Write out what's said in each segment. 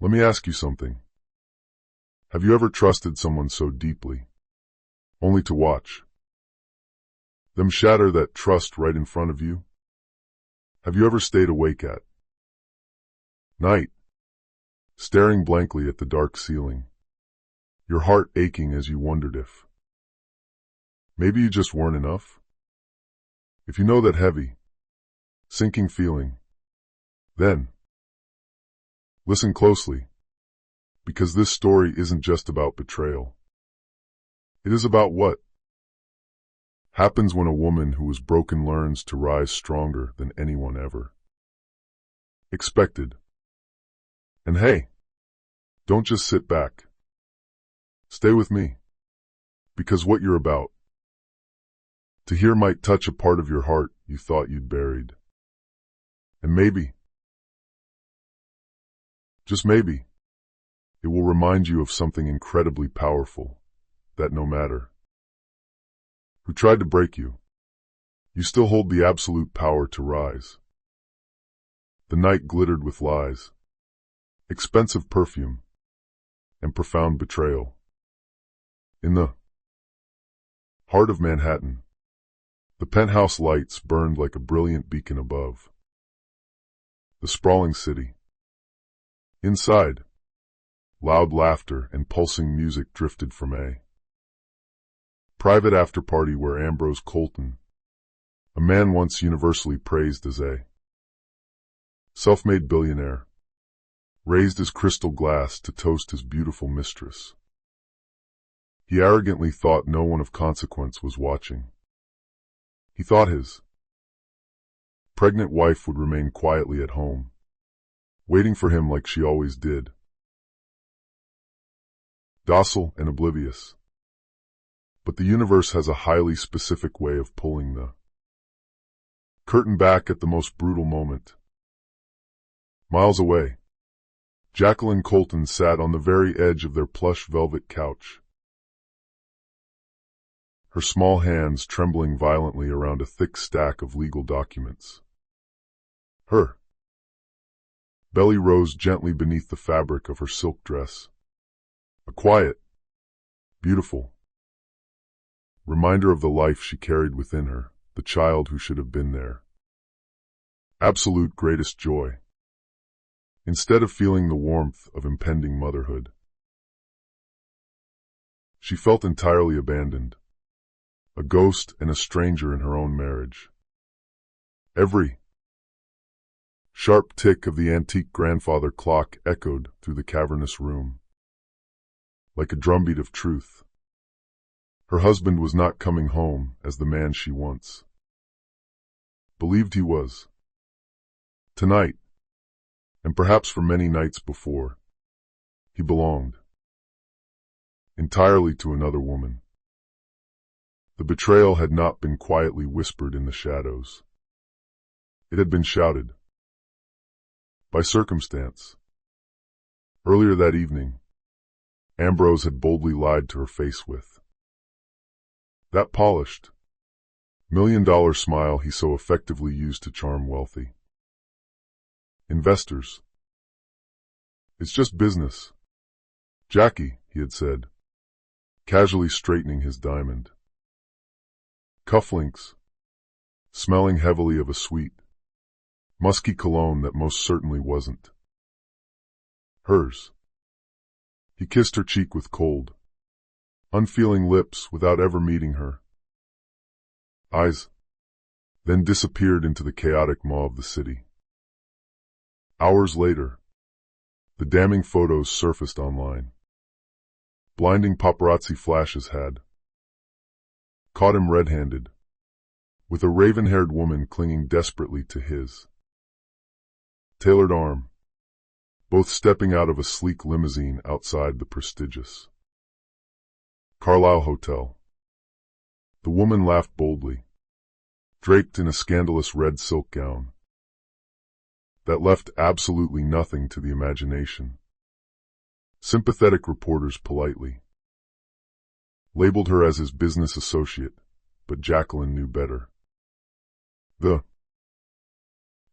Let me ask you something. Have you ever trusted someone so deeply, only to watch them shatter that trust right in front of you? Have you ever stayed awake at night, staring blankly at the dark ceiling, your heart aching as you wondered if maybe you just weren't enough? If you know that heavy, sinking feeling, then listen closely, because this story isn't just about betrayal. It is about what happens when a woman who was broken learns to rise stronger than anyone ever expected. And hey, don't just sit back. Stay with me, because what you're about to hear might touch a part of your heart you thought you'd buried. And maybe, just maybe, it will remind you of something incredibly powerful, that no matter who tried to break you, you still hold the absolute power to rise. The night glittered with lies, expensive perfume, and profound betrayal. In the heart of Manhattan, the penthouse lights burned like a brilliant beacon above the sprawling city. Inside, loud laughter and pulsing music drifted from a private after-party where Ambrose Colton, a man once universally praised as a self-made billionaire, raised his crystal glass to toast his beautiful mistress. He arrogantly thought no one of consequence was watching. He thought his pregnant wife would remain quietly at home, waiting for him like she always did, docile and oblivious. But the universe has a highly specific way of pulling the curtain back at the most brutal moment. Miles away, Jacqueline Colton sat on the very edge of their plush velvet couch, her small hands trembling violently around a thick stack of legal documents. Her belly rose gently beneath the fabric of her silk dress, a quiet, beautiful reminder of the life she carried within her, the child who should have been there. Absolute greatest joy. Instead of feeling the warmth of impending motherhood, she felt entirely abandoned, a ghost and a stranger in her own marriage. Every sharp tick of the antique grandfather clock echoed through the cavernous room, like a drumbeat of truth. Her husband was not coming home as the man she once believed he was. Tonight, and perhaps for many nights before, he belonged entirely to another woman. The betrayal had not been quietly whispered in the shadows. It had been shouted by circumstance. Earlier that evening, Ambrose had boldly lied to her face with that polished, $1 million smile he so effectively used to charm wealthy investors. "It's just business, Jackie," he had said, casually straightening his diamond cufflinks, smelling heavily of a sweet, musky cologne that most certainly wasn't hers. He kissed her cheek with cold, unfeeling lips without ever meeting her eyes, then disappeared into the chaotic maw of the city. Hours later, the damning photos surfaced online. Blinding paparazzi flashes had caught him red-handed, with a raven-haired woman clinging desperately to his tailored arm, both stepping out of a sleek limousine outside the prestigious Carlisle Hotel. The woman laughed boldly, draped in a scandalous red silk gown that left absolutely nothing to the imagination. Sympathetic reporters politely labeled her as his business associate, but Jacqueline knew better. The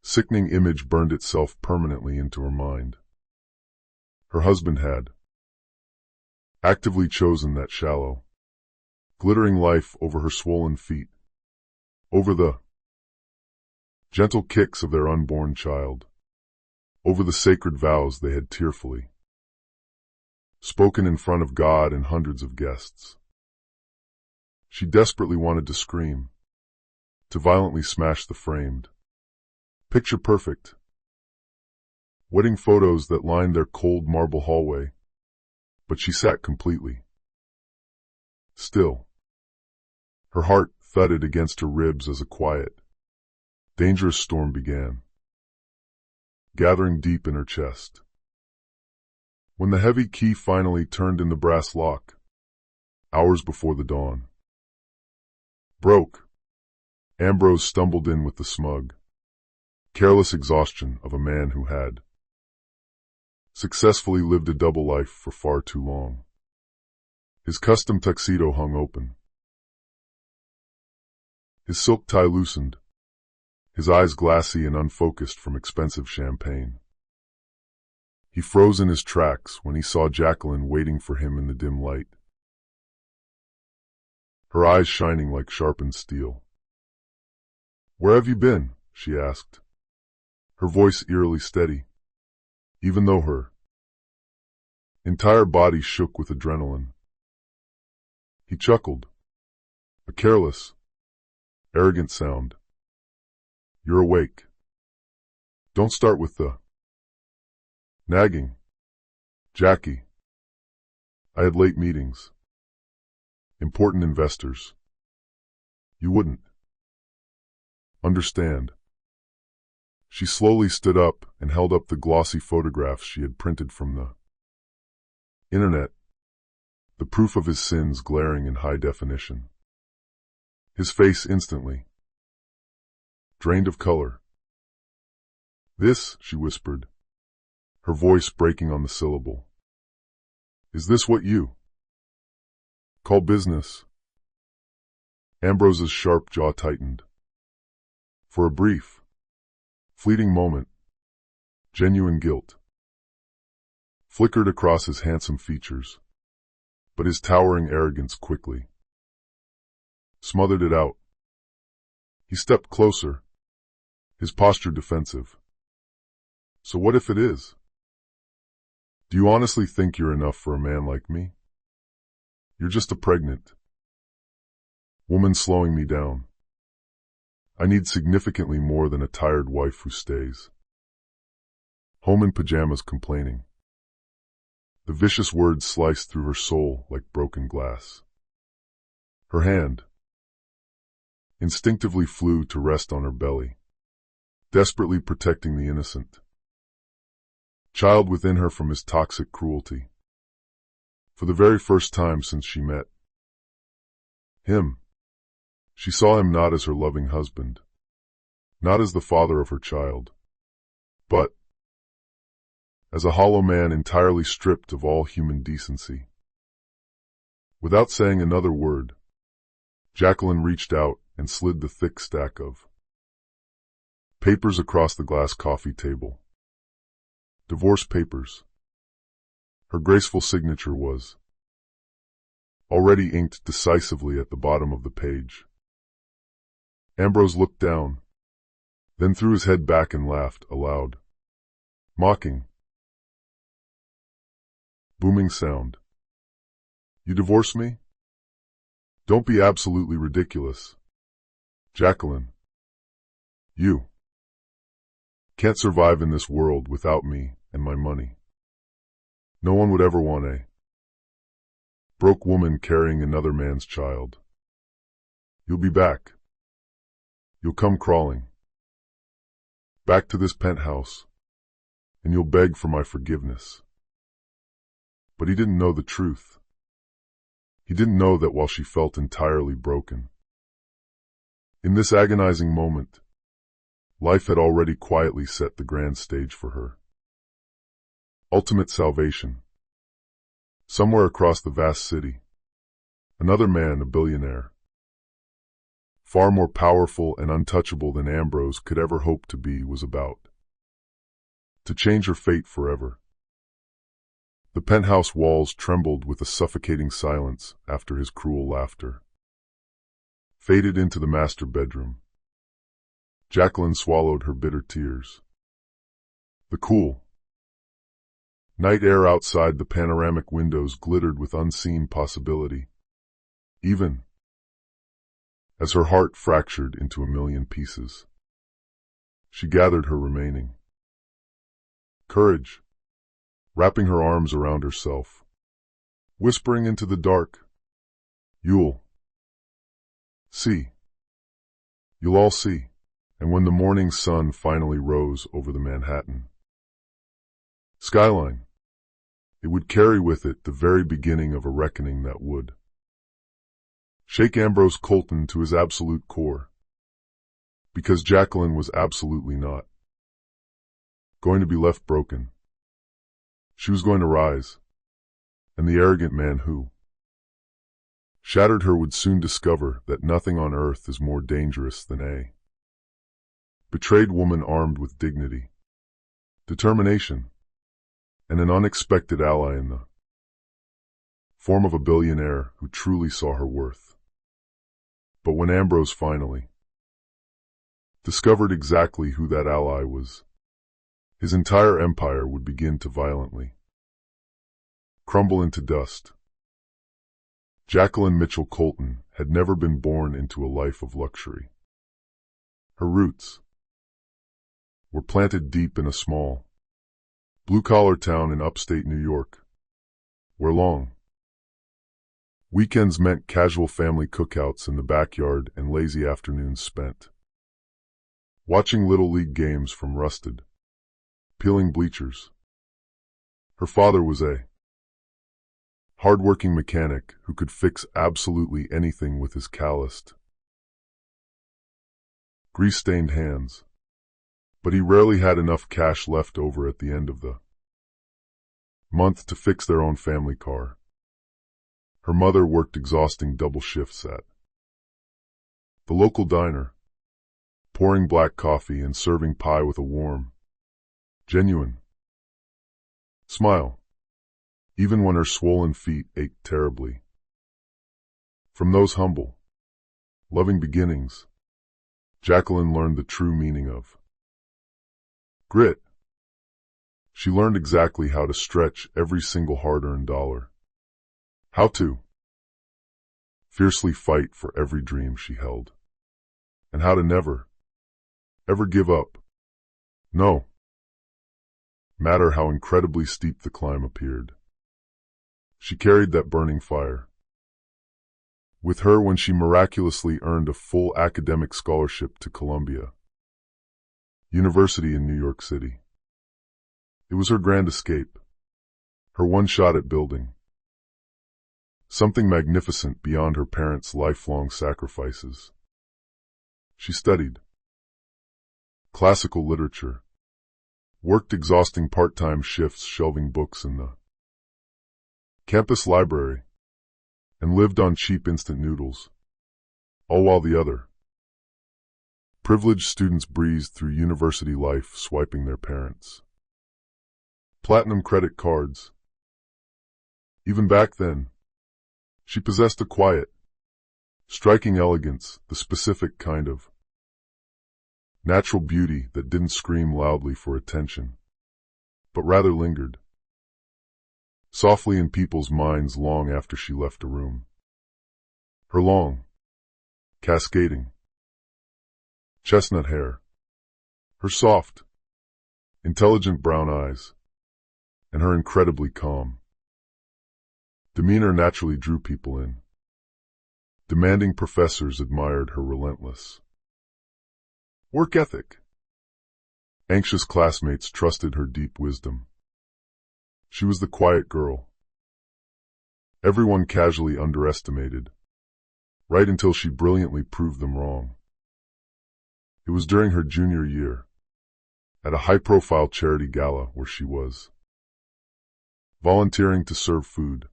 sickening image burned itself permanently into her mind. Her husband had actively chosen that shallow, glittering life over her swollen feet, over the gentle kicks of their unborn child, over the sacred vows they had tearfully spoken in front of God and hundreds of guests. She desperately wanted to scream, to violently smash the framed, picture-perfect wedding photos that lined their cold marble hallway, but she sat completely still. Her heart thudded against her ribs as a quiet, dangerous storm began, gathering deep in her chest. When the heavy key finally turned in the brass lock, hours before the dawn broke, Ambrose stumbled in with the smug, careless exhaustion of a man who had successfully lived a double life for far too long. His custom tuxedo hung open, his silk tie loosened, his eyes glassy and unfocused from expensive champagne. He froze in his tracks when he saw Jacqueline waiting for him in the dim light, her eyes shining like sharpened steel. "Where have you been?" she asked, her voice eerily steady, even though her entire body shook with adrenaline. He chuckled, a careless, arrogant sound. "You're awake. Don't start with the nagging, Jackie. I had late meetings. Important investors. You wouldn't understand." She slowly stood up and held up the glossy photographs she had printed from the internet, the proof of his sins glaring in high definition. His face instantly drained of color. "This," she whispered, her voice breaking on the syllable. "Is this what you call business?" Ambrose's sharp jaw tightened. For a brief, fleeting moment, genuine guilt flickered across his handsome features, but his towering arrogance quickly smothered it out. He stepped closer, his posture defensive. "So what if it is? Do you honestly think you're enough for a man like me? You're just a pregnant woman slowing me down. I need significantly more than a tired wife who stays home in pajamas complaining." The vicious words sliced through her soul like broken glass. Her hand instinctively flew to rest on her belly, desperately protecting the innocent child within her from his toxic cruelty. For the very first time since she met him, she saw him not as her loving husband, not as the father of her child, but as a hollow man entirely stripped of all human decency. Without saying another word, Jacqueline reached out and slid the thick stack of papers across the glass coffee table. Divorce papers. Her graceful signature was already inked decisively at the bottom of the page. Ambrose looked down, then threw his head back and laughed aloud. Mocking, booming sound. "You divorce me? Don't be absolutely ridiculous, Jacqueline. You can't survive in this world without me and my money. No one would ever want a broke woman carrying another man's child. You'll be back. You'll come crawling back to this penthouse, and you'll beg for my forgiveness." But he didn't know the truth. He didn't know that while she felt entirely broken, in this agonizing moment, life had already quietly set the grand stage for her ultimate salvation. Somewhere across the vast city, another man, a billionaire, far more powerful and untouchable than Ambrose could ever hope to be, was about to change her fate forever. The penthouse walls trembled with a suffocating silence after his cruel laughter. Faded into the master bedroom. Jacqueline swallowed her bitter tears. The cool night air outside the panoramic windows glittered with unseen possibility, even as her heart fractured into a million pieces. She gathered her remaining courage, wrapping her arms around herself, whispering into the dark, "You'll see. You'll all see." And when the morning sun finally rose over the Manhattan skyline, it would carry with it the very beginning of a reckoning that would shake Ambrose Colton to his absolute core. Because Jacqueline was absolutely not going to be left broken. She was going to rise, and the arrogant man who shattered her would soon discover that nothing on earth is more dangerous than a betrayed woman armed with dignity, determination, and an unexpected ally in the form of a billionaire who truly saw her worth. But when Ambrose finally discovered exactly who that ally was, his entire empire would begin to violently crumble into dust. Jacqueline Mitchell Colton had never been born into a life of luxury. Her roots were planted deep in a small, blue-collar town in upstate New York, where long weekends meant casual family cookouts in the backyard and lazy afternoons spent watching Little League games from rusted, peeling bleachers. Her father was a hard-working mechanic who could fix absolutely anything with his calloused, grease-stained hands. But he rarely had enough cash left over at the end of the month to fix their own family car. Her mother worked exhausting double shifts at the local diner, pouring black coffee and serving pie with a warm, genuine smile, even when her swollen feet ached terribly. From those humble, loving beginnings, Jacqueline learned the true meaning of grit. She learned exactly how to stretch every single hard-earned dollar, how to fiercely fight for every dream she held, and how to never, ever give up, no matter how incredibly steep the climb appeared. She carried that burning fire with her when she miraculously earned a full academic scholarship to Columbia University in New York City. It was her grand escape, her one shot at building something magnificent beyond her parents' lifelong sacrifices. She studied classical literature, worked exhausting part-time shifts shelving books in the campus library, and lived on cheap instant noodles, all while the other privileged students breezed through university life swiping their parents' platinum credit cards. Even back then, she possessed a quiet, striking elegance, the specific kind of natural beauty that didn't scream loudly for attention, but rather lingered softly in people's minds long after she left a room. Her long, cascading, chestnut hair, her soft, intelligent brown eyes, and her incredibly calm demeanor naturally drew people in. Demanding professors admired her relentless work ethic. Anxious classmates trusted her deep wisdom. She was the quiet girl everyone casually underestimated, right until she brilliantly proved them wrong. It was during her junior year, at a high-profile charity gala where she was volunteering to serve food,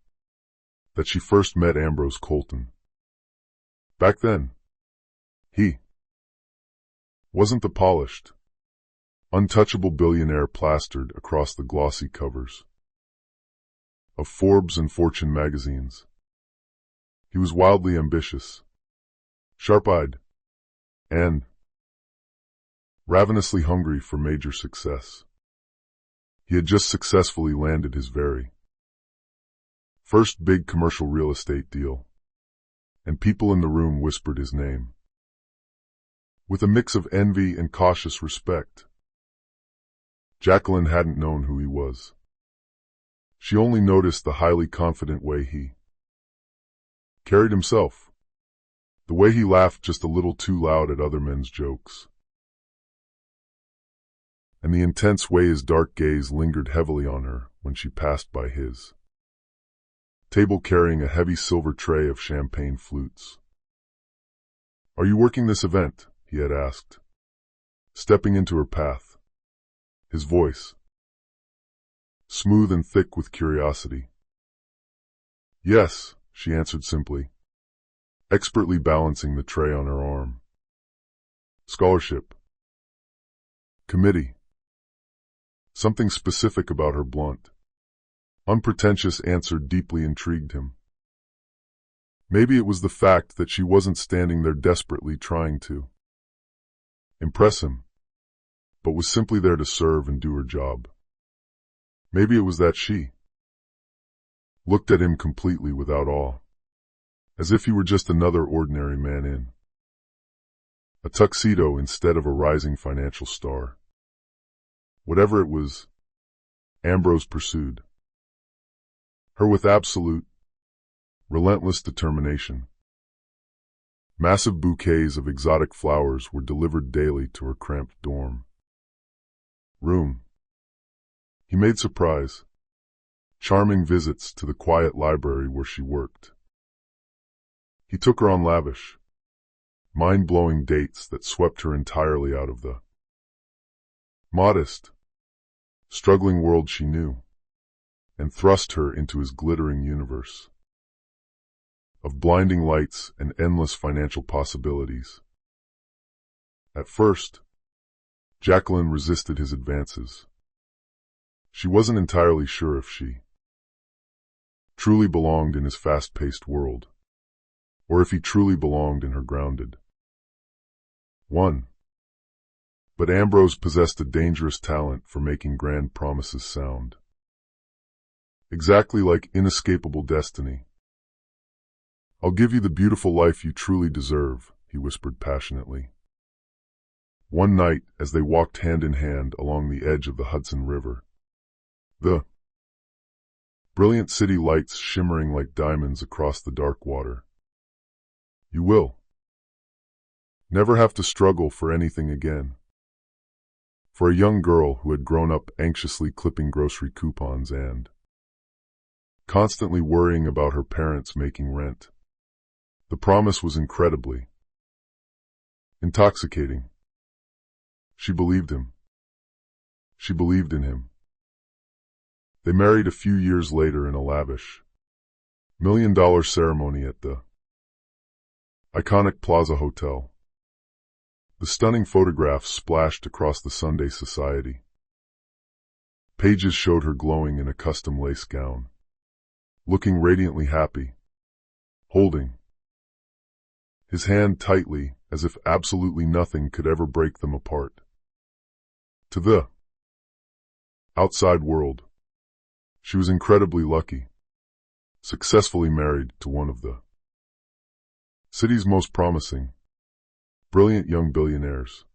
that she first met Ambrose Colton. Back then, he wasn't the polished, untouchable billionaire plastered across the glossy covers of Forbes and Fortune magazines. He was wildly ambitious, sharp-eyed, and ravenously hungry for major success. He had just successfully landed his very first big commercial real estate deal, and people in the room whispered his name with a mix of envy and cautious respect. Jacqueline hadn't known who he was. She only noticed the highly confident way he carried himself, the way he laughed just a little too loud at other men's jokes, and the intense way his dark gaze lingered heavily on her when she passed by his table carrying a heavy silver tray of champagne flutes. "Are you working this event?" he had asked, stepping into her path, his voice smooth and thick with curiosity. "Yes," she answered simply, expertly balancing the tray on her arm. "Scholarship. Committee." Something specific about her blunt, unpretentious answer deeply intrigued him. Maybe it was the fact that she wasn't standing there desperately trying to impress him, but was simply there to serve and do her job. Maybe it was that she looked at him completely without awe, as if he were just another ordinary man in a tuxedo instead of a rising financial star. Whatever it was, Ambrose pursued her with absolute, relentless determination. Massive bouquets of exotic flowers were delivered daily to her cramped dorm room. He made surprise, charming visits to the quiet library where she worked. He took her on lavish, mind-blowing dates that swept her entirely out of the modest, struggling world she knew, and thrust her into his glittering universe of blinding lights and endless financial possibilities. At first, Jacqueline resisted his advances. She wasn't entirely sure if she truly belonged in his fast-paced world, or if he truly belonged in her grounded one. But Ambrose possessed a dangerous talent for making grand promises sound exactly like inescapable destiny. "I'll give you the beautiful life you truly deserve," he whispered passionately. One night, as they walked hand in hand along the edge of the Hudson River, the brilliant city lights shimmering like diamonds across the dark water, "You will never have to struggle for anything again." For a young girl who had grown up anxiously clipping grocery coupons and constantly worrying about her parents making rent, the promise was incredibly intoxicating. She believed him. She believed in him. They married a few years later in a lavish, $1 million ceremony at the iconic Plaza Hotel. The stunning photographs splashed across the Sunday Society. Pages showed her glowing in a custom lace gown, looking radiantly happy, holding his hand tightly as if absolutely nothing could ever break them apart. To the outside world, she was incredibly lucky, successfully married to one of the city's most promising, brilliant young billionaires.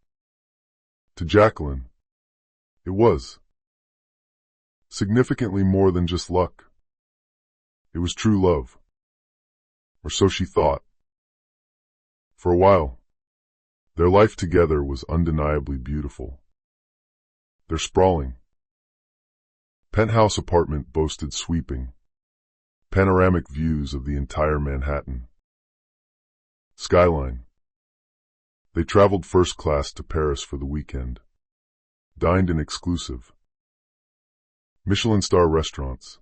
To Jacqueline, it was significantly more than just luck. It was true love. Or so she thought. For a while, their life together was undeniably beautiful. Their sprawling penthouse apartment boasted sweeping, panoramic views of the entire Manhattan skyline. They traveled first class to Paris for the weekend, dined in exclusive Michelin star restaurants,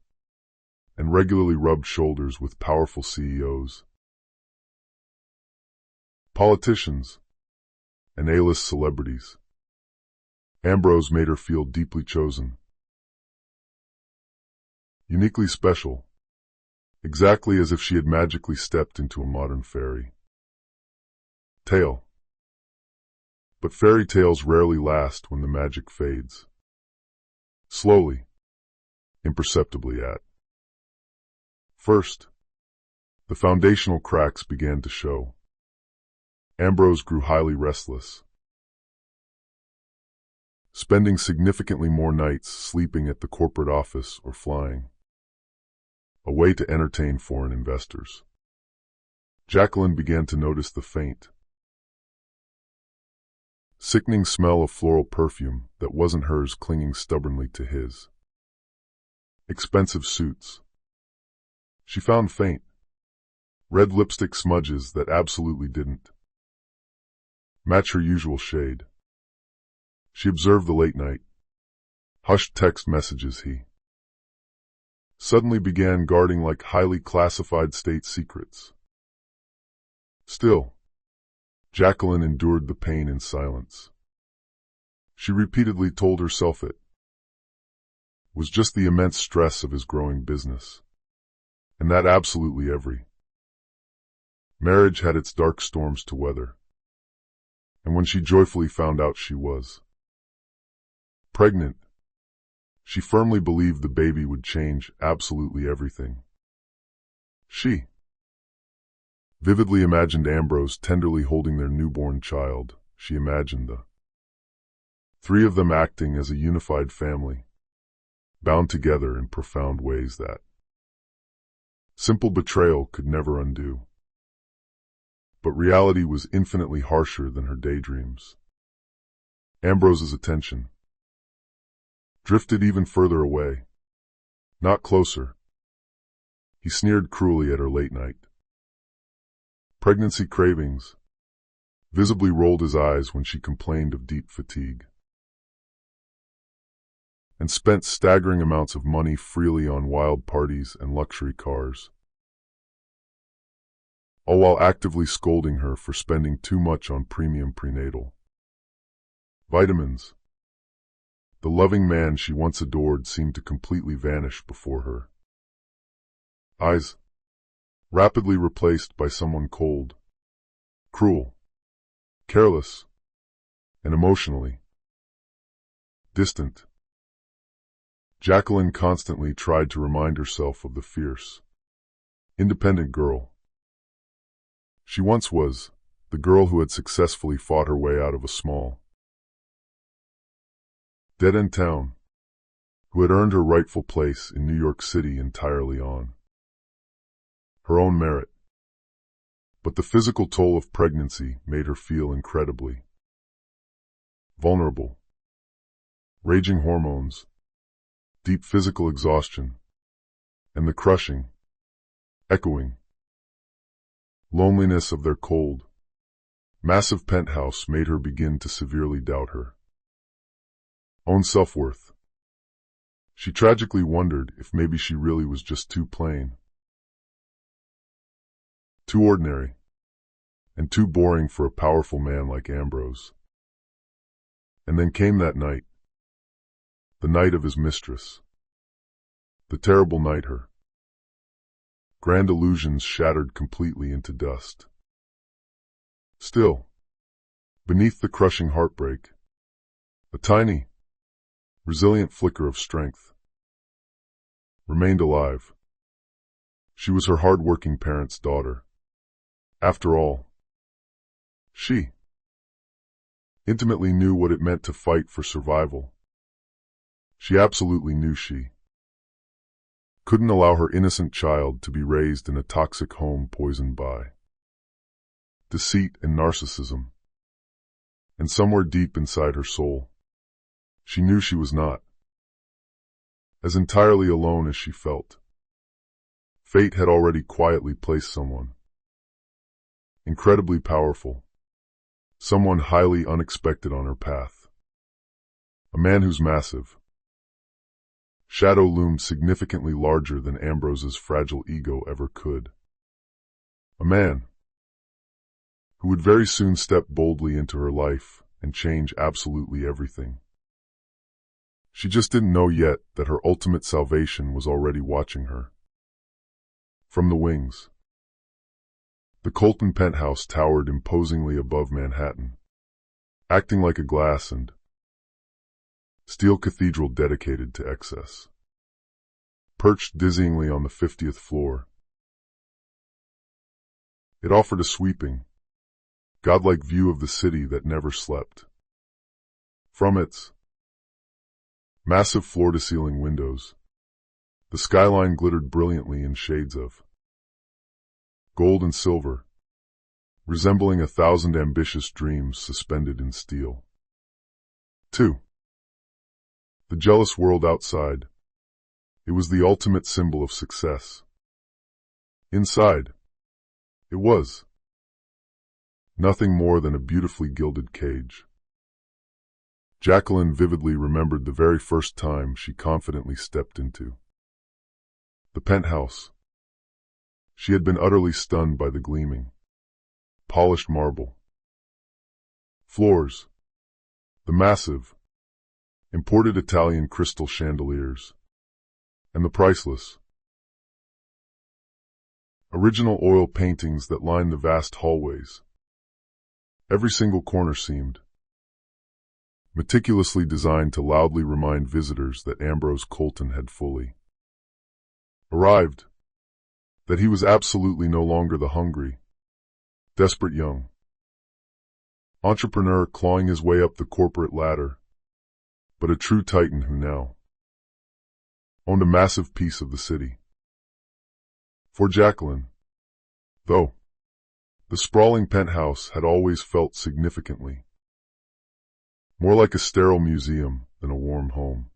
and regularly rubbed shoulders with powerful CEOs, politicians, and A-list celebrities. Ambrose made her feel deeply chosen. uniquely special, exactly as if she had magically stepped into a modern fairy tale. But fairy tales rarely last when the magic fades. Slowly, imperceptibly at first, the foundational cracks began to show. Ambrose grew highly restless, spending significantly more nights sleeping at the corporate office or flying away to entertain foreign investors. Jacqueline began to notice the faint, sickening smell of floral perfume that wasn't hers clinging stubbornly to his. Expensive suits. She found faint, red lipstick smudges that absolutely didn't match her usual shade. She observed the late-night, hushed text messages he suddenly began guarding like highly classified state secrets. Still, Jacqueline endured the pain in silence. She repeatedly told herself it was just the immense stress of his growing business, and that absolutely every marriage had its dark storms to weather. And when she joyfully found out she was pregnant, she firmly believed the baby would change absolutely everything. She vividly imagined Ambrose tenderly holding their newborn child. She imagined the three of them acting as a unified family, bound together in profound ways that simple betrayal could never undo. But reality was infinitely harsher than her daydreams. Ambrose's attention drifted even further away, not closer. He sneered cruelly at her late night pregnancy cravings, visibly rolled his eyes when she complained of deep fatigue, and spent staggering amounts of money freely on wild parties and luxury cars, all while actively scolding her for spending too much on premium prenatal vitamins. The loving man she once adored seemed to completely vanish before her eyes, rapidly replaced by someone cold, cruel, careless, and emotionally distant. Jacqueline constantly tried to remind herself of the fierce, independent girl she once was, the girl who had successfully fought her way out of a small, dead-end town, who had earned her rightful place in New York City entirely on her own merit. But the physical toll of pregnancy made her feel incredibly vulnerable. Raging hormones, deep physical exhaustion, and the crushing, echoing loneliness of their cold, massive penthouse made her begin to severely doubt her own self-worth. She tragically wondered if maybe she really was just too plain, too ordinary, and too boring for a powerful man like Ambrose. And then came that night, the night of his mistress, the terrible night her grand illusions shattered completely into dust. Still, beneath the crushing heartbreak, a tiny, resilient flicker of strength remained alive. She was her hard-working parents' daughter. After all, she intimately knew what it meant to fight for survival. She absolutely knew she couldn't allow her innocent child to be raised in a toxic home poisoned by deceit and narcissism. And somewhere deep inside her soul, she knew she was not as entirely alone as she felt. Fate had already quietly placed someone incredibly powerful, someone highly unexpected on her path. A man whose massive shadow loomed significantly larger than Ambrose's fragile ego ever could. A man who would very soon step boldly into her life and change absolutely everything. She just didn't know yet that her ultimate salvation was already watching her. From the wings, the Colton penthouse towered imposingly above Manhattan, acting like a glass and steel cathedral dedicated to excess. Perched dizzyingly on the 50th floor, it offered a sweeping, godlike view of the city that never slept. From its massive floor-to-ceiling windows, the skyline glittered brilliantly in shades of gold and silver, resembling 1,000 ambitious dreams suspended in steel. 2. The jealous world outside. It was the ultimate symbol of success. Inside, it was nothing more than a beautifully gilded cage. Jacqueline vividly remembered the very first time she confidently stepped into the penthouse. She had been utterly stunned by the gleaming, polished marble floors, the massive, imported Italian crystal chandeliers, and the priceless, original oil paintings that lined the vast hallways. Every single corner seemed meticulously designed to loudly remind visitors that Ambrose Colton had fully arrived, that he was absolutely no longer the hungry, desperate young entrepreneur clawing his way up the corporate ladder, but a true titan who now owned a massive piece of the city. For Jacqueline, though, the sprawling penthouse had always felt significantly more like a sterile museum than a warm home.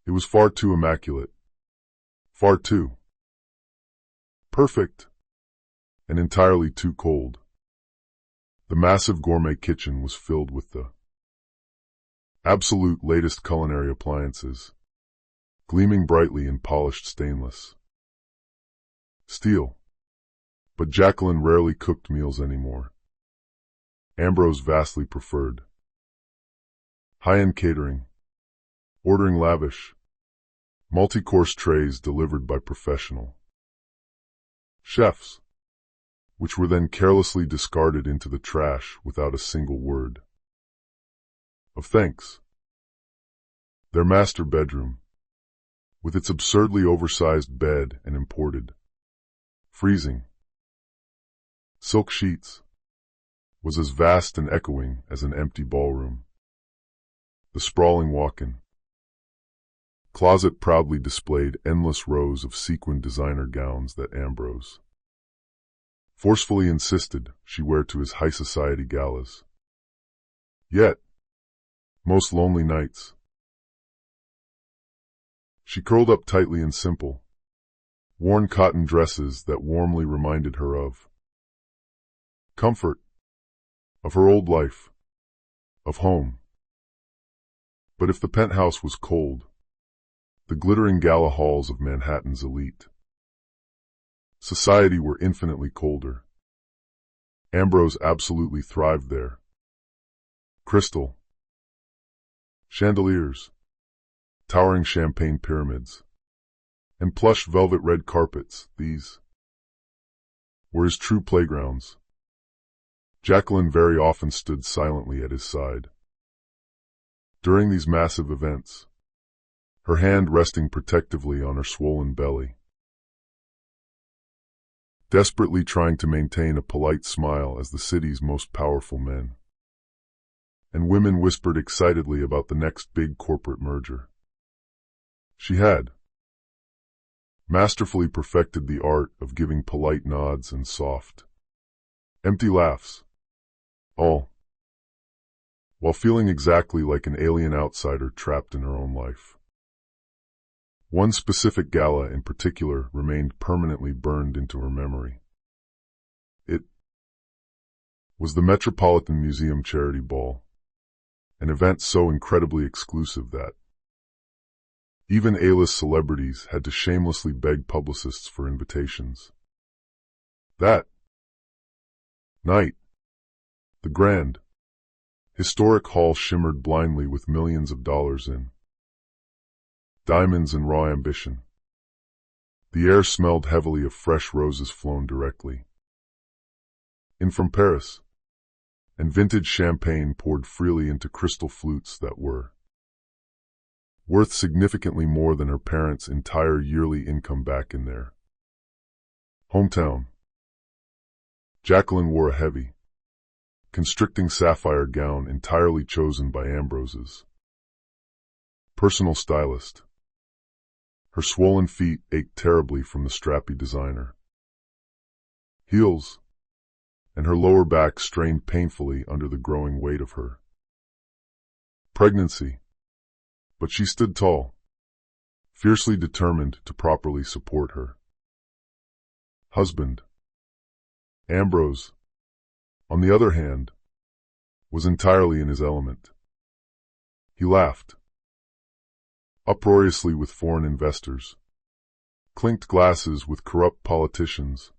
It was far too immaculate, far too perfect, and entirely too cold. The massive gourmet kitchen was filled with the absolute latest culinary appliances, gleaming brightly in polished stainless steel. But Jacqueline rarely cooked meals anymore. Ambrose vastly preferred high-end catering, ordering lavish, multi-course trays delivered by professional chefs, which were then carelessly discarded into the trash without a single word of thanks. Their master bedroom, with its absurdly oversized bed and imported freezing silk sheets, was as vast and echoing as an empty ballroom. The sprawling walk-in closet proudly displayed endless rows of sequined designer gowns that Ambrose forcefully insisted she wear to his high society galas. Yet, most lonely nights, she curled up tightly in simple, worn cotton dresses that warmly reminded her of comfort, of her old life, of home. But if the penthouse was cold, the glittering gala halls of Manhattan's elite society were infinitely colder. Ambrose absolutely thrived there. Crystal chandeliers, towering champagne pyramids, and plush velvet red carpets, these were his true playgrounds. Jacqueline very often stood silently at his side during these massive events, her hand resting protectively on her swollen belly, desperately trying to maintain a polite smile as the city's most powerful men and women whispered excitedly about the next big corporate merger. She had masterfully perfected the art of giving polite nods and soft, empty laughs, all while feeling exactly like an alien outsider trapped in her own life. One specific gala in particular remained permanently burned into her memory. It was the Metropolitan Museum Charity Ball, an event so incredibly exclusive that even A-list celebrities had to shamelessly beg publicists for invitations. That night, the grand, historic hall shimmered blindly with millions of dollars in diamonds and raw ambition. The air smelled heavily of fresh roses flown directly in from Paris, and vintage champagne poured freely into crystal flutes that were worth significantly more than her parents' entire yearly income back in their hometown. Jacqueline wore a heavy, constricting sapphire gown entirely chosen by Ambrose's personal stylist. Her swollen feet ached terribly from the strappy designer heels, and her lower back strained painfully under the growing weight of her pregnancy. But she stood tall, fiercely determined to properly support her husband. Ambrose, on the other hand, was entirely in his element. He laughed uproariously with foreign investors, clinked glasses with corrupt politicians,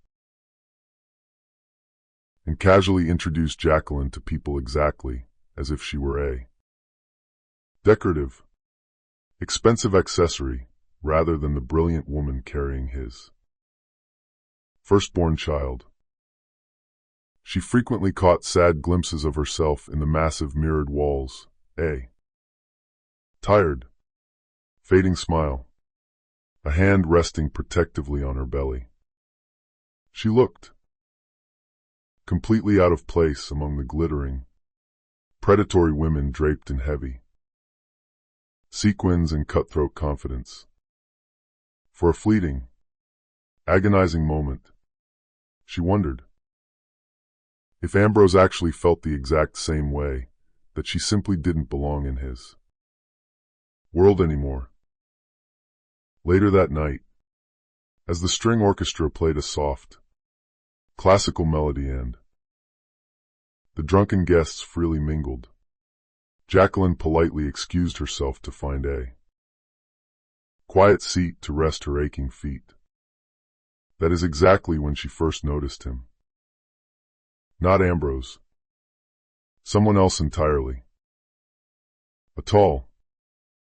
and casually introduced Jacqueline to people exactly as if she were a decorative, expensive accessory rather than the brilliant woman carrying his firstborn child. She frequently caught sad glimpses of herself in the massive mirrored walls, a tired, fading smile, a hand resting protectively on her belly. She looked completely out of place among the glittering, predatory women draped in heavy sequins and cutthroat confidence. For a fleeting, agonizing moment, she wondered if Ambrose actually felt the exact same way, that she simply didn't belong in his world anymore. Later that night, as the string orchestra played a soft, classical melody and the drunken guests freely mingled, Jacqueline politely excused herself to find a quiet seat to rest her aching feet. That is exactly when she first noticed him. Not Ambrose. Someone else entirely. A tall,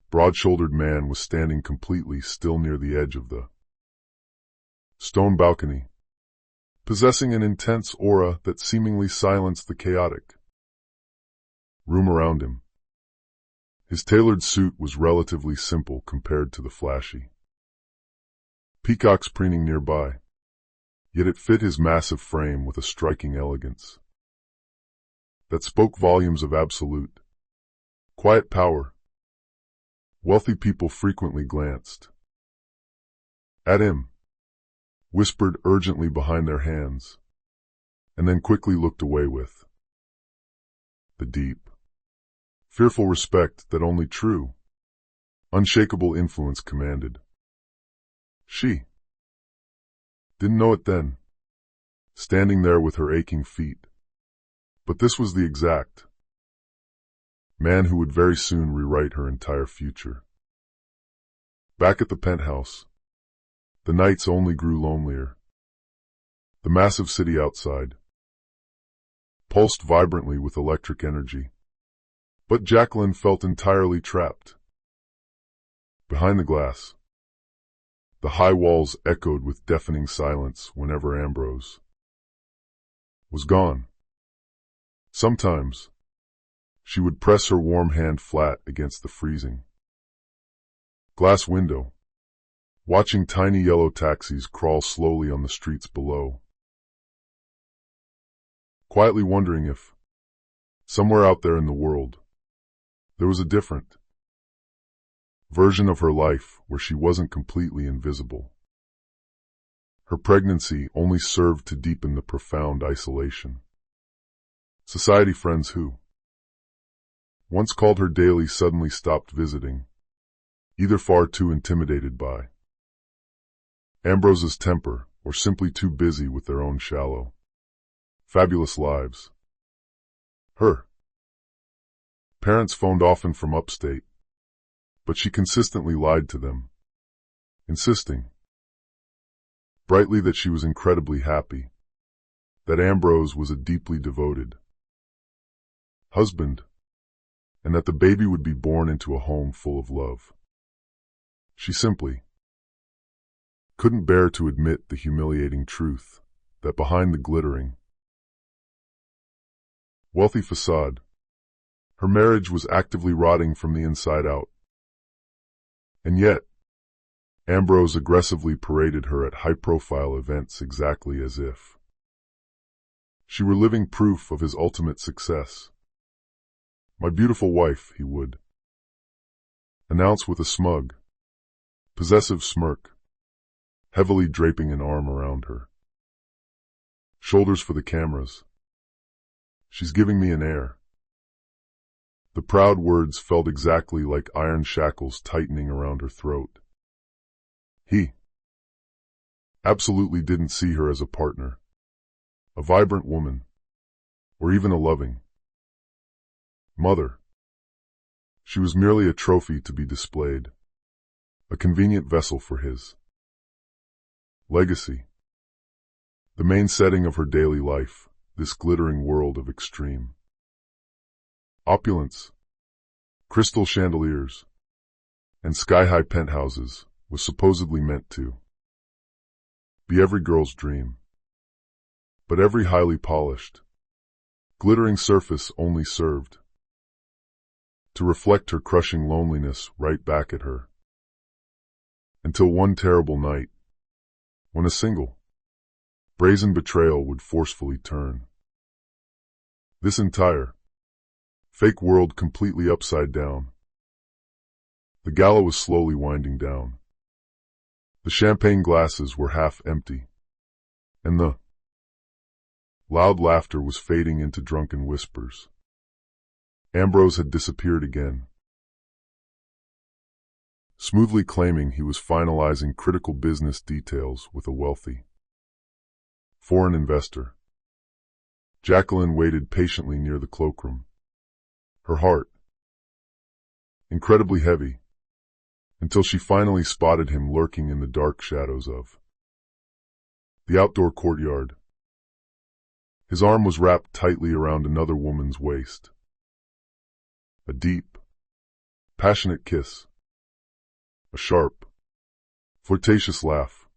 broad-shouldered man was standing completely still near the edge of the stone balcony, possessing an intense aura that seemingly silenced the chaotic room around him. His tailored suit was relatively simple compared to the flashy peacocks preening nearby, yet it fit his massive frame with a striking elegance that spoke volumes of absolute, quiet power. Wealthy people frequently glanced at him, whispered urgently behind their hands, and then quickly looked away with the deep, fearful respect that only true, unshakable influence commanded. She didn't know it then, standing there with her aching feet, but this was the exact man who would very soon rewrite her entire future. Back at the penthouse, the nights only grew lonelier. The massive city outside pulsed vibrantly with electric energy, but Jacqueline felt entirely trapped. Behind the glass, the high walls echoed with deafening silence whenever Ambrose was gone. Sometimes, she would press her warm hand flat against the freezing glass window, watching tiny yellow taxis crawl slowly on the streets below, quietly wondering if, somewhere out there in the world, there was a different version of her life where she wasn't completely invisible. Her pregnancy only served to deepen the profound isolation. Society friends who once called her daily suddenly stopped visiting, either far too intimidated by Ambrose's temper or simply too busy with their own shallow, fabulous lives. Her parents phoned often from upstate, but she consistently lied to them, insisting brightly that she was incredibly happy, that Ambrose was a deeply devoted husband, and that the baby would be born into a home full of love. She simply couldn't bear to admit the humiliating truth that behind the glittering, wealthy facade, her marriage was actively rotting from the inside out. And yet, Ambrose aggressively paraded her at high-profile events exactly as if she were living proof of his ultimate success. "My beautiful wife," he would announce with a smug, possessive smirk, heavily draping an arm around her shoulders for the cameras. "She's giving me an heir." The proud words felt exactly like iron shackles tightening around her throat. He absolutely didn't see her as a partner, a vibrant woman, or even a loving mother. She was merely a trophy to be displayed, a convenient vessel for his legacy. The main setting of her daily life, this glittering world of extreme opulence, crystal chandeliers, and sky-high penthouses, was supposedly meant to be every girl's dream. But every highly polished, glittering surface only served to reflect her crushing loneliness right back at her. Until one terrible night, when a single, brazen betrayal would forcefully turn this entire fake world completely upside down. The gala was slowly winding down. The champagne glasses were half empty, and the loud laughter was fading into drunken whispers. Ambrose had disappeared again, smoothly claiming he was finalizing critical business details with a wealthy foreign investor. Jacqueline waited patiently near the cloakroom, her heart incredibly heavy, until she finally spotted him lurking in the dark shadows of the outdoor courtyard. His arm was wrapped tightly around another woman's waist. A deep, passionate kiss. A sharp, flirtatious laugh.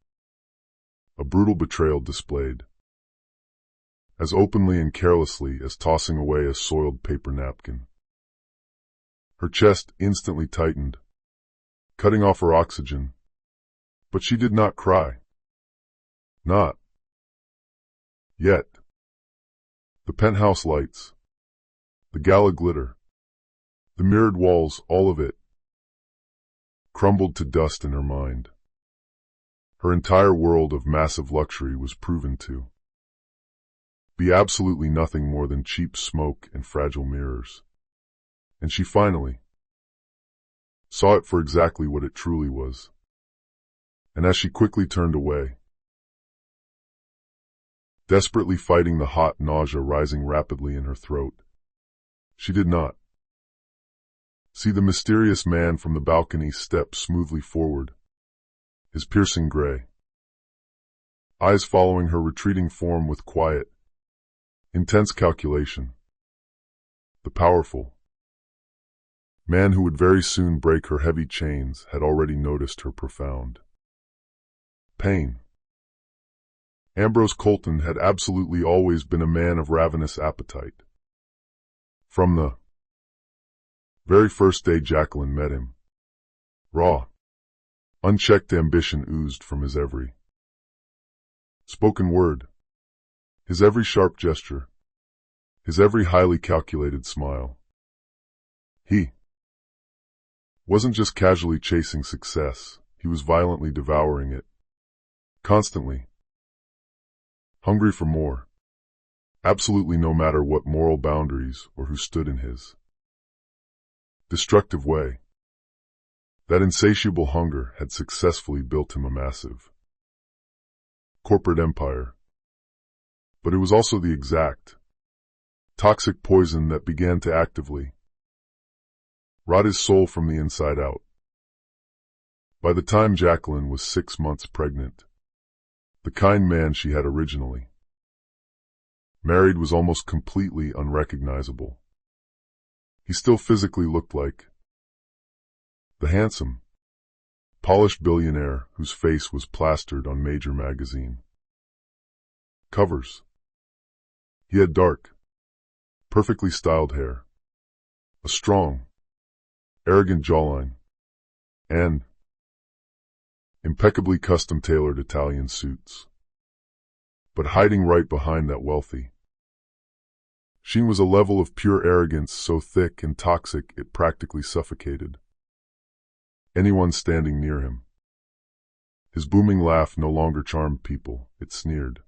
A brutal betrayal displayed as openly and carelessly as tossing away a soiled paper napkin. Her chest instantly tightened, cutting off her oxygen, but she did not cry. Not yet. The penthouse lights, the gala glitter, the mirrored walls, all of it crumbled to dust in her mind. Her entire world of massive luxury was proven to be absolutely nothing more than cheap smoke and fragile mirrors. And she finally saw it for exactly what it truly was. And as she quickly turned away, desperately fighting the hot nausea rising rapidly in her throat, she did not see the mysterious man from the balcony step smoothly forward, his piercing gray eyes following her retreating form with quiet, intense calculation. The powerful man who would very soon break her heavy chains had already noticed her profound pain. Ambrose Colton had absolutely always been a man of ravenous appetite. From the very first day Jacqueline met him, raw, unchecked ambition oozed from his every spoken word, his every sharp gesture, his every highly calculated smile. He wasn't just casually chasing success, he was violently devouring it. Constantly hungry for more. Absolutely no matter what moral boundaries or who stood in his destructive way. That insatiable hunger had successfully built him a massive corporate empire. But it was also the exact toxic poison that began to actively rot his soul from the inside out. By the time Jacqueline was 6 months pregnant, the kind man she had originally married was almost completely unrecognizable. He still physically looked like the handsome, polished billionaire whose face was plastered on major magazine covers. He had dark, perfectly styled hair, a strong, arrogant jawline, and impeccably custom-tailored Italian suits. But hiding right behind that wealthy sheen was a level of pure arrogance so thick and toxic it practically suffocated anyone standing near him. His booming laugh no longer charmed people, it sneered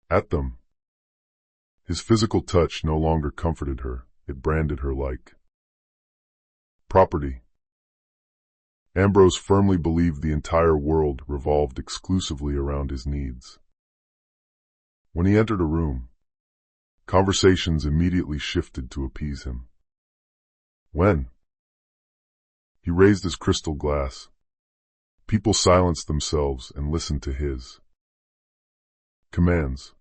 at them. His physical touch no longer comforted her, it branded her like property. Ambrose firmly believed the entire world revolved exclusively around his needs. When he entered a room, conversations immediately shifted to appease him. When he raised his crystal glass, people silenced themselves and listened to his commands.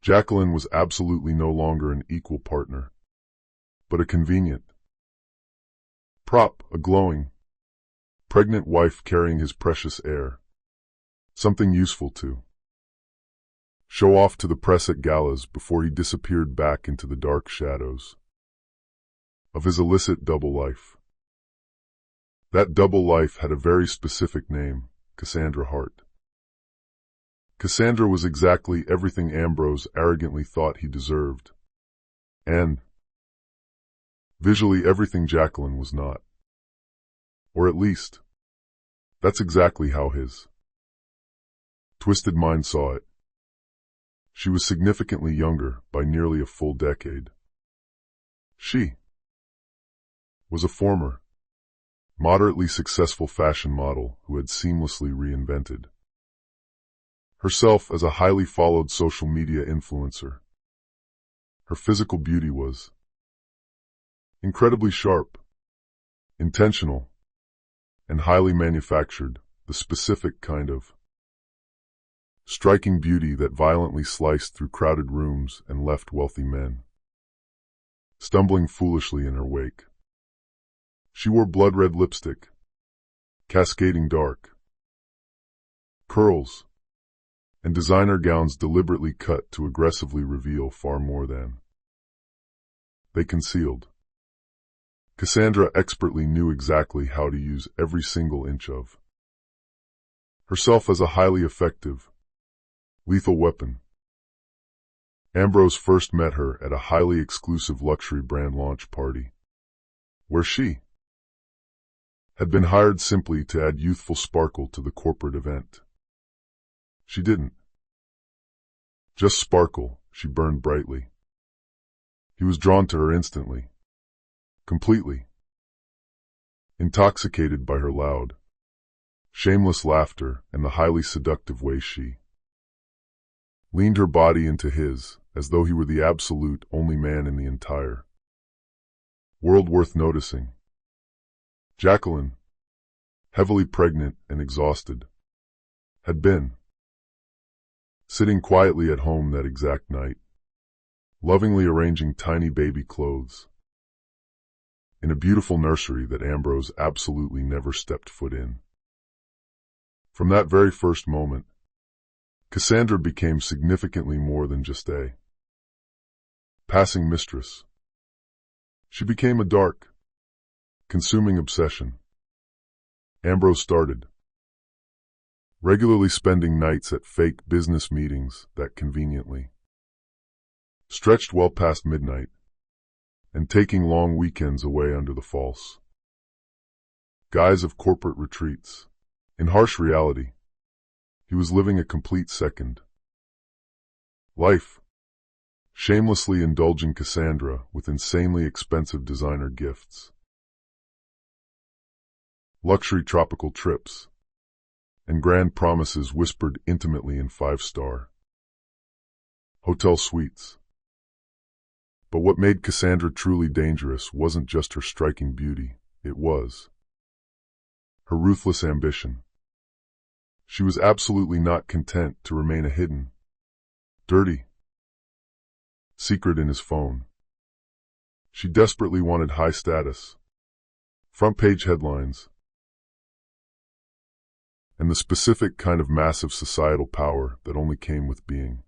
Jacqueline was absolutely no longer an equal partner, but a convenient prop, a glowing, pregnant wife carrying his precious heir, something useful to show off to the press at galas before he disappeared back into the dark shadows of his illicit double life. That double life had a very specific name, Cassandra Hart. Cassandra was exactly everything Ambrose arrogantly thought he deserved, and visually everything Jacqueline was not. Or at least, that's exactly how his twisted mind saw it. She was significantly younger by nearly a full decade. She was a former, moderately successful fashion model who had seamlessly reinvented herself as a highly followed social media influencer. Her physical beauty was incredibly sharp, intentional, and highly manufactured, the specific kind of striking beauty that violently sliced through crowded rooms and left wealthy men stumbling foolishly in her wake. She wore blood-red lipstick, cascading dark curls, and designer gowns deliberately cut to aggressively reveal far more than they concealed. Cassandra expertly knew exactly how to use every single inch of herself as a highly effective, lethal weapon. Ambrose first met her at a highly exclusive luxury brand launch party, where she had been hired simply to add youthful sparkle to the corporate event. She didn't just sparkle, she burned brightly. He was drawn to her instantly, completely intoxicated by her loud, shameless laughter and the highly seductive way she leaned her body into his, as though he were the absolute only man in the entire world worth noticing. Jacqueline, heavily pregnant and exhausted, had been sitting quietly at home that exact night, lovingly arranging tiny baby clothes in a beautiful nursery that Ambrose absolutely never stepped foot in. From that very first moment, Cassandra became significantly more than just a passing mistress. She became a dark, consuming obsession. Ambrose started regularly spending nights at fake business meetings that conveniently stretched well past midnight, and taking long weekends away under the false guise of corporate retreats. In harsh reality, he was living a complete second life, shamelessly indulging Cassandra with insanely expensive designer gifts, luxury tropical trips, and grand promises whispered intimately in five-star hotel suites. But what made Cassandra truly dangerous wasn't just her striking beauty, it was her ruthless ambition. She was absolutely not content to remain a hidden, dirty secret in his phone. She desperately wanted high status, front-page headlines, and the specific kind of massive societal power that only came with being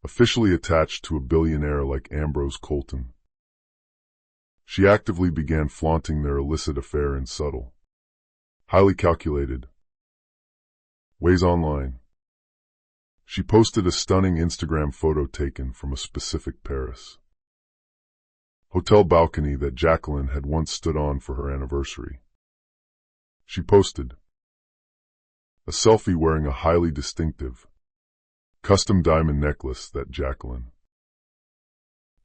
officially attached to a billionaire like Ambrose Colton. She actively began flaunting their illicit affair in subtle, highly calculated ways online. She posted a stunning Instagram photo taken from a specific Paris hotel balcony that Jacqueline had once stood on for her anniversary. She posted a selfie wearing a highly distinctive, custom diamond necklace that Jacqueline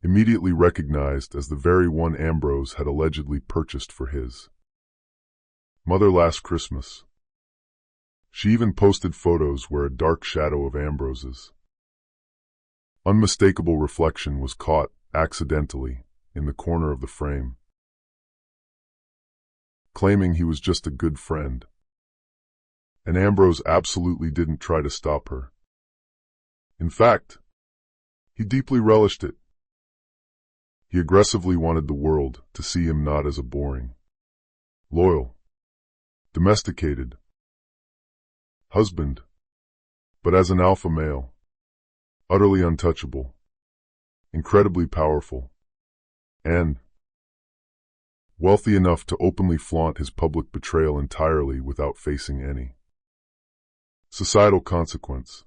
immediately recognized as the very one Ambrose had allegedly purchased for his mother last Christmas. She even posted photos where a dark shadow of Ambrose's unmistakable reflection was caught accidentally in the corner of the frame, claiming he was just a good friend. And Ambrose absolutely didn't try to stop her. In fact, he deeply relished it. He aggressively wanted the world to see him not as a boring, loyal, domesticated husband, but as an alpha male, utterly untouchable, incredibly powerful, and wealthy enough to openly flaunt his public betrayal entirely without facing any societal consequence.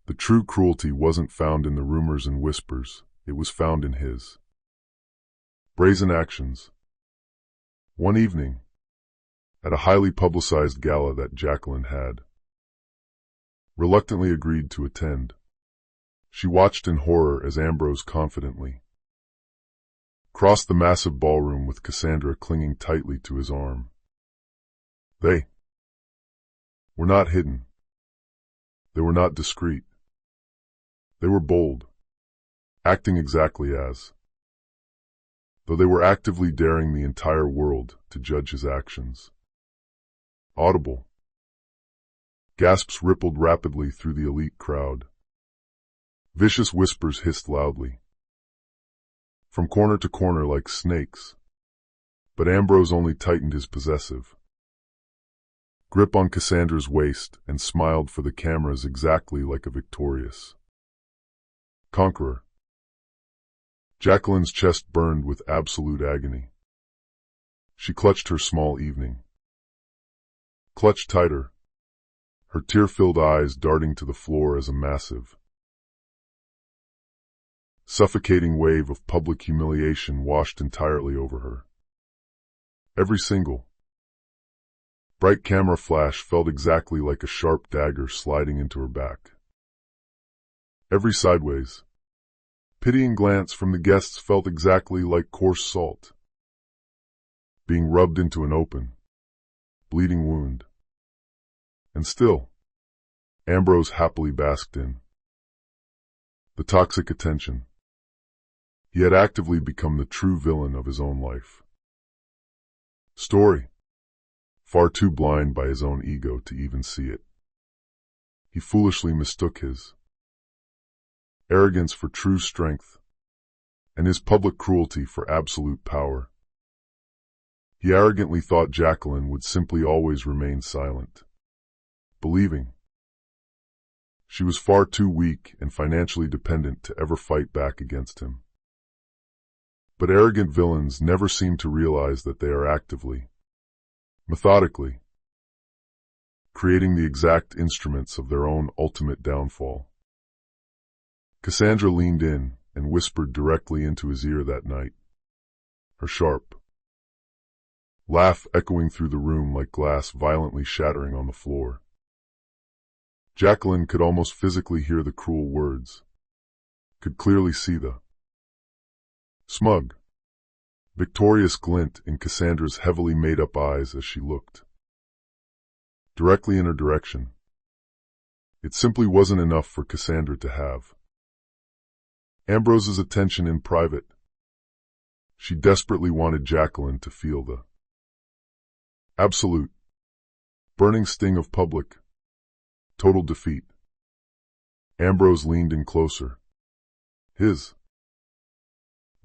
The true cruelty wasn't found in the rumors and whispers, it was found in his brazen actions. One evening, at a highly publicized gala that Jacqueline had reluctantly agreed to attend, she watched in horror as Ambrose confidently crossed the massive ballroom with Cassandra clinging tightly to his arm. They were not hidden. They were not discreet. They were bold, acting exactly as though they were actively daring the entire world to judge his actions. Audible gasps rippled rapidly through the elite crowd. Vicious whispers hissed loudly from corner to corner like snakes, but Ambrose only tightened his possessive grip on Cassandra's waist and smiled for the cameras exactly like a victorious conqueror. Jacqueline's chest burned with absolute agony. She clutched her small evening clutched tighter, her tear-filled eyes darting to the floor as a massive, suffocating wave of public humiliation washed entirely over her. Every single bright camera flash felt exactly like a sharp dagger sliding into her back. Every sideways, pitying glance from the guests felt exactly like coarse salt being rubbed into an open, bleeding wound. And still, Ambrose happily basked in the toxic attention. He had actively become the true villain of his own life story, far too blind by his own ego to even see it. He foolishly mistook his arrogance for true strength, and his public cruelty for absolute power. He arrogantly thought Jacqueline would simply always remain silent, believing she was far too weak and financially dependent to ever fight back against him. But arrogant villains never seem to realize that they are actively, methodically, creating the exact instruments of their own ultimate downfall. Cassandra leaned in and whispered directly into his ear that night, her sharp laugh echoing through the room like glass violently shattering on the floor. Jacqueline could almost physically hear the cruel words, could clearly see the smug, victorious glint in Cassandra's heavily made-up eyes as she looked directly in her direction. It simply wasn't enough for Cassandra to have Ambrose's attention in private. She desperately wanted Jacqueline to feel the absolute, burning sting of public, total defeat. Ambrose leaned in closer, his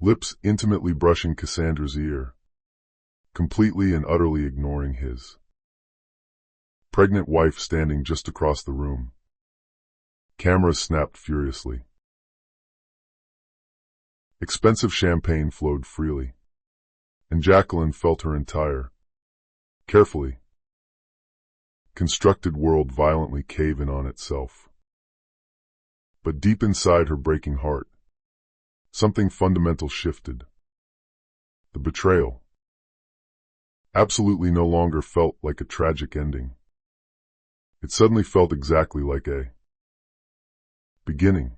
lips intimately brushing Cassandra's ear, completely and utterly ignoring his Pregnant wife standing just across the room. Cameras snapped furiously. Expensive champagne flowed freely, and Jacqueline felt her entire, carefully constructed world violently cave in on itself. But deep inside her breaking heart, something fundamental shifted. The betrayal absolutely no longer felt like a tragic ending. It suddenly felt exactly like a beginning.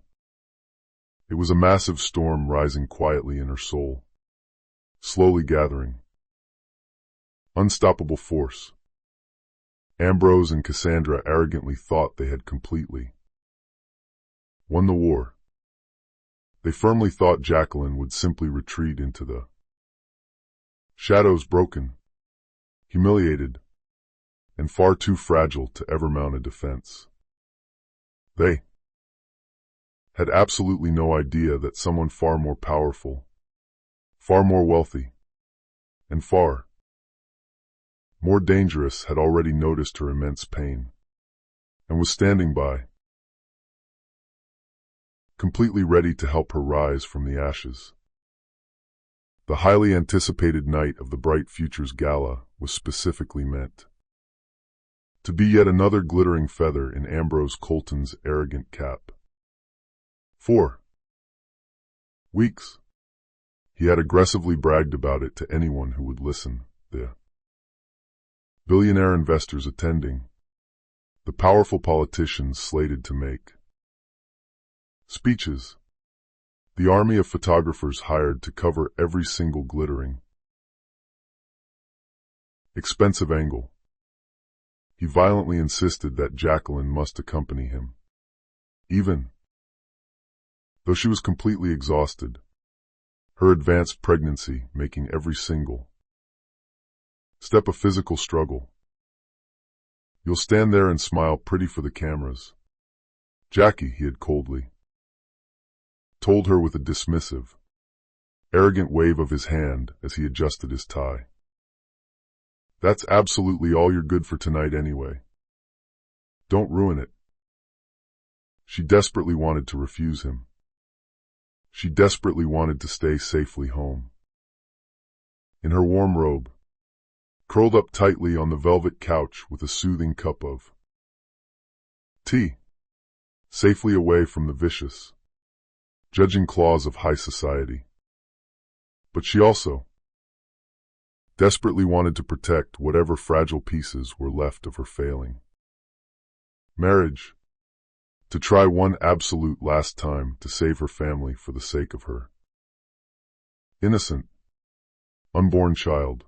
It was a massive storm rising quietly in her soul, slowly gathering. Unstoppable force. Ambrose and Cassandra arrogantly thought they had completely won the war. They firmly thought Jacqueline would simply retreat into the shadows, broken, humiliated, and far too fragile to ever mount a defense. They had absolutely no idea that someone far more powerful, far more wealthy, and far more dangerous had already noticed her immense pain and was standing by, completely ready to help her rise from the ashes. The highly anticipated night of the Bright Futures Gala was specifically meant to be yet another glittering feather in Ambrose Colton's arrogant cap. For weeks, he had aggressively bragged about it to anyone who would listen. The billionaire investors attending, the powerful politicians slated to make speeches, the army of photographers hired to cover every single glittering, expensive angle. He violently insisted that Jacqueline must accompany him, even though she was completely exhausted, her advanced pregnancy making every single step a physical struggle. "You'll stand there and smile pretty for the cameras, Jackie," he had coldly told her with a dismissive, arrogant wave of his hand as he adjusted his tie. "That's absolutely all you're good for tonight anyway. Don't ruin it." She desperately wanted to refuse him. She desperately wanted to stay safely home. In her warm robe, curled up tightly on the velvet couch with a soothing cup of tea, safely away from the vicious, judging claws of high society. But she also desperately wanted to protect whatever fragile pieces were left of her failing marriage, to try one absolute last time to save her family for the sake of her innocent, unborn child.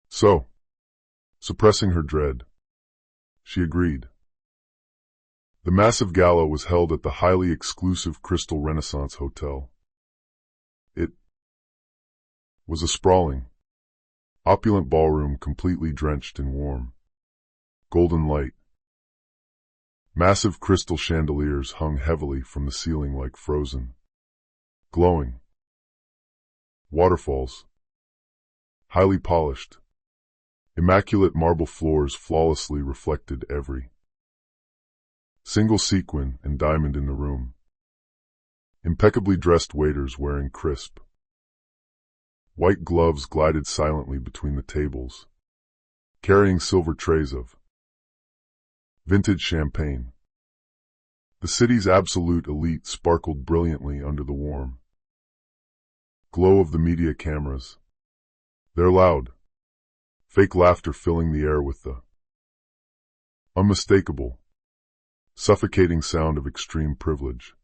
So, suppressing her dread, she agreed. The massive gala was held at the highly exclusive Crystal Renaissance Hotel. It was a sprawling, opulent ballroom completely drenched in warm, golden light. Massive crystal chandeliers hung heavily from the ceiling like frozen, glowing waterfalls. Highly polished, immaculate marble floors flawlessly reflected every single sequin and diamond in the room. Impeccably dressed waiters wearing crisp white gloves glided silently between the tables, carrying silver trays of vintage champagne. The city's absolute elite sparkled brilliantly under the warm glow of the media cameras, their loud, fake laughter filling the air with the unmistakable, suffocating sound of extreme privilege.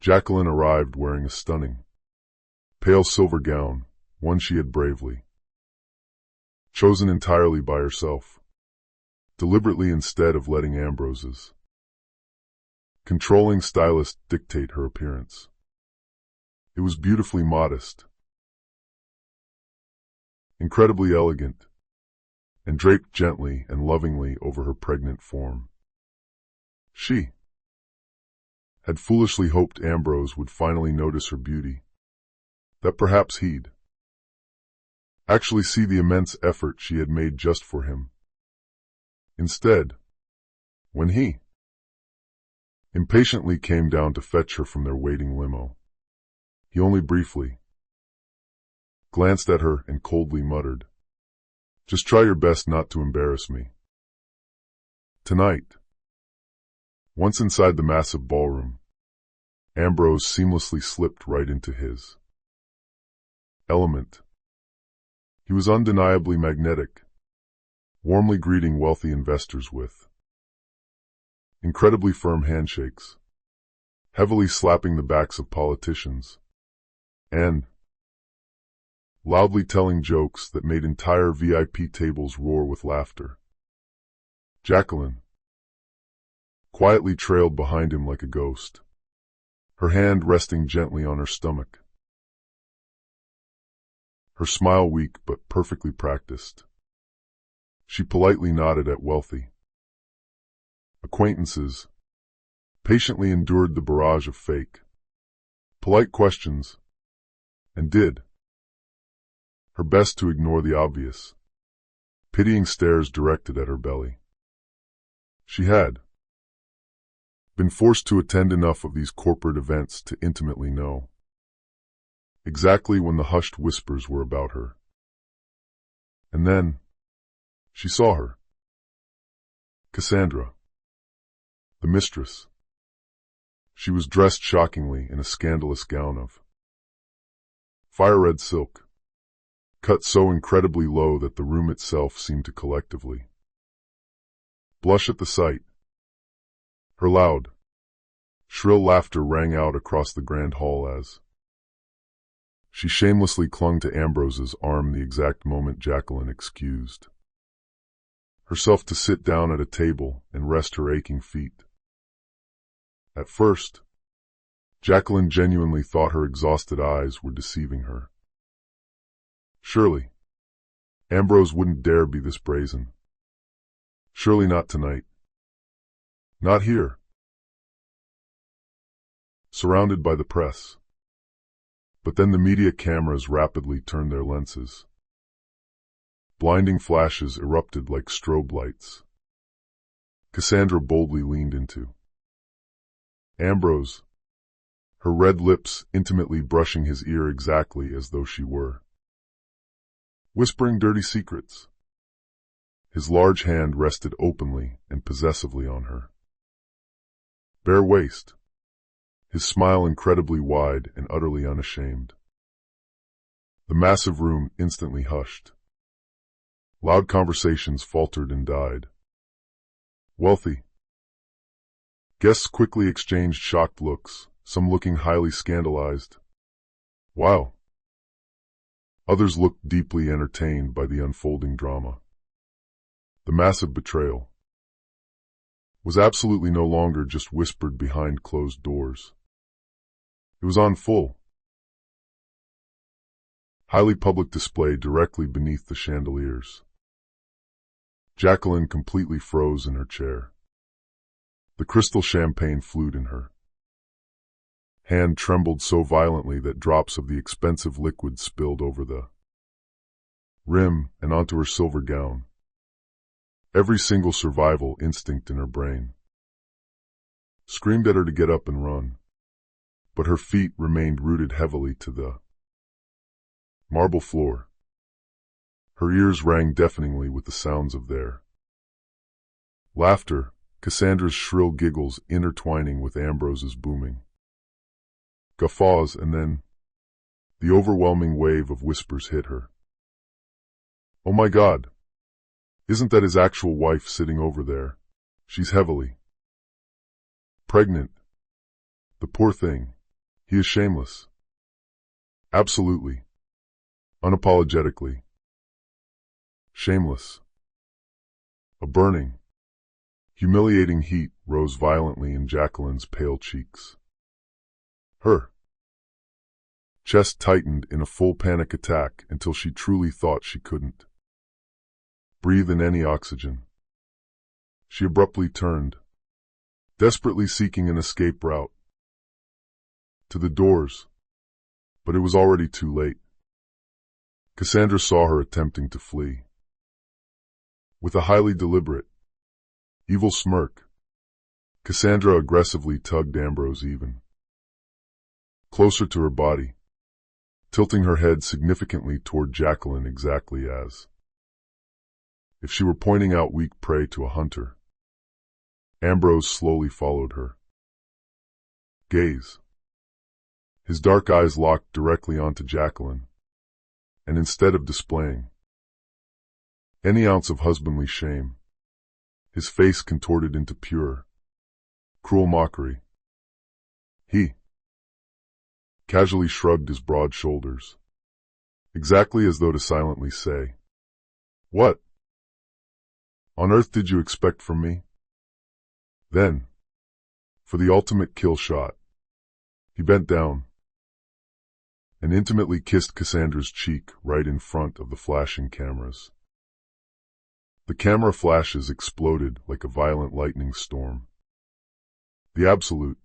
Jacqueline arrived wearing a stunning, pale silver gown, one she had bravely chosen entirely by herself, deliberately instead of letting Ambrose's controlling stylist dictate her appearance. It was beautifully modest, incredibly elegant, and draped gently and lovingly over her pregnant form. She had foolishly hoped Ambrose would finally notice her beauty, that perhaps he'd actually see the immense effort she had made just for him. Instead, when he impatiently came down to fetch her from their waiting limo, he only briefly glanced at her and coldly muttered, "Just try your best not to embarrass me." Tonight, once inside the massive ballroom, Ambrose seamlessly slipped right into his element. He was undeniably magnetic, warmly greeting wealthy investors with incredibly firm handshakes, heavily slapping the backs of politicians, and loudly telling jokes that made entire VIP tables roar with laughter. Jacqueline quietly trailed behind him like a ghost, her hand resting gently on her stomach, her smile weak but perfectly practiced. She politely nodded at wealthy acquaintances, patiently endured the barrage of fake, polite questions, and did her best to ignore the obvious, pitying stares directed at her belly. She had been forced to attend enough of these corporate events to intimately know exactly when the hushed whispers were about her. And then she saw her. Cassandra, the mistress. She was dressed shockingly in a scandalous gown of fire-red silk, cut so incredibly low that the room itself seemed to collectively blush at the sight. Her loud, shrill laughter rang out across the grand hall as she shamelessly clung to Ambrose's arm the exact moment Jacqueline excused herself to sit down at a table and rest her aching feet. At first, Jacqueline genuinely thought her exhausted eyes were deceiving her. Surely, Ambrose wouldn't dare be this brazen. Surely not tonight. Not here. Surrounded by the press. But then the media cameras rapidly turned their lenses. Blinding flashes erupted like strobe lights. Cassandra boldly leaned into Ambrose, her red lips intimately brushing his ear exactly as though she were whispering dirty secrets. His large hand rested openly and possessively on her bare waist, his smile incredibly wide and utterly unashamed. The massive room instantly hushed. Loud conversations faltered and died. Wealthy guests quickly exchanged shocked looks, some looking highly scandalized, while others looked deeply entertained by the unfolding drama. The massive betrayal was absolutely no longer just whispered behind closed doors. It was on full, highly public display directly beneath the chandeliers. Jacqueline completely froze in her chair. The crystal champagne flute in her hand trembled so violently that drops of the expensive liquid spilled over the rim and onto her silver gown. Every single survival instinct in her brain screamed at her to get up and run, but her feet remained rooted heavily to the marble floor. Her ears rang deafeningly with the sounds of their laughter, Cassandra's shrill giggles intertwining with Ambrose's booming guffaws, and then the overwhelming wave of whispers hit her. "Oh my God! Isn't that his actual wife sitting over there? She's heavily pregnant. The poor thing. He is shameless. Absolutely. Unapologetically. Shameless." A burning, humiliating heat rose violently in Jacqueline's pale cheeks. Her chest tightened in a full panic attack until she truly thought she couldn't breathe in any oxygen. She abruptly turned, desperately seeking an escape route to the doors, but it was already too late. Cassandra saw her attempting to flee. With a highly deliberate, Evil smirk. Cassandra aggressively tugged Ambrose even closer to her body, tilting her head significantly toward Jacqueline exactly as if she were pointing out weak prey to a hunter. Ambrose slowly followed her gaze. His dark eyes locked directly onto Jacqueline, and instead of displaying any ounce of husbandly shame, his face contorted into pure, cruel mockery. He casually shrugged his broad shoulders, exactly as though to silently say, "What on earth did you expect from me?" Then, for the ultimate kill shot, he bent down and intimately kissed Cassandra's cheek right in front of the flashing cameras. The camera flashes exploded like a violent lightning storm. The absolute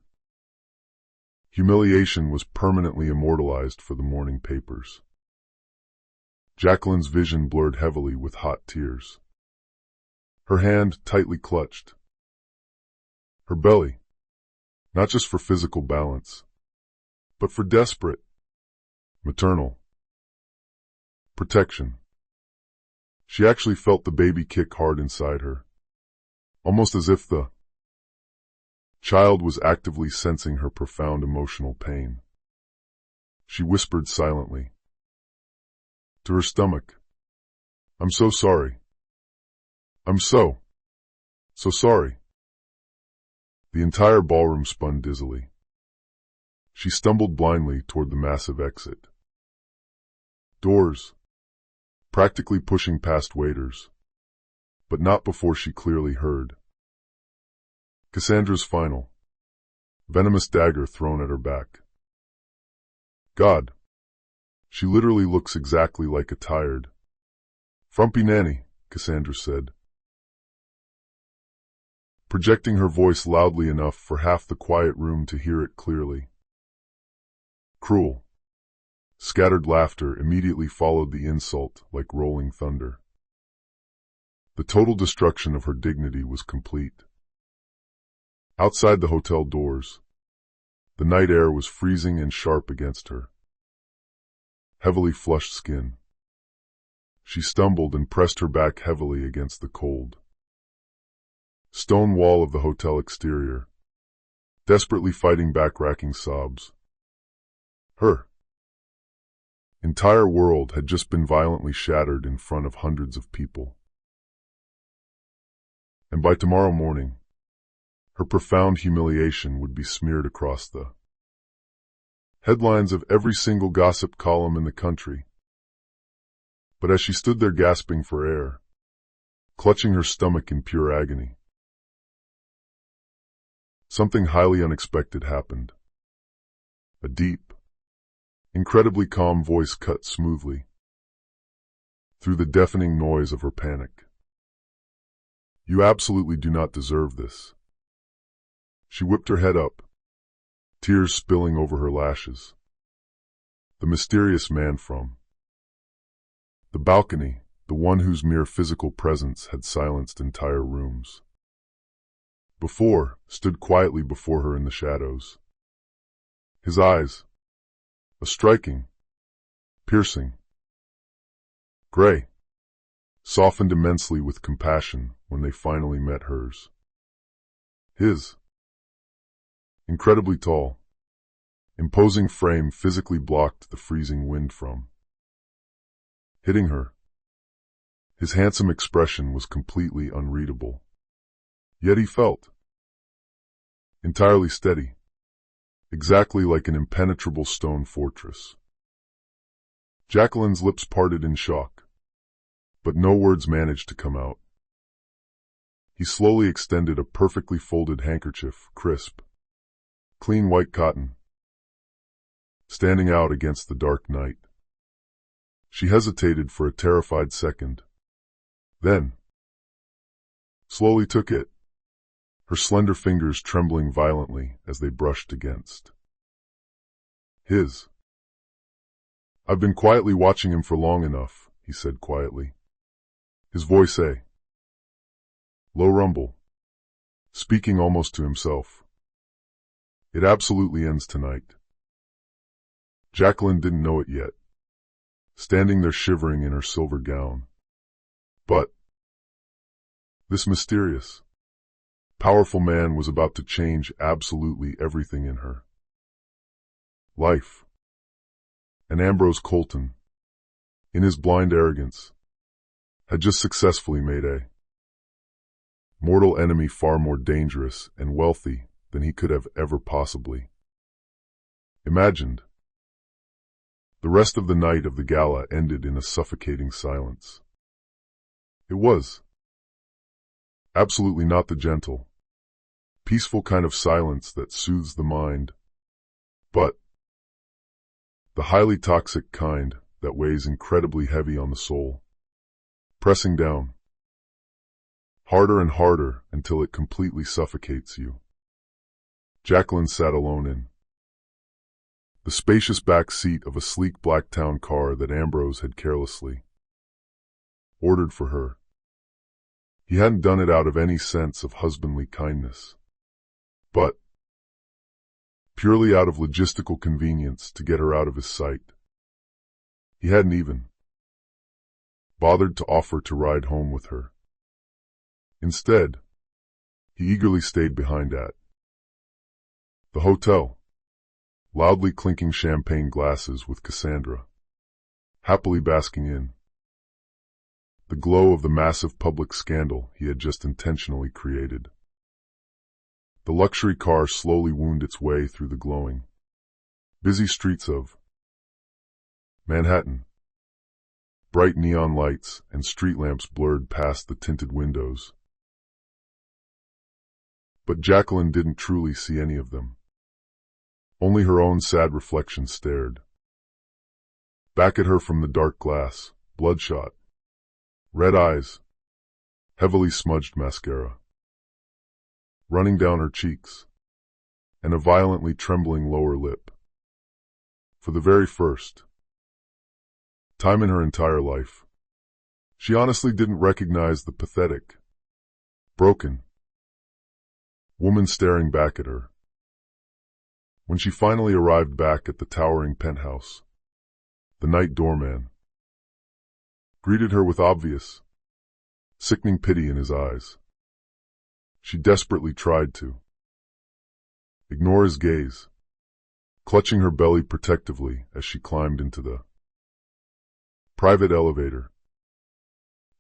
humiliation was permanently immortalized for the morning papers. Jacqueline's vision blurred heavily with hot tears. Her hand tightly clutched her belly, not just for physical balance, but for desperate, maternal protection. She actually felt the baby kick hard inside her, almost as if the child was actively sensing her profound emotional pain. She whispered silently to her stomach, "I'm so sorry. I'm so sorry." The entire ballroom spun dizzily. She stumbled blindly toward the massive exit doors, practically pushing past waiters, but not before she clearly heard Cassandra's final, venomous dagger thrown at her back. God, she literally looks exactly like a tired, frumpy nanny, Cassandra said, projecting her voice loudly enough for half the quiet room to hear it clearly. Cruel, scattered laughter immediately followed the insult like rolling thunder. The total destruction of her dignity was complete. Outside the hotel doors, the night air was freezing and sharp against her heavily flushed skin. She stumbled and pressed her back heavily against the cold stone wall of the hotel exterior, desperately fighting back racking sobs. Her entire world had just been violently shattered in front of hundreds of people. And by tomorrow morning, her profound humiliation would be smeared across the headlines of every single gossip column in the country. But as she stood there gasping for air, clutching her stomach in pure agony, something highly unexpected happened. A deep, incredibly calm voice cut smoothly through the deafening noise of her panic. "You absolutely do not deserve this." She whipped her head up, tears spilling over her lashes. The mysterious man from the balcony, the one whose mere physical presence had silenced entire rooms before, stood quietly before her in the shadows. His eyes, a striking, piercing gray, softened immensely with compassion when they finally met hers. His incredibly tall, imposing frame physically blocked the freezing wind from hitting her. His handsome expression was completely unreadable, yet he felt entirely steady, exactly like an impenetrable stone fortress. Jacqueline's lips parted in shock, but no words managed to come out. He slowly extended a perfectly folded handkerchief, crisp, clean white cotton, standing out against the dark night. She hesitated for a terrified second, then slowly took it, her slender fingers trembling violently as they brushed against his. "I've been quietly watching him for long enough," he said quietly, his voice a low rumble. speaking almost to himself. It absolutely ends tonight. Jacqueline didn't know it yet, standing there shivering in her silver gown. But this mysterious, powerful man was about to change absolutely everything in her life. And Ambrose Colton, in his blind arrogance, had just successfully made a mortal enemy far more dangerous and wealthy than he could have ever possibly imagined. The rest of the night of the gala ended in a suffocating silence. It was absolutely not the gentle, peaceful kind of silence that soothes the mind, but the highly toxic kind that weighs incredibly heavy on the soul, pressing down harder and harder until it completely suffocates you. Jacqueline sat alone in the spacious back seat of a sleek black town car that Ambrose had carelessly ordered for her. He hadn't done it out of any sense of husbandly kindness, but purely out of logistical convenience to get her out of his sight. He hadn't even bothered to offer to ride home with her. Instead, he eagerly stayed behind at the hotel, loudly clinking champagne glasses with Cassandra, happily basking in the glow of the massive public scandal he had just intentionally created. The luxury car slowly wound its way through the glowing, busy streets of Manhattan. Bright neon lights and street lamps blurred past the tinted windows. But Jacqueline didn't truly see any of them. Only her own sad reflection stared back at her from the dark glass, bloodshot, red eyes, heavily smudged mascara running down her cheeks, and a violently trembling lower lip. For the very first time in her entire life, she honestly didn't recognize the pathetic, broken woman staring back at her. When she finally arrived back at the towering penthouse, the night doorman greeted her with obvious, sickening pity in his eyes. She desperately tried to ignore his gaze, clutching her belly protectively as she climbed into the private elevator.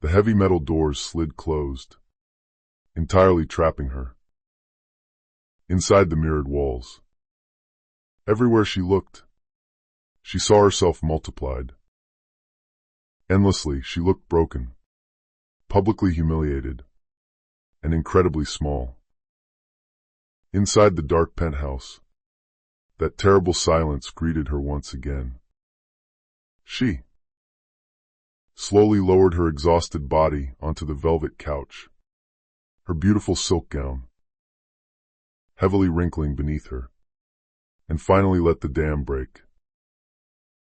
The heavy metal doors slid closed, entirely trapping her inside the mirrored walls. Everywhere she looked, she saw herself multiplied. Endlessly, she looked broken, publicly humiliated, and incredibly small. Inside the dark penthouse, that terrible silence greeted her once again. She slowly lowered her exhausted body onto the velvet couch, her beautiful silk gown heavily wrinkling beneath her, and finally let the dam break.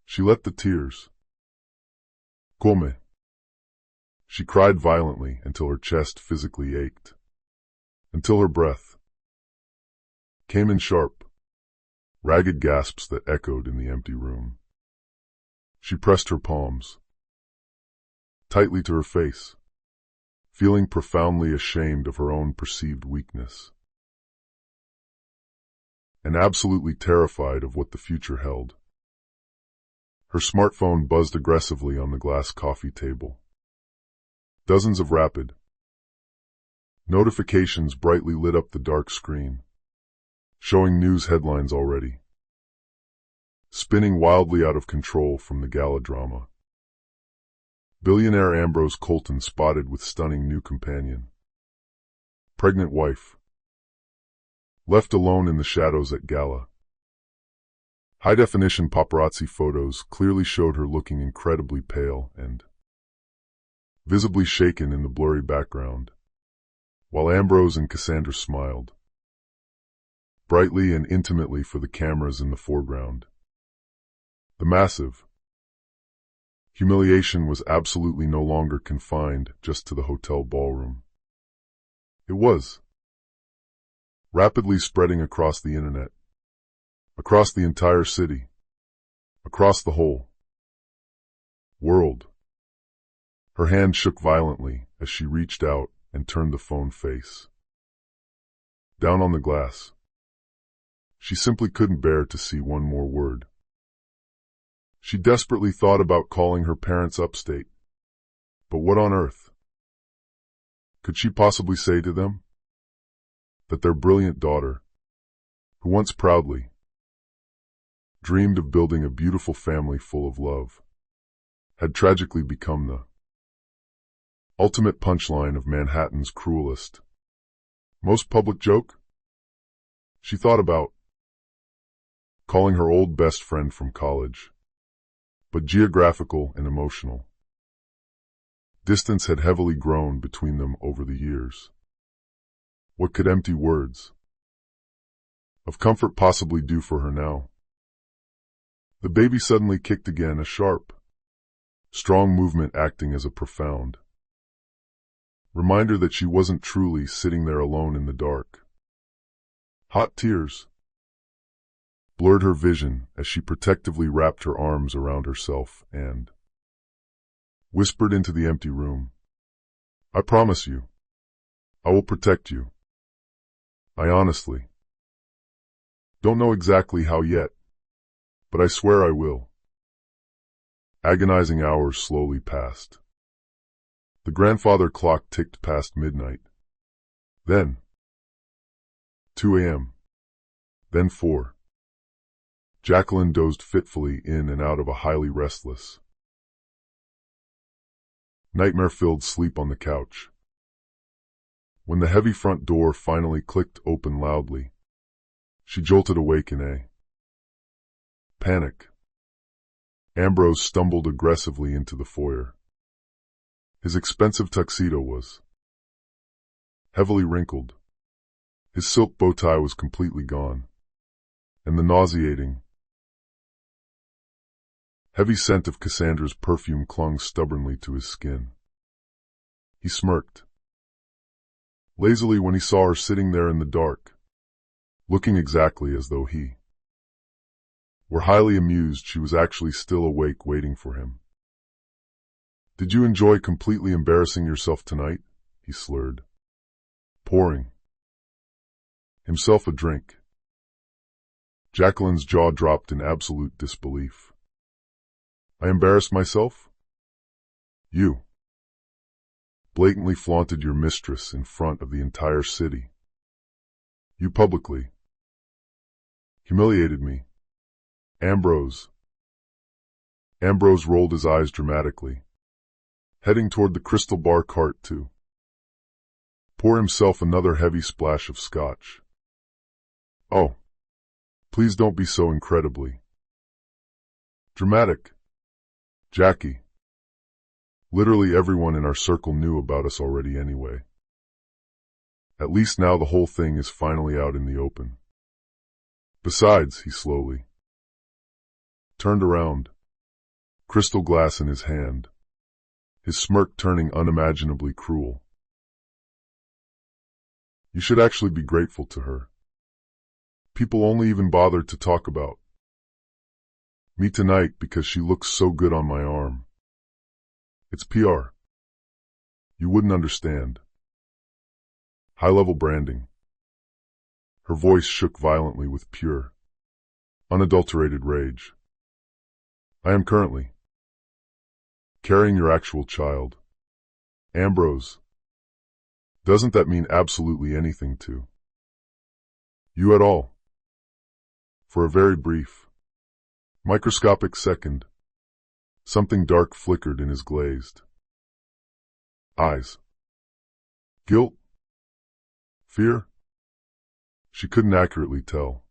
She let the tears come. She cried violently until her chest physically ached, until her breath came in sharp, ragged gasps that echoed in the empty room. She pressed her palms tightly to her face, feeling profoundly ashamed of her own perceived weakness, and absolutely terrified of what the future held. Her smartphone buzzed aggressively on the glass coffee table. Dozens of rapid notifications brightly lit up the dark screen, showing news headlines already spinning wildly out of control from the gala drama. Billionaire Ambrose Colton spotted with stunning new companion. Pregnant wife. Left alone in the shadows at gala. High-definition paparazzi photos clearly showed her looking incredibly pale and visibly shaken in the blurry background, while Ambrose and Cassandra smiled brightly and intimately for the cameras in the foreground. The massive humiliation was absolutely no longer confined just to the hotel ballroom. It was rapidly spreading across the internet, across the entire city, across the whole world. Her hand shook violently as she reached out and turned the phone face down on the glass. She simply couldn't bear to see one more word. She desperately thought about calling her parents upstate. But what on earth could she possibly say to them? That their brilliant daughter, who once proudly dreamed of building a beautiful family full of love, had tragically become the ultimate punchline of Manhattan's cruelest, most public joke? She thought about calling her old best friend from college, but geographical and emotional distance had heavily grown between them over the years. What could empty words of comfort possibly do for her now? The baby suddenly kicked again, a sharp, strong movement acting as a profound reminder that she wasn't truly sitting there alone in the dark. Hot tears blurred her vision as she protectively wrapped her arms around herself and whispered into the empty room, "I promise you, I will protect you. I honestly don't know exactly how yet, but I swear I will." Agonizing hours slowly passed. The grandfather clock ticked past midnight. Then 2 a.m. Then 4. Jacqueline dozed fitfully in and out of a highly restless, nightmare-filled sleep on the couch. When the heavy front door finally clicked open loudly, she jolted awake in a panic. Ambrose stumbled aggressively into the foyer. His expensive tuxedo was heavily wrinkled. His silk bow tie was completely gone, and the nauseating, heavy scent of Cassandra's perfume clung stubbornly to his skin. He smirked lazily when he saw her sitting there in the dark, looking exactly as though he were highly amused she was actually still awake waiting for him. "Did you enjoy completely embarrassing yourself tonight?" he slurred, pouring himself a drink. Jacqueline's jaw dropped in absolute disbelief. "I embarrassed myself? You blatantly flaunted your mistress in front of the entire city. You publicly humiliated me." Ambrose rolled his eyes dramatically, heading toward the crystal bar cart to pour himself another heavy splash of scotch. "Oh, please don't be so incredibly dramatic, Jackie. Literally everyone in our circle knew about us already anyway. At least now the whole thing is finally out in the open. Besides," he slowly turned around, crystal glass in his hand, his smirk turning unimaginably cruel, "you should actually be grateful to her. People only even bothered to talk about me tonight because she looks so good on my arm. It's PR. You wouldn't understand. High-level branding." Her voice shook violently with pure, unadulterated rage. "I am currently carrying your actual child. Ambrose, doesn't that mean absolutely anything to you at all?" For a very brief, microscopic second, something dark flickered in his glazed eyes. Guilt? Fear? She couldn't accurately tell.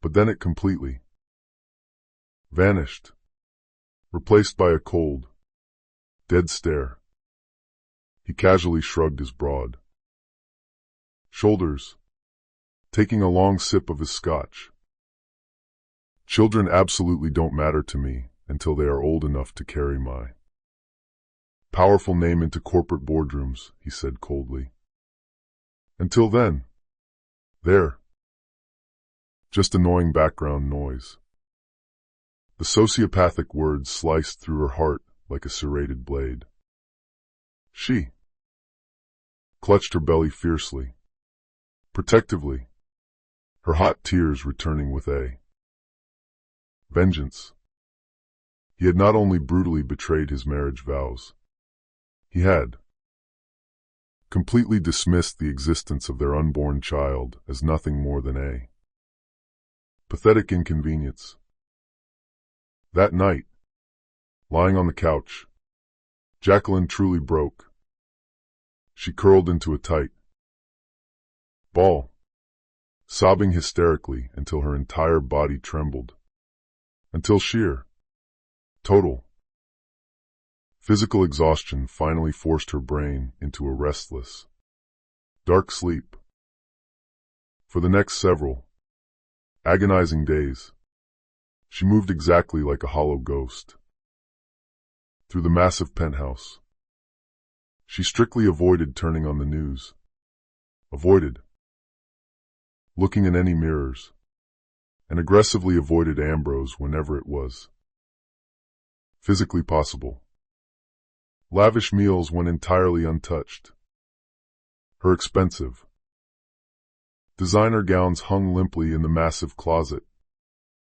But then it completely vanished, replaced by a cold, dead stare. He casually shrugged his broad shoulders, taking a long sip of his scotch. "Children absolutely don't matter to me until they are old enough to carry my powerful name into corporate boardrooms," he said coldly. "Until then, There. Just annoying background noise. The sociopathic words sliced through her heart like a serrated blade. She clutched her belly fiercely, protectively, her hot tears returning with a vengeance. He had not only brutally betrayed his marriage vows, he had completely dismissed the existence of their unborn child as nothing more than a pathetic inconvenience. That night, lying on the couch, Jacqueline truly broke. She curled into a tight ball, sobbing hysterically until her entire body trembled, until sheer, total, physical exhaustion finally forced her brain into a restless, dark sleep. For the next several agonizing days, she moved exactly like a hollow ghost through the massive penthouse. She strictly avoided turning on the news, avoided looking in any mirrors, and aggressively avoided Ambrose whenever it was physically possible. Lavish meals went entirely untouched. Her expensive designer gowns hung limply in the massive closet,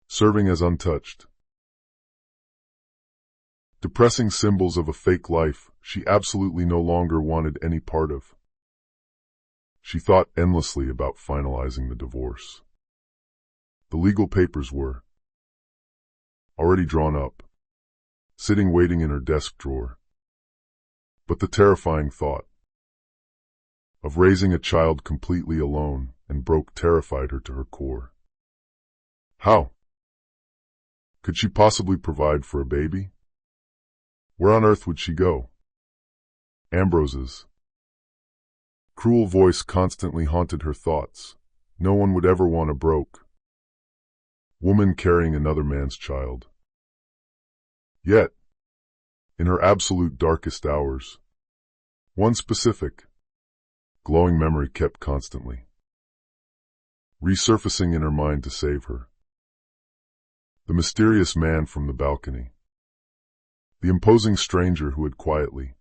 serving as untouched, depressing symbols of a fake life she absolutely no longer wanted any part of. She thought endlessly about finalizing the divorce. The legal papers were already drawn up, sitting waiting in her desk drawer. But the terrifying thought of raising a child completely alone and broke terrified her to her core. How could she possibly provide for a baby? Where on earth would she go? Ambrose's cruel voice constantly haunted her thoughts. No one would ever want a broke woman carrying another man's child. Yet, in her absolute darkest hours, one specific, glowing memory kept constantly resurfacing in her mind to save her. The mysterious man from the balcony. The imposing stranger who had quietly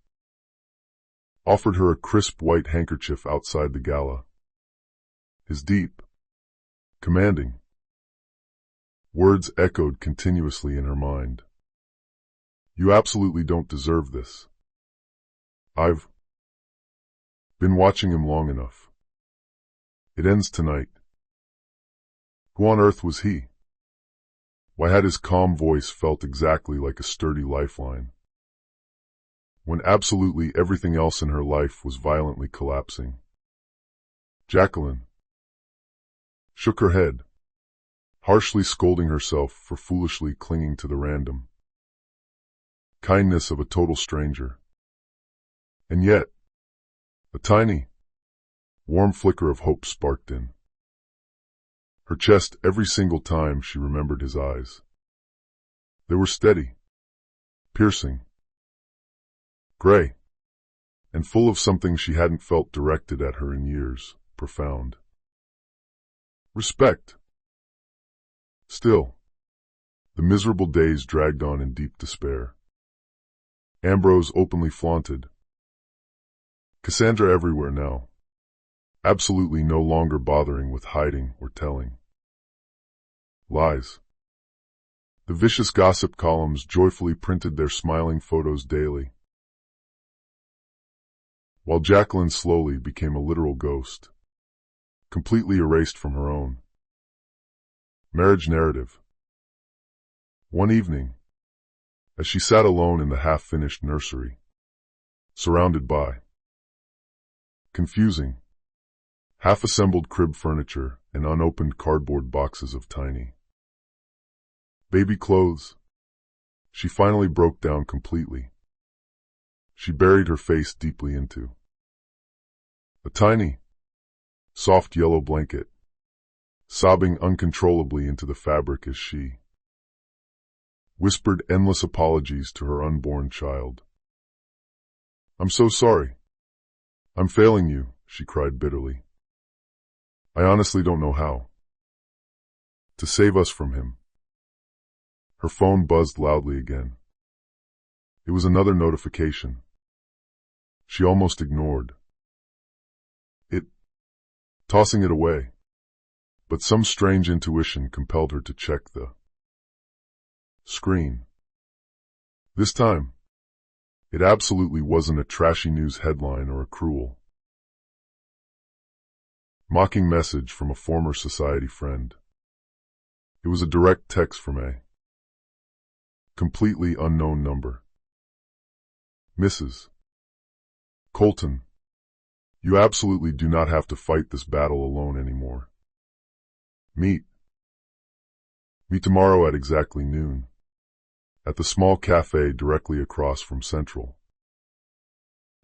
offered her a crisp white handkerchief outside the gala. His deep, commanding words echoed continuously in her mind. You absolutely don't deserve this. I've been watching him long enough. It ends tonight. Who on earth was he? Why had his calm voice felt exactly like a sturdy lifeline, when absolutely everything else in her life was violently collapsing? Jacqueline shook her head, harshly scolding herself for foolishly clinging to the random kindness of a total stranger. And yet, a tiny, warm flicker of hope sparked in her chest every single time she remembered his eyes. They were steady, piercing, gray, and full of something she hadn't felt directed at her in years, profound respect. Still, the miserable days dragged on in deep despair. Ambrose openly flaunted Cassandra everywhere now, absolutely no longer bothering with hiding or telling lies. The vicious gossip columns joyfully printed their smiling photos daily, while Jacqueline slowly became a literal ghost, completely erased from her own marriage narrative. One evening, as she sat alone in the half-finished nursery, surrounded by confusing, half-assembled crib furniture and unopened cardboard boxes of tiny baby clothes, she finally broke down completely. She buried her face deeply into a tiny, soft yellow blanket, sobbing uncontrollably into the fabric as she whispered endless apologies to her unborn child. I'm so sorry. I'm failing you, she cried bitterly. I honestly don't know how. To save us from him. Her phone buzzed loudly again. It was another notification. She almost ignored it, tossing it away. But some strange intuition compelled her to check the screen. This time, it absolutely wasn't a trashy news headline or a cruel, mocking message from a former society friend. It was a direct text from a completely unknown number. Mrs. Colton, you absolutely do not have to fight this battle alone anymore. Meet me tomorrow at exactly noon, at the small cafe directly across from Central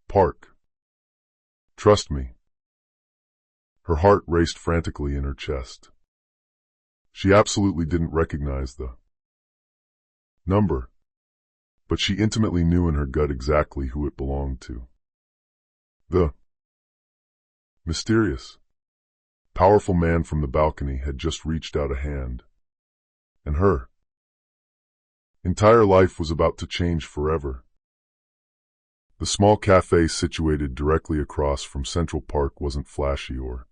Park. Trust me. Her heart raced frantically in her chest. She absolutely didn't recognize the number, but she intimately knew in her gut exactly who it belonged to. The mysterious, powerful man from the balcony had just reached out a hand, and her entire life was about to change forever. The small cafe situated directly across from Central Park wasn't flashy or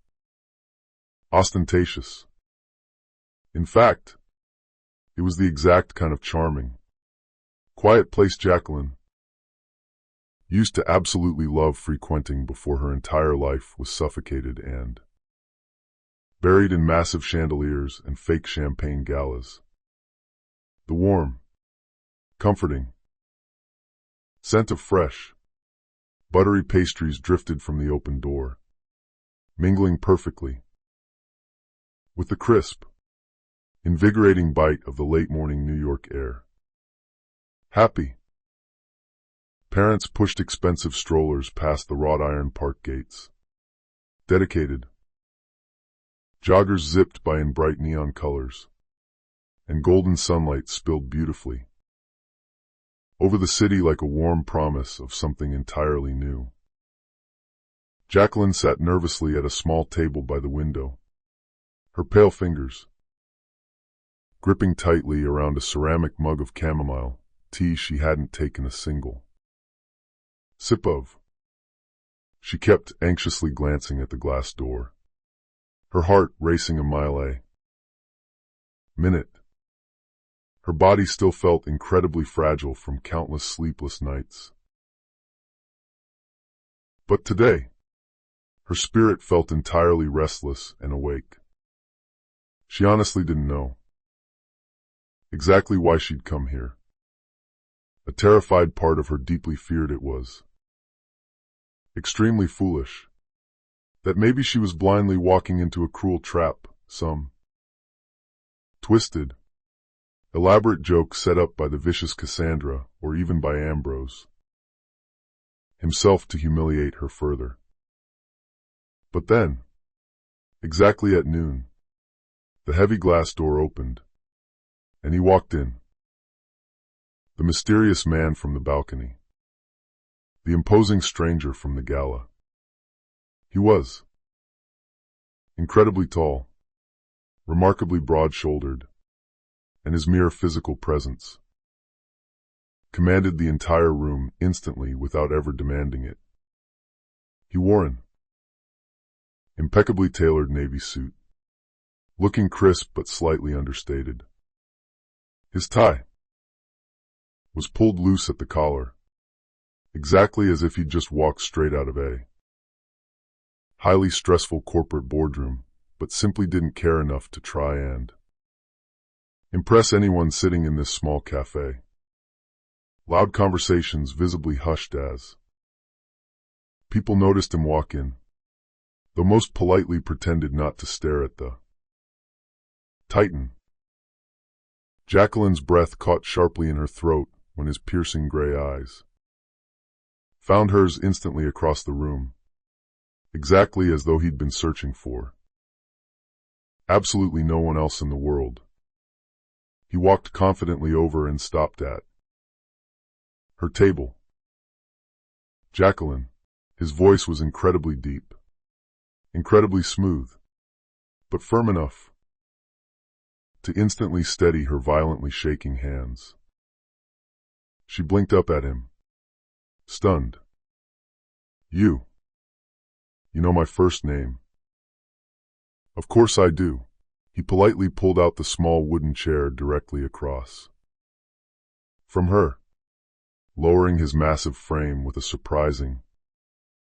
ostentatious. In fact, it was the exact kind of charming, quiet place Jacqueline used to absolutely love frequenting before her entire life was suffocated and buried in massive chandeliers and fake champagne galas. The warm, comforting scent of fresh, buttery pastries drifted from the open door, mingling perfectly with the crisp, invigorating bite of the late-morning New York air. Happy parents pushed expensive strollers past the wrought iron park gates. Dedicated joggers zipped by in bright neon colors, and golden sunlight spilled beautifully over the city like a warm promise of something entirely new. Jacqueline sat nervously at a small table by the window, her pale fingers gripping tightly around a ceramic mug of chamomile tea she hadn't taken a single sip of. She kept anxiously glancing at the glass door, her heart racing a mile a minute. Her body still felt incredibly fragile from countless sleepless nights. But today, her spirit felt entirely restless and awake. She honestly didn't know exactly why she'd come here. A terrified part of her deeply feared it was extremely foolish, that maybe she was blindly walking into a cruel trap, some twisted, elaborate joke set up by the vicious Cassandra or even by Ambrose himself to humiliate her further. But then, exactly at noon, the heavy glass door opened, and he walked in. The mysterious man from the balcony. The imposing stranger from the gala. He was incredibly tall, remarkably broad-shouldered, and his mere physical presence commanded the entire room instantly without ever demanding it. He wore an impeccably tailored navy suit, looking crisp but slightly understated. His tie was pulled loose at the collar, exactly as if he'd just walked straight out of a highly stressful corporate boardroom, but simply didn't care enough to try and impress anyone sitting in this small cafe. Loud conversations visibly hushed as people noticed him walk in, though most politely pretended not to stare at the Titan. Jacqueline's breath caught sharply in her throat when his piercing gray eyes found hers instantly across the room, exactly as though he'd been searching for absolutely no one else in the world. He walked confidently over and stopped at her table. Jacqueline. His voice was incredibly deep, incredibly smooth, but firm enough to instantly steady her violently shaking hands. She blinked up at him, stunned. You know my first name. Of course I do. He politely pulled out the small wooden chair directly across from her, lowering his massive frame with a surprising,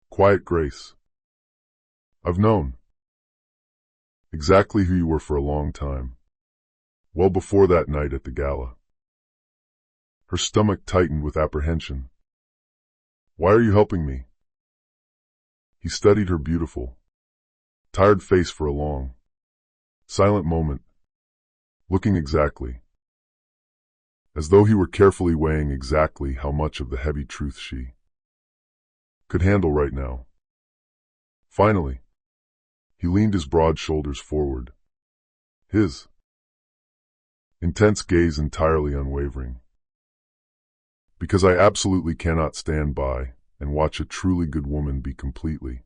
quiet grace. I've known exactly who you were for a long time, well before that night at the gala. Her stomach tightened with apprehension. Why are you helping me? He studied her beautiful, tired face for a long, silent moment, looking exactly as though he were carefully weighing exactly how much of the heavy truth she could handle right now. Finally, he leaned his broad shoulders forward, his intense gaze entirely unwavering. Because I absolutely cannot stand by and watch a truly good woman be completely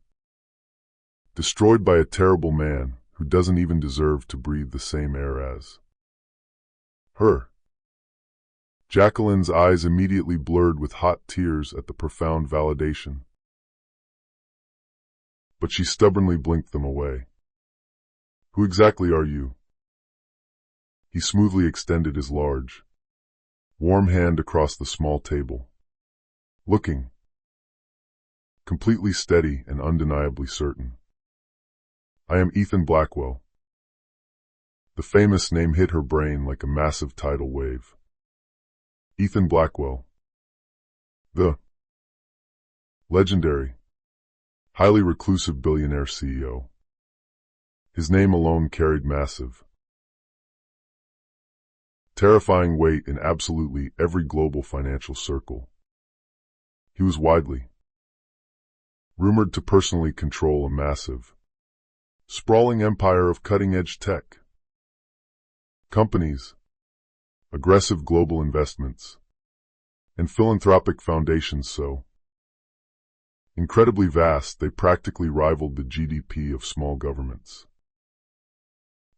destroyed by a terrible man who doesn't even deserve to breathe the same air as her. Jacqueline's eyes immediately blurred with hot tears at the profound validation, but she stubbornly blinked them away. Who exactly are you? He smoothly extended his large, warm hand across the small table, looking completely steady and undeniably certain. I am Ethan Blackwell. The famous name hit her brain like a massive tidal wave. Ethan Blackwell, the legendary, highly reclusive billionaire CEO. His name alone carried massive, terrifying weight in absolutely every global financial circle. He was widely rumored to personally control a massive, sprawling empire of cutting-edge tech companies, aggressive global investments, and philanthropic foundations so incredibly vast they practically rivaled the GDP of small governments.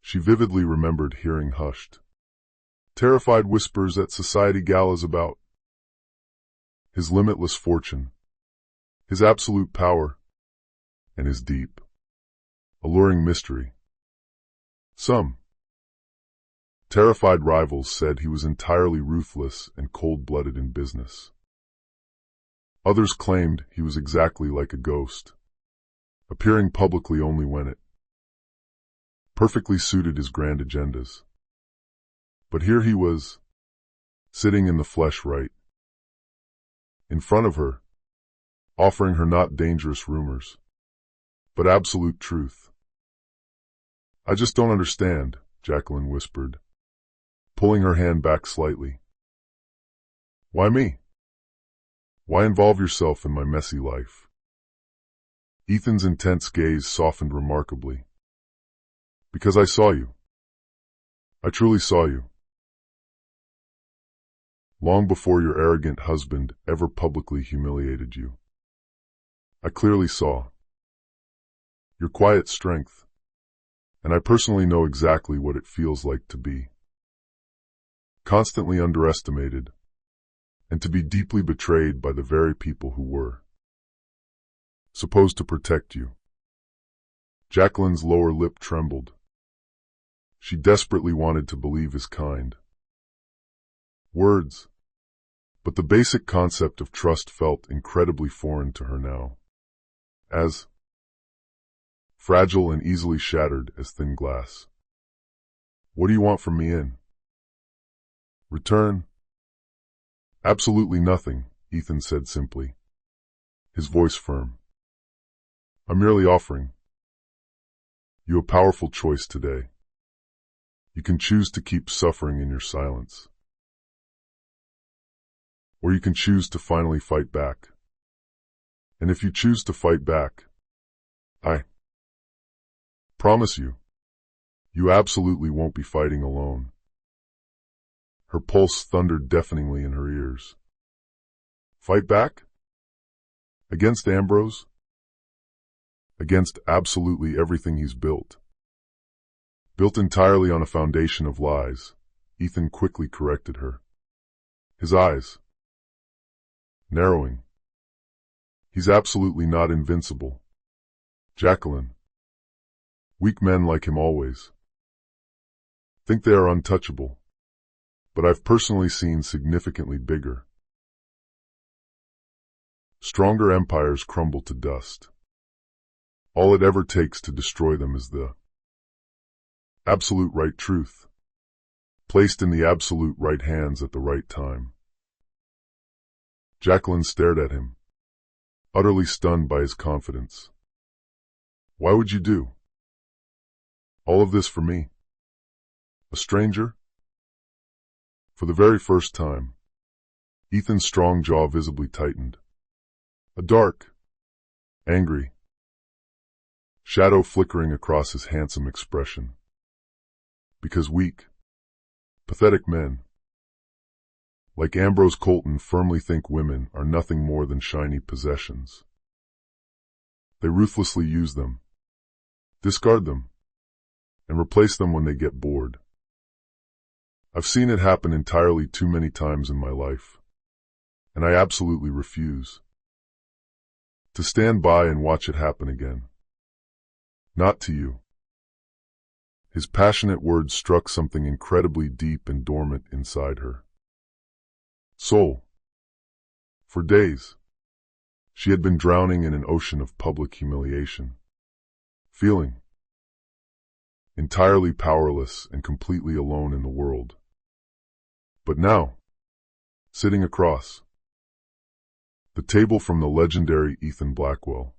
She vividly remembered hearing hushed, terrified whispers at society galas about his limitless fortune, his absolute power, and his deep, alluring mystery. Some terrified rivals said he was entirely ruthless and cold-blooded in business. Others claimed he was exactly like a ghost, appearing publicly only when it perfectly suited his grand agendas. But here he was, sitting in the flesh right in front of her, offering her not dangerous rumors, but absolute truth. I just don't understand, Jacqueline whispered, pulling her hand back slightly. Why me? Why involve yourself in my messy life? Ethan's intense gaze softened remarkably. Because I saw you. I truly saw you. Long before your arrogant husband ever publicly humiliated you. I clearly saw your quiet strength, and I personally know exactly what it feels like to be constantly underestimated and to be deeply betrayed by the very people who were supposed to protect you. Jacqueline's lower lip trembled. She desperately wanted to believe his kind words, but the basic concept of trust felt incredibly foreign to her now, as fragile and easily shattered as thin glass. What do you want from me in return? Absolutely nothing, Ethan said simply, his voice firm. I'm merely offering you a powerful choice today. You can choose to keep suffering in your silence, or you can choose to finally fight back. And if you choose to fight back, I promise you, you absolutely won't be fighting alone. Her pulse thundered deafeningly in her ears. Fight back? Against Ambrose? Against absolutely everything he's built. Built entirely on a foundation of lies, Ethan quickly corrected her. His eyes narrowing. He's absolutely not invincible, Jacqueline. Weak men like him always think they are untouchable, but I've personally seen significantly bigger, stronger empires crumble to dust. All it ever takes to destroy them is the absolute right truth, placed in the absolute right hands at the right time. Jacqueline stared at him, utterly stunned by his confidence. Why would you do all of this for me? A stranger? For the very first time, Ethan's strong jaw visibly tightened. A dark, angry shadow flickering across his handsome expression. Because weak, pathetic men like Ambrose Colton firmly think women are nothing more than shiny possessions. They ruthlessly use them, discard them, and replace them when they get bored. I've seen it happen entirely too many times in my life, and I absolutely refuse to stand by and watch it happen again. Not to you. His passionate words struck something incredibly deep and dormant inside her soul. For days, she had been drowning in an ocean of public humiliation, feeling entirely powerless and completely alone in the world. But now, sitting across the table from the legendary Ethan Blackwell,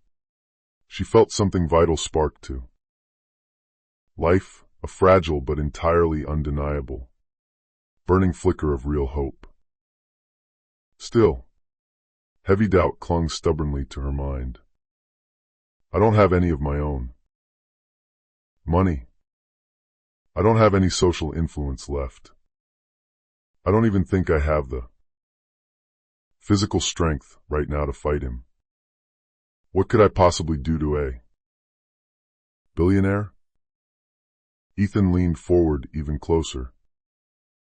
she felt something vital spark too. Life, a fragile but entirely undeniable, burning flicker of real hope. Still, heavy doubt clung stubbornly to her mind. I don't have any of my own money. I don't have any social influence left. I don't even think I have the physical strength right now to fight him. What could I possibly do to a billionaire? Ethan leaned forward even closer,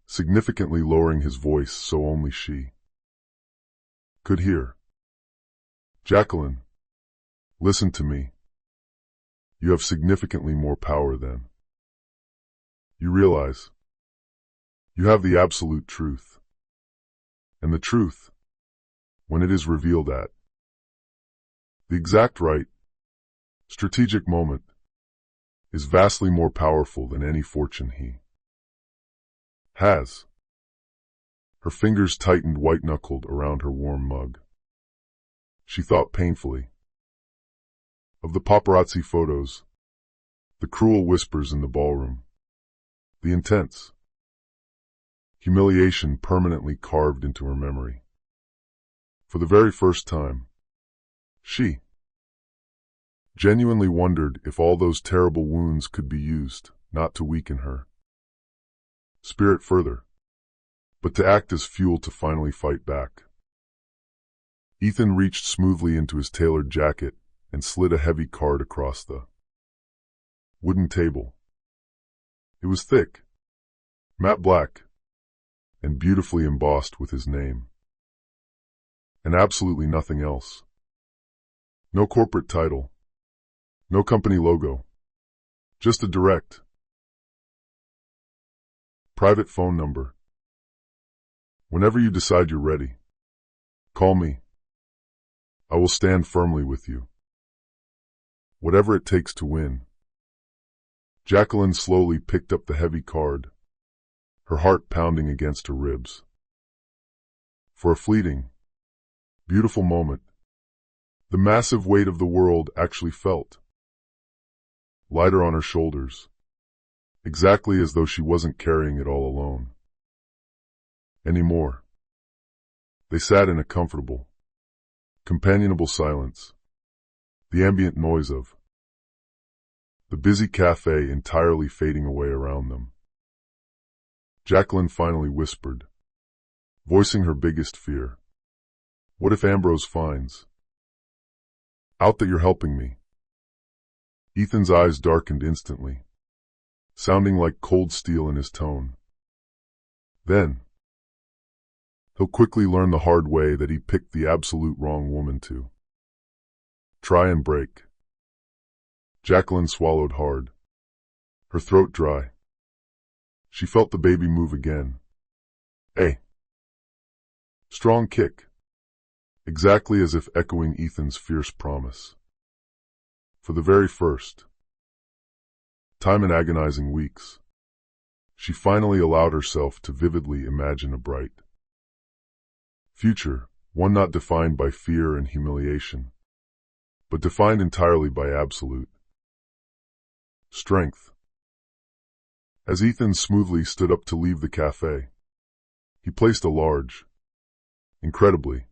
significantly lowering his voice so only she could hear. Jacqueline, listen to me. You have significantly more power than you realize. You have the absolute truth. And the truth, when it is revealed at the exact right, strategic moment, is vastly more powerful than any fortune he has. Her fingers tightened white-knuckled around her warm mug. She thought painfully of the paparazzi photos, the cruel whispers in the ballroom, the intense humiliation permanently carved into her memory. For the very first time, she genuinely wondered if all those terrible wounds could be used not to weaken her spirit further, but to act as fuel to finally fight back. Ethan reached smoothly into his tailored jacket and slid a heavy card across the wooden table. It was thick, matte black, and beautifully embossed with his name. And absolutely nothing else. No corporate title. No company logo. Just a direct, private phone number. Whenever you decide you're ready, call me. I will stand firmly with you. Whatever it takes to win. Jacqueline slowly picked up the heavy card, her heart pounding against her ribs. For a fleeting, beautiful moment, the massive weight of the world actually felt lighter on her shoulders, exactly as though she wasn't carrying it all alone anymore. They sat in a comfortable, companionable silence, the ambient noise of the busy cafe entirely fading away around them. Jacqueline finally whispered, voicing her biggest fear. What if Ambrose finds out that you're helping me? Ethan's eyes darkened instantly, sounding like cold steel in his tone. Then, he'll quickly learn the hard way that he picked the absolute wrong woman to try and break. Jacqueline swallowed hard, her throat dry. She felt the baby move again. A strong kick, exactly as if echoing Ethan's fierce promise. For the very first time in agonizing weeks, she finally allowed herself to vividly imagine a bright future, one not defined by fear and humiliation, but defined entirely by absolute strength. As Ethan smoothly stood up to leave the cafe, he placed a large, incredibly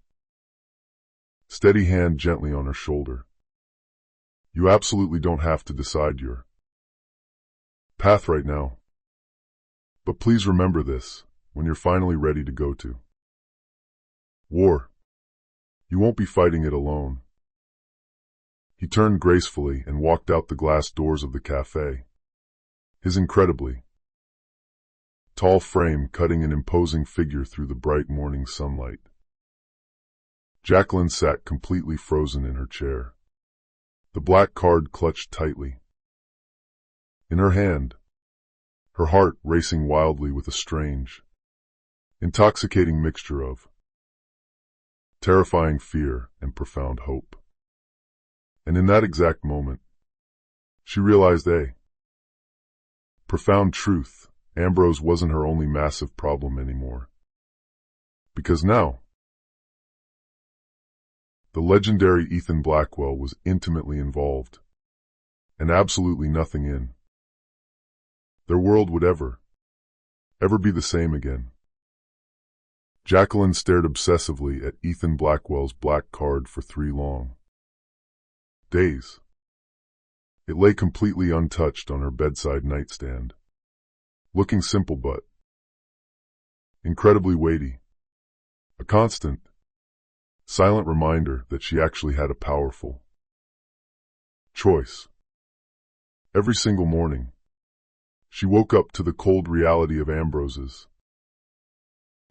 steady hand gently on her shoulder. You absolutely don't have to decide your path right now. But please remember this when you're finally ready to go to war. You won't be fighting it alone. He turned gracefully and walked out the glass doors of the cafe, his incredibly tall frame cutting an imposing figure through the bright morning sunlight. Jacqueline sat completely frozen in her chair, the black card clutched tightly in her hand, her heart racing wildly with a strange, intoxicating mixture of terrifying fear and profound hope. And in that exact moment, she realized a profound truth. Ambrose wasn't her only massive problem anymore. Because now, the legendary Ethan Blackwell was intimately involved, and absolutely nothing in their world would ever be the same again. Jacqueline stared obsessively at Ethan Blackwell's black card for 3 long days. It lay completely untouched on her bedside nightstand, looking simple but incredibly weighty. A constant, silent reminder that she actually had a powerful choice. Every single morning, she woke up to the cold reality of Ambrose's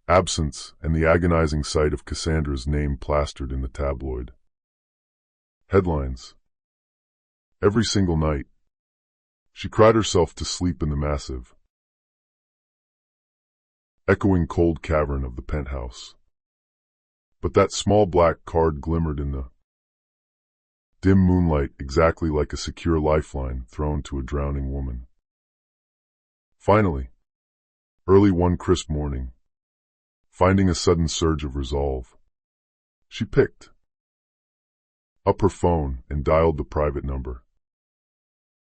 absence and the agonizing sight of Cassandra's name plastered in the tabloid headlines. Every single night, she cried herself to sleep in the massive, echoing cold cavern of the penthouse. But that small black card glimmered in the dim moonlight exactly like a secure lifeline thrown to a drowning woman. Finally, early one crisp morning, finding a sudden surge of resolve, she picked up her phone and dialed the private number.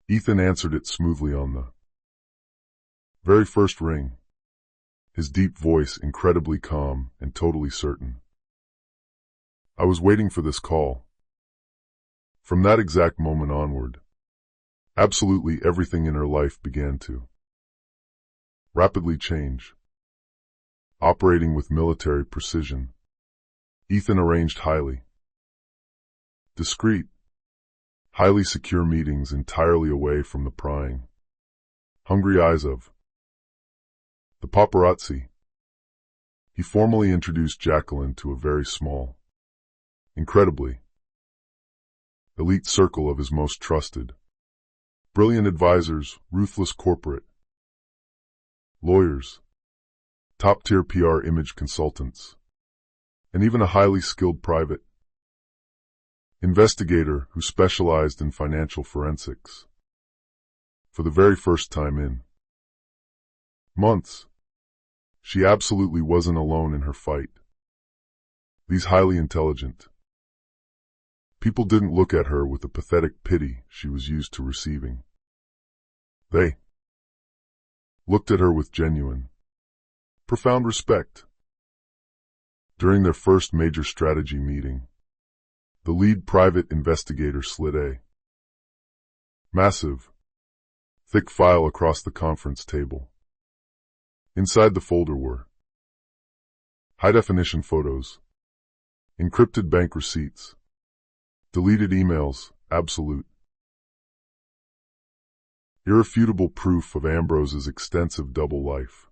Ethan answered it smoothly on the very first ring, his deep voice incredibly calm and totally certain. I was waiting for this call. From that exact moment onward, absolutely everything in her life began to rapidly change. Operating with military precision, Ethan arranged highly discreet, highly secure meetings entirely away from the prying, hungry eyes of the paparazzi. He formally introduced Jacqueline to a very small, incredibly elite circle of his most trusted, brilliant advisors, ruthless corporate lawyers, top-tier PR image consultants, and even a highly skilled private investigator who specialized in financial forensics. For the very first time in months, she absolutely wasn't alone in her fight. These highly intelligent people didn't look at her with the pathetic pity she was used to receiving. They looked at her with genuine, profound respect. During their first major strategy meeting, the lead private investigator slid a massive, thick file across the conference table. Inside the folder were high-definition photos, encrypted bank receipts, deleted emails, absolute irrefutable proof of Ambrose's extensive double life.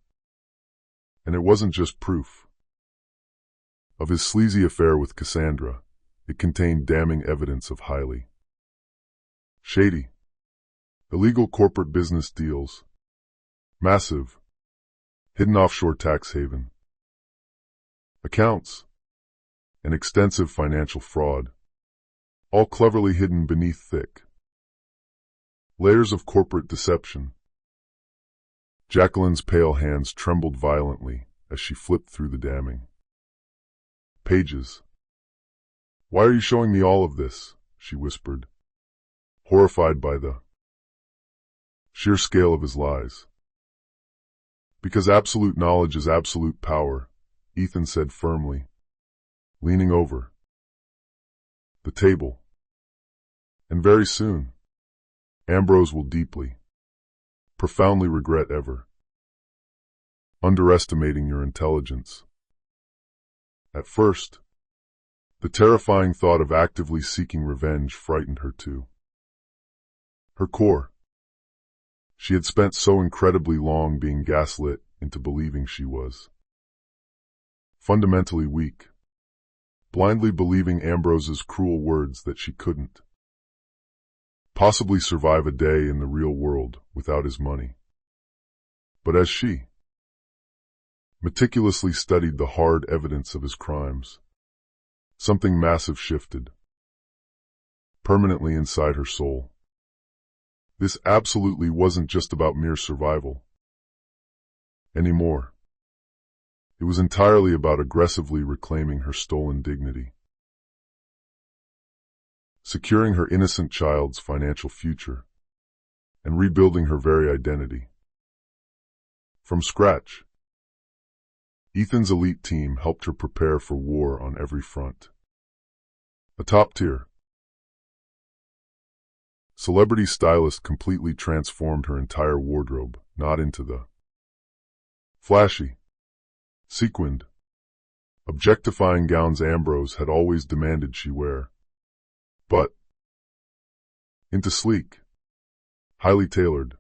And it wasn't just proof of his sleazy affair with Cassandra. It contained damning evidence of highly shady, illegal corporate business deals, massive, hidden offshore tax haven accounts, and extensive financial fraud, all cleverly hidden beneath thick layers of corporate deception. Jacqueline's pale hands trembled violently as she flipped through the damning pages. "Why are you showing me all of this?" she whispered, horrified by the sheer scale of his lies. "Because absolute knowledge is absolute power," Ethan said firmly, leaning over the table. "And very soon, Ambrose will deeply, profoundly regret ever underestimating your intelligence." At first, the terrifying thought of actively seeking revenge frightened her to her core. She had spent so incredibly long being gaslit into believing she was fundamentally weak, blindly believing Ambrose's cruel words that she couldn't possibly survive a day in the real world without his money. But as she meticulously studied the hard evidence of his crimes, something massive shifted permanently inside her soul. This absolutely wasn't just about mere survival anymore. It was entirely about aggressively reclaiming her stolen dignity, securing her innocent child's financial future, and rebuilding her very identity from scratch. Ethan's elite team helped her prepare for war on every front. A top-tier celebrity stylist completely transformed her entire wardrobe, not into the flashy, sequined, objectifying gowns Ambrose had always demanded she wear, but into sleek, highly tailored,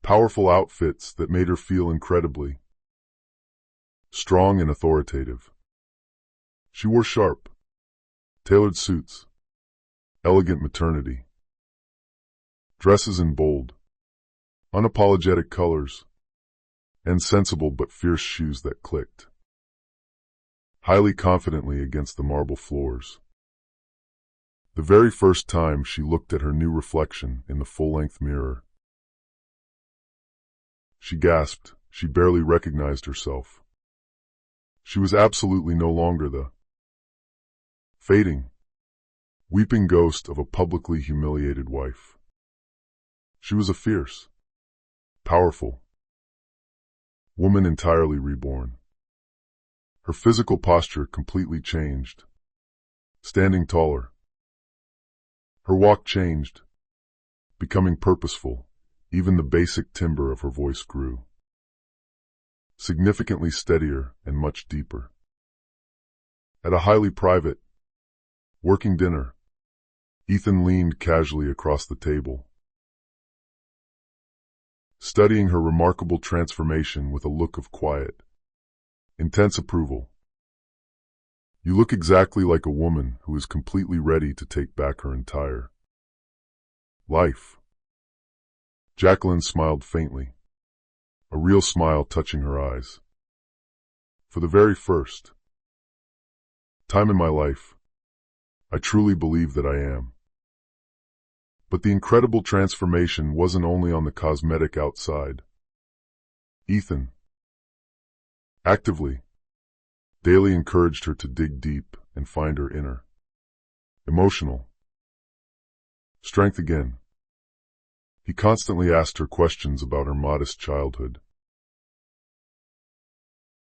powerful outfits that made her feel incredibly strong and authoritative. She wore sharp, tailored suits, elegant maternity dresses in bold, unapologetic colors, and sensible but fierce shoes that clicked highly confidently against the marble floors. The very first time she looked at her new reflection in the full-length mirror, she gasped. She barely recognized herself. She was absolutely no longer the fading, weeping ghost of a publicly humiliated wife. She was a fierce, powerful woman entirely reborn. Her physical posture completely changed, standing taller. Her walk changed, becoming purposeful. Even the basic timbre of her voice grew significantly steadier and much deeper. At a highly private, working dinner, Ethan leaned casually across the table, studying her remarkable transformation with a look of quiet, intense approval. "You look exactly like a woman who is completely ready to take back her entire life." Jacqueline smiled faintly, a real smile touching her eyes. "For the very first time in my life, I truly believe that I am." But the incredible transformation wasn't only on the cosmetic outside. Ethan actively, daily encouraged her to dig deep and find her inner emotional strength again. He constantly asked her questions about her modest childhood,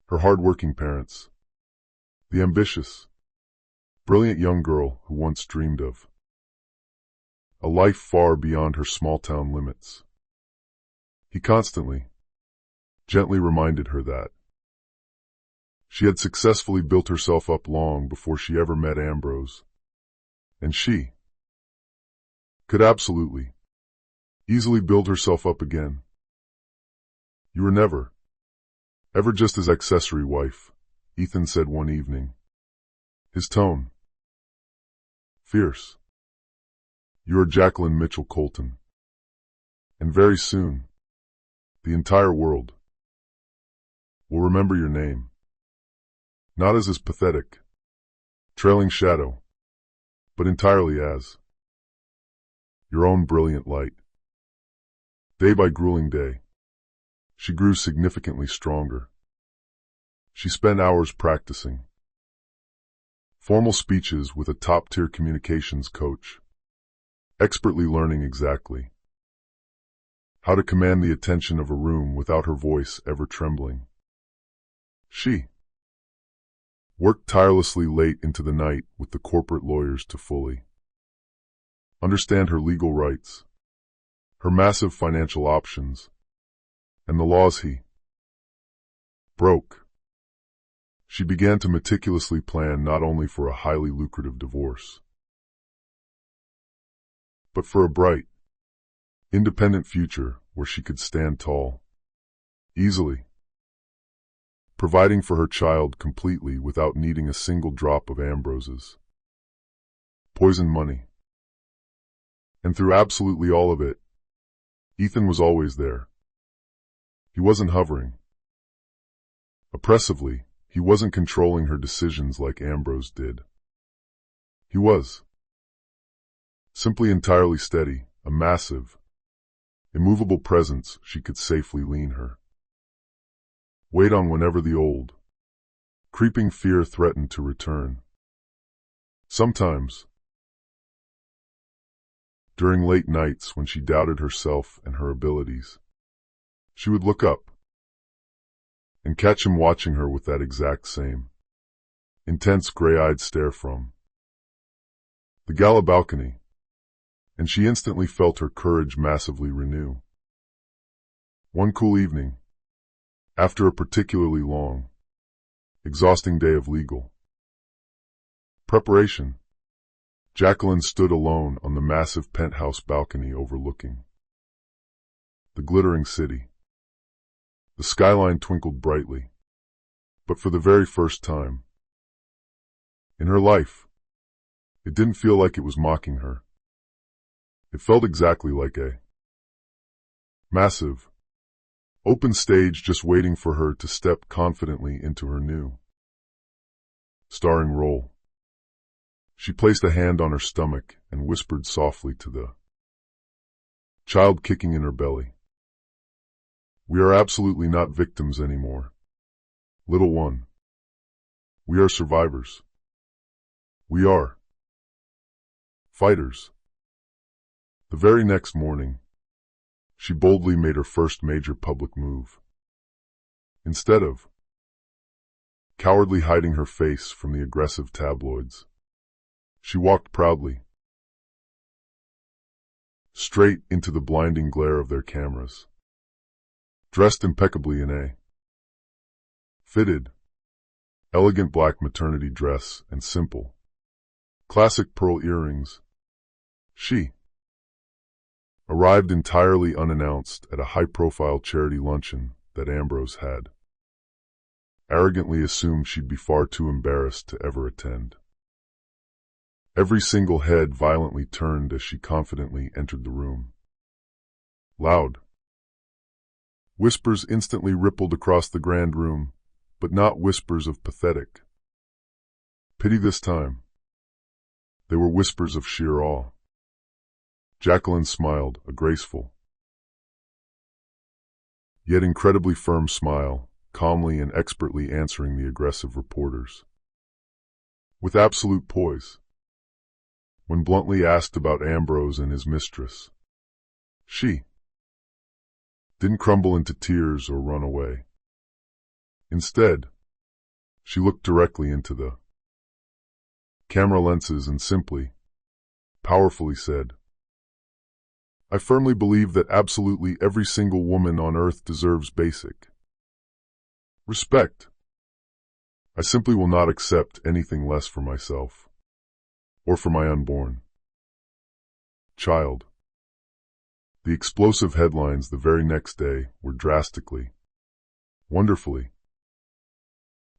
her hard-working parents, the ambitious, brilliant young girl who once dreamed of a life far beyond her small-town limits. He constantly, gently reminded her that she had successfully built herself up long before she ever met Ambrose, and she could absolutely easily build herself up again. You were never, ever just his accessory wife, Ethan said one evening. His tone fierce. You are Jacqueline Mitchell Colton. And very soon, the entire world will remember your name. Not as his pathetic, trailing shadow, but entirely as your own brilliant light. Day by grueling day, she grew significantly stronger. She spent hours practicing formal speeches with a top-tier communications coach, expertly learning exactly how to command the attention of a room without her voice ever trembling. She worked tirelessly late into the night with the corporate lawyers to fully understand her legal rights, her massive financial options, and the laws he broke. She began to meticulously plan not only for a highly lucrative divorce, but for a bright, independent future where she could stand tall, easily, providing for her child completely without needing a single drop of Ambrose's poison money. And through absolutely all of it, Ethan was always there. He wasn't hovering oppressively. He wasn't controlling her decisions like Ambrose did. He was simply entirely steady, a massive, immovable presence she could safely lean her weight on whenever the old, creeping fear threatened to return. Sometimes, during late nights when she doubted herself and her abilities, she would look up and catch him watching her with that exact same intense gray-eyed stare from the gala balcony, and she instantly felt her courage massively renew. One cool evening, after a particularly long, exhausting day of legal preparation, Jacqueline stood alone on the massive penthouse balcony overlooking the glittering city. The skyline twinkled brightly, but for the very first time in her life, it didn't feel like it was mocking her. It felt exactly like a massive, open stage just waiting for her to step confidently into her new starring role. She placed a hand on her stomach and whispered softly to the child kicking in her belly. We are absolutely not victims anymore, little one. We are survivors. We are fighters. The very next morning, she boldly made her first major public move. Instead of cowardly hiding her face from the aggressive tabloids, she walked proudly straight into the blinding glare of their cameras. Dressed impeccably in a fitted, elegant black maternity dress and simple, classic pearl earrings, she arrived entirely unannounced at a high-profile charity luncheon that Ambrose had arrogantly assumed she'd be far too embarrassed to ever attend. Every single head violently turned as she confidently entered the room. Loud whispers instantly rippled across the grand room, but not whispers of pathetic pity this time. They were whispers of sheer awe. Jacqueline smiled, a graceful, yet incredibly firm smile, calmly and expertly answering the aggressive reporters. With absolute poise. When bluntly asked about Ambrose and his mistress, she didn't crumble into tears or run away. Instead, she looked directly into the camera lenses and simply, powerfully said, I firmly believe that absolutely every single woman on earth deserves basic respect. I simply will not accept anything less for myself or for my unborn child. The explosive headlines the very next day were drastically, wonderfully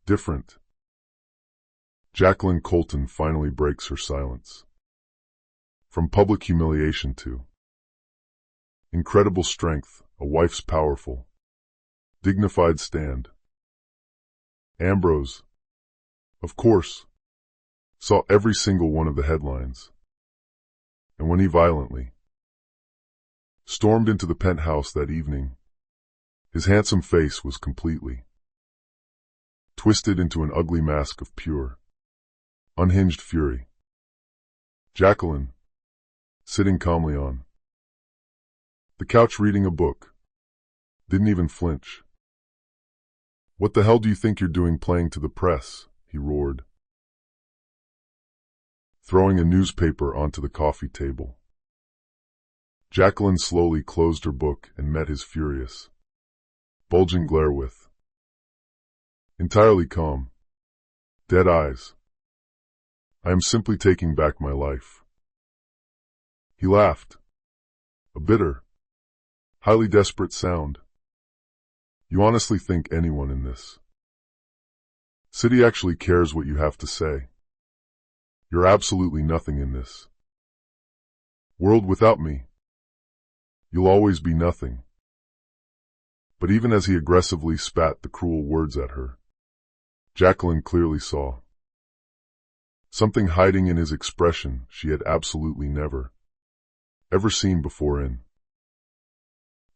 different. Jacqueline Colton finally breaks her silence. From public humiliation to incredible strength, a wife's powerful, dignified stand. Ambrose, of course, saw every single one of the headlines. And when he violently stormed into the penthouse that evening, his handsome face was completely twisted into an ugly mask of pure, unhinged fury. Jacqueline, sitting calmly on the couch reading a book, didn't even flinch. "What the hell do you think you're doing playing to the press?" he roared, throwing a newspaper onto the coffee table. Jacqueline slowly closed her book and met his furious, bulging glare with entirely calm, dead eyes. "I am simply taking back my life." He laughed, a bitter, highly desperate sound. "You honestly think anyone in this city actually cares what you have to say? You're absolutely nothing in this world without me. You'll always be nothing." But even as he aggressively spat the cruel words at her, Jacqueline clearly saw something hiding in his expression she had absolutely never, ever seen before in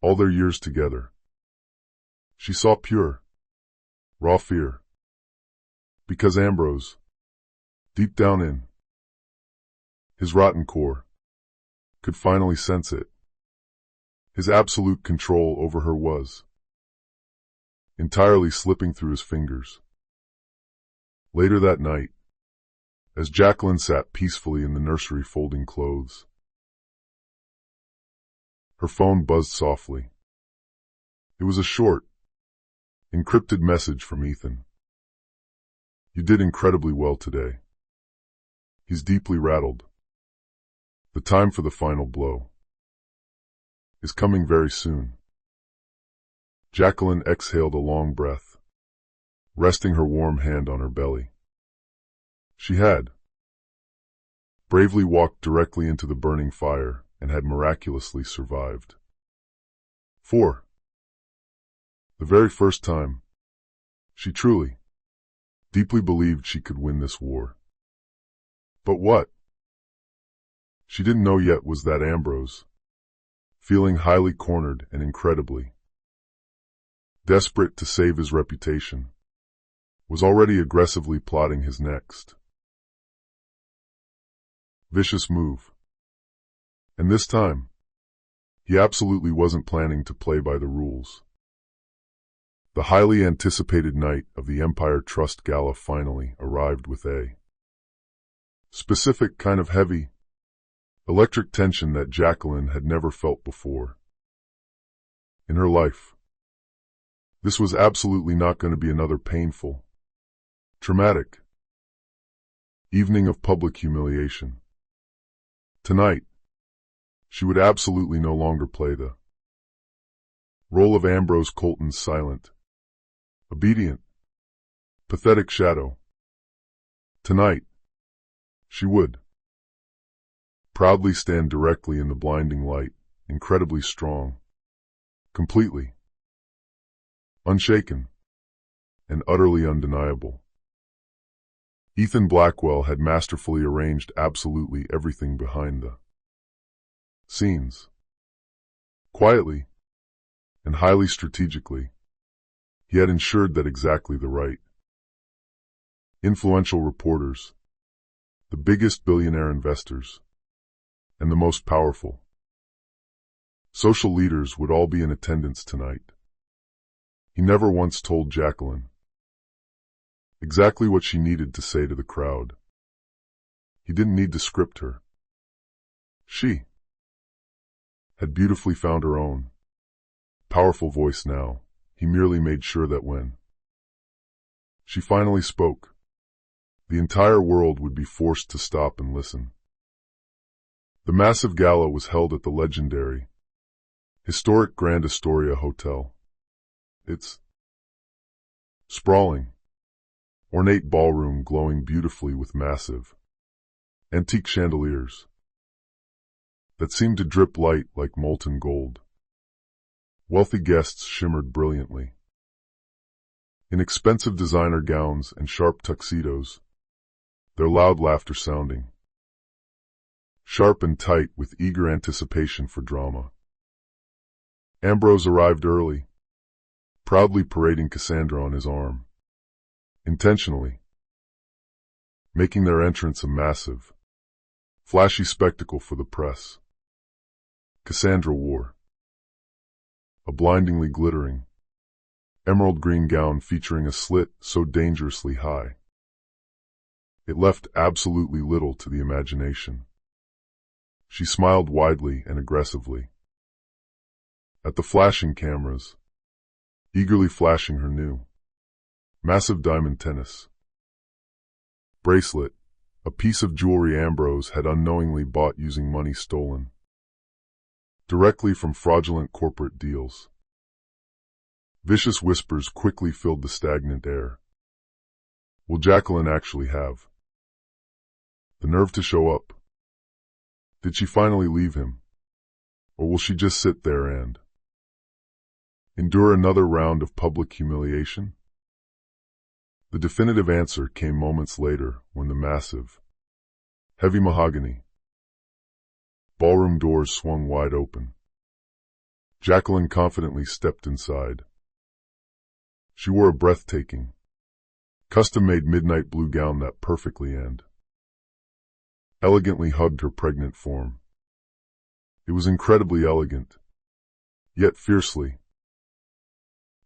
all their years together. She saw pure, raw fear. Because Ambrose, deep down in his rotten core, could finally sense it. His absolute control over her was entirely slipping through his fingers. Later that night, as Jacqueline sat peacefully in the nursery folding clothes, her phone buzzed softly. It was a short, encrypted message from Ethan. "You did incredibly well today." He's deeply rattled. The time for the final blow is coming very soon. Jacqueline exhaled a long breath, resting her warm hand on her belly. She had bravely walked directly into the burning fire and had miraculously survived. For the very first time, she truly, deeply believed she could win this war. But what she didn't know yet was that Ambrose, feeling highly cornered and incredibly desperate to save his reputation, was already aggressively plotting his next vicious move. And this time, he absolutely wasn't planning to play by the rules. The highly anticipated night of the Empire Trust Gala finally arrived with a specific kind of heavy, electric tension that Jacqueline had never felt before in her life. This was absolutely not going to be another painful, traumatic evening of public humiliation. Tonight, she would absolutely no longer play the role of Ambrose Colton's silent, obedient, pathetic shadow. Tonight, she would proudly stand directly in the blinding light, incredibly strong, completely unshaken, and utterly undeniable. Ethan Blackwell had masterfully arranged absolutely everything behind the scenes. Quietly and highly strategically, he had ensured that exactly the right influential reporters, the biggest billionaire investors, and the most powerful social leaders would all be in attendance tonight. He never once told Jacqueline exactly what she needed to say to the crowd. He didn't need to script her. She had beautifully found her own powerful voice now. He merely made sure that when she finally spoke, the entire world would be forced to stop and listen. The massive gala was held at the legendary Historic Grand Astoria Hotel. Its sprawling, ornate ballroom glowing beautifully with massive, antique chandeliers that seemed to drip light like molten gold. Wealthy guests shimmered brilliantly in expensive designer gowns and sharp tuxedos, their loud laughter sounding sharp and tight with eager anticipation for drama. Ambrose arrived early, proudly parading Cassandra on his arm, intentionally making their entrance a massive, flashy spectacle for the press. Cassandra wore a blindingly glittering, emerald green gown featuring a slit so dangerously high it left absolutely little to the imagination. She smiled widely and aggressively at the flashing cameras, eagerly flashing her new, massive diamond tennis bracelet, a piece of jewelry Ambrose had unknowingly bought using money stolen directly from fraudulent corporate deals. Vicious whispers quickly filled the stagnant air. Will Jacqueline actually have the nerve to show up? Did she finally leave him? Or will she just sit there and endure another round of public humiliation? The definitive answer came moments later when the massive, heavy mahogany ballroom doors swung wide open. Jacqueline confidently stepped inside. She wore a breathtaking, custom-made midnight blue gown that perfectly and elegantly hugged her pregnant form. It was incredibly elegant, yet fiercely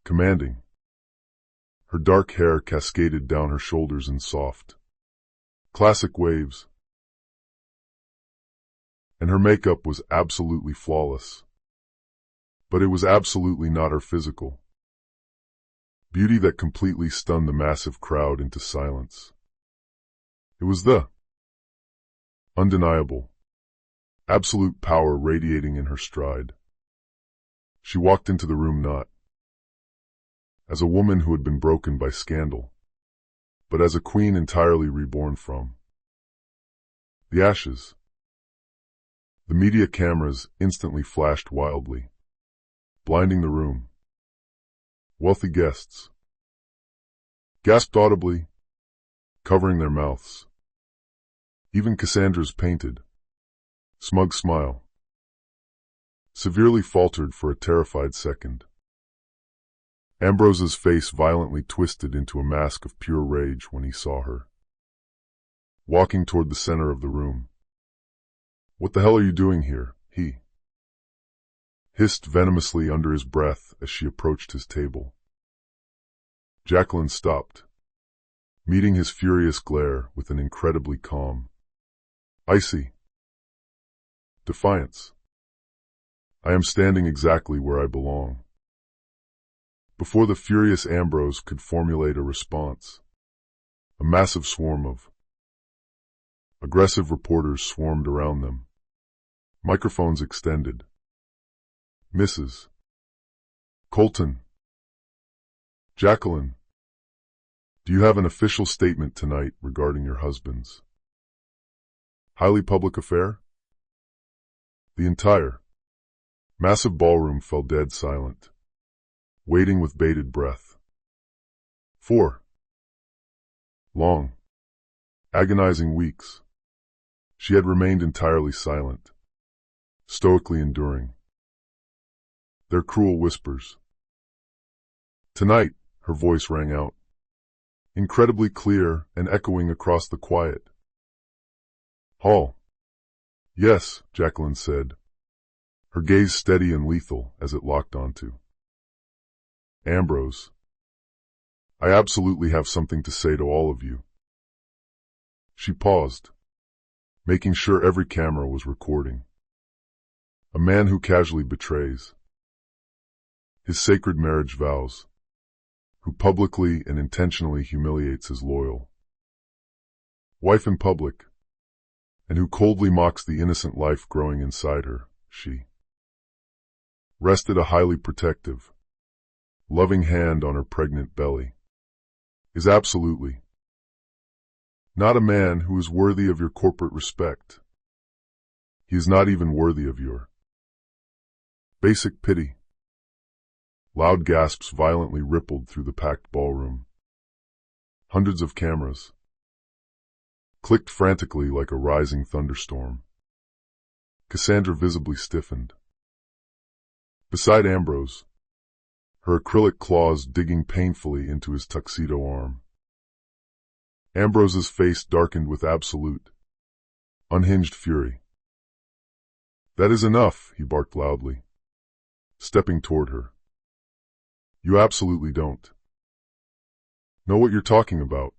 commanding. Her dark hair cascaded down her shoulders in soft, classic waves, and her makeup was absolutely flawless. But it was absolutely not her physical beauty that completely stunned the massive crowd into silence. It was the undeniable, absolute power radiating in her stride. She walked into the room not as a woman who had been broken by scandal, but as a queen entirely reborn from the ashes. The media cameras instantly flashed wildly, blinding the room. Wealthy guests gasped audibly, covering their mouths. Even Cassandra's painted, smug smile severely faltered for a terrified second. Ambrose's face violently twisted into a mask of pure rage when he saw her walking toward the center of the room. "What the hell are you doing here?" he hissed venomously under his breath as she approached his table. Jacqueline stopped, meeting his furious glare with an incredibly calm, icy defiance. "I am standing exactly where I belong." Before the furious Ambrose could formulate a response, a massive swarm of aggressive reporters swarmed around them, microphones extended. "Mrs. Colton, Jacqueline, do you have an official statement tonight regarding your husband's highly public affair?" The entire massive ballroom fell dead silent, waiting with bated breath. For long, agonizing weeks, she had remained entirely silent, stoically enduring their cruel whispers. Tonight, her voice rang out, incredibly clear and echoing across the quiet hall. "Yes," Jacqueline said, her gaze steady and lethal as it locked onto Ambrose. "I absolutely have something to say to all of you." She paused, making sure every camera was recording. "A man who casually betrays his sacred marriage vows, who publicly and intentionally humiliates his loyal wife in public, and who coldly mocks the innocent life growing inside her," she rested a highly protective, loving hand on her pregnant belly. Is absolutely not a man who is worthy of your corporate respect. He is not even worthy of your basic pity. Loud gasps violently rippled through the packed ballroom. Hundreds of cameras clicked frantically like a rising thunderstorm. Cassandra visibly stiffened. Beside Ambrose, her acrylic claws digging painfully into his tuxedo arm. Ambrose's face darkened with absolute, unhinged fury. That is enough, he barked loudly, stepping toward her. You absolutely don't know what you're talking about.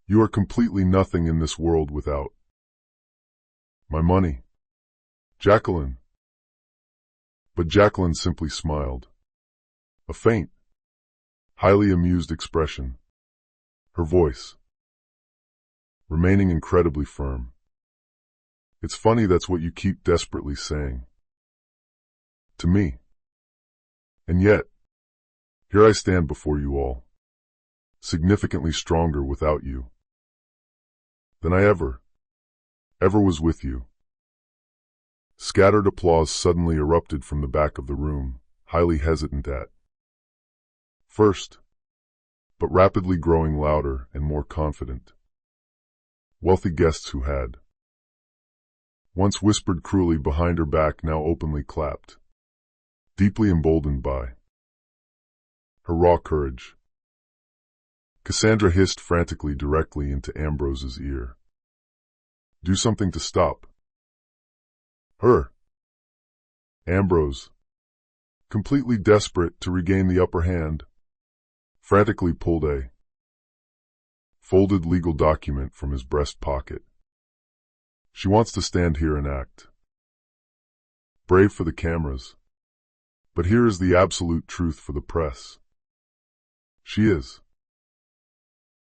You are completely nothing in this world without my money. Jacqueline. But Jacqueline simply smiled. A faint, highly amused expression. Her voice remaining incredibly firm. It's funny that's what you keep desperately saying to me. And yet, here I stand before you all, significantly stronger without you than I ever was with you. Scattered applause suddenly erupted from the back of the room, highly hesitant at first, but rapidly growing louder and more confident. Wealthy guests who had once whispered cruelly behind her back now openly clapped, deeply emboldened by her raw courage. Cassandra hissed frantically directly into Ambrose's ear. Do something to stop her. Ambrose, completely desperate to regain the upper hand, frantically pulled a folded legal document from his breast pocket. She wants to stand here and act brave for the cameras, but here is the absolute truth for the press. She is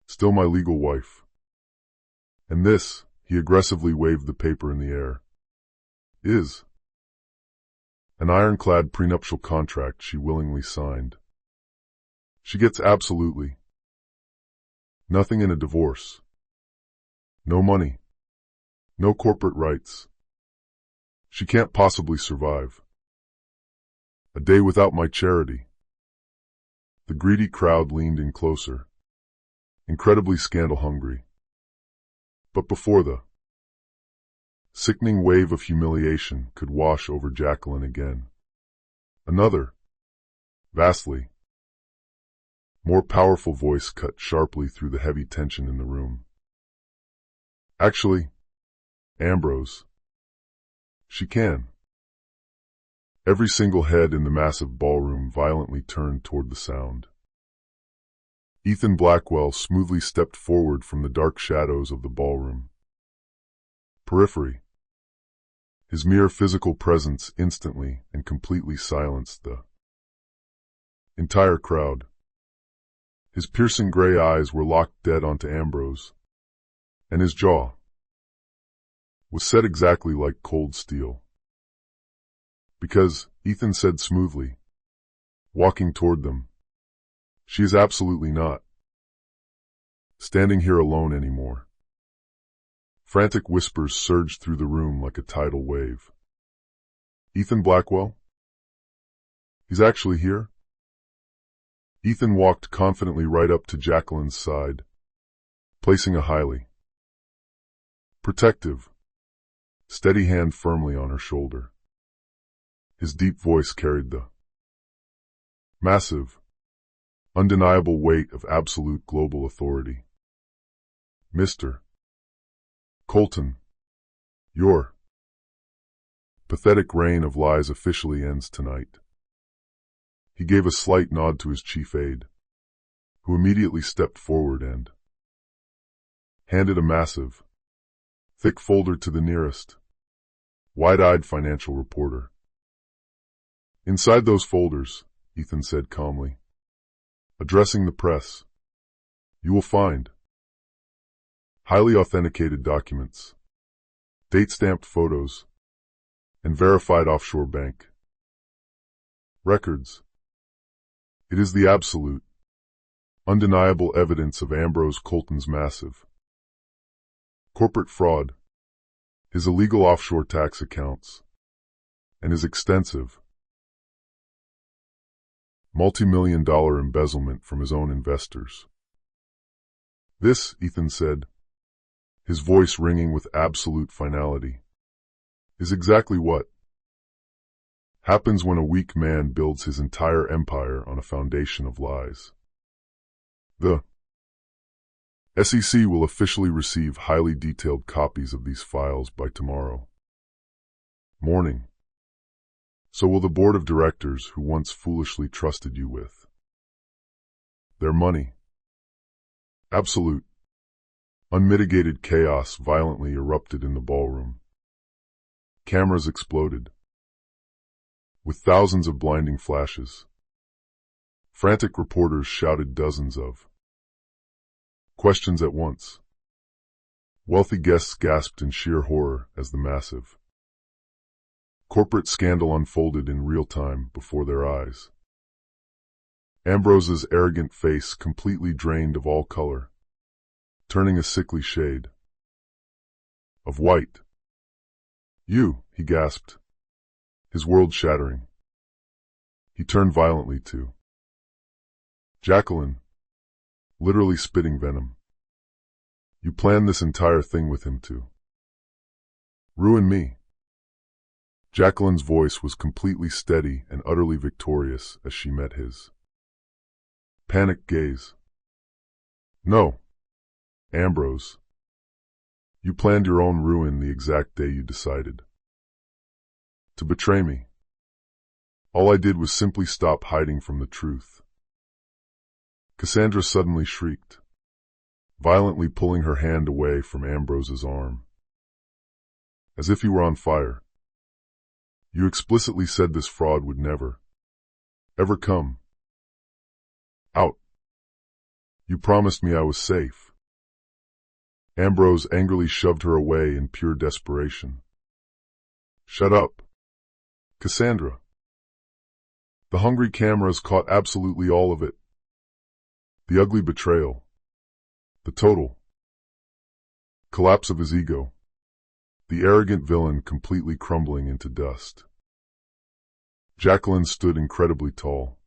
still my legal wife. And this, he aggressively waved the paper in the air, is an ironclad prenuptial contract she willingly signed. She gets absolutely nothing in a divorce. No money. No corporate rights. She can't possibly survive a day without my charity. The greedy crowd leaned in closer, incredibly scandal-hungry. But before the sickening wave of humiliation could wash over Jacqueline again, another, vastly more powerful voice cut sharply through the heavy tension in the room. Actually, Ambrose, she can. Every single head in the massive ballroom violently turned toward the sound. Ethan Blackwell smoothly stepped forward from the dark shadows of the ballroom periphery. His mere physical presence instantly and completely silenced the entire crowd. His piercing gray eyes were locked dead onto Ambrose, and his jaw was set exactly like cold steel. Because, Ethan said smoothly, walking toward them, she is absolutely not standing here alone anymore. Frantic whispers surged through the room like a tidal wave. Ethan Blackwell? He's actually here? Ethan walked confidently right up to Jacqueline's side, placing a highly protective, steady hand firmly on her shoulder. His deep voice carried the massive, undeniable weight of absolute global authority. Mr. Colton, your pathetic reign of lies officially ends tonight. He gave a slight nod to his chief aide, who immediately stepped forward and handed a massive, thick folder to the nearest, wide-eyed financial reporter. Inside those folders, Ethan said calmly, addressing the press, you will find highly authenticated documents, date-stamped photos, and verified offshore bank records. It is the absolute, undeniable evidence of Ambrose Colton's massive corporate fraud, his illegal offshore tax accounts, and his extensive multi-million-dollar embezzlement from his own investors. This, Ethan said, his voice ringing with absolute finality, is exactly what happens when a weak man builds his entire empire on a foundation of lies. The SEC will officially receive highly detailed copies of these files by tomorrow morning. So will the board of directors who once foolishly trusted you with their money. Absolute, unmitigated chaos violently erupted in the ballroom. Cameras exploded with thousands of blinding flashes. Frantic reporters shouted dozens of questions at once. Wealthy guests gasped in sheer horror as the massive corporate scandal unfolded in real time before their eyes. Ambrose's arrogant face completely drained of all color, turning a sickly shade of white. "You," he gasped, his world shattering. He turned violently to Jacqueline, literally spitting venom. "You planned this entire thing with him to ruin me." Jacqueline's voice was completely steady and utterly victorious as she met his panicked gaze. "No, Ambrose. You planned your own ruin the exact day you decided to betray me. All I did was simply stop hiding from the truth." Cassandra suddenly shrieked, violently pulling her hand away from Ambrose's arm, as if he were on fire. "You explicitly said this fraud would never, ever come out. You promised me I was safe." Ambrose angrily shoved her away in pure desperation. "Shut up, Cassandra. The hungry cameras caught absolutely all of it. The ugly betrayal. The total collapse of his ego. The arrogant villain completely crumbling into dust." Jacqueline stood incredibly tall,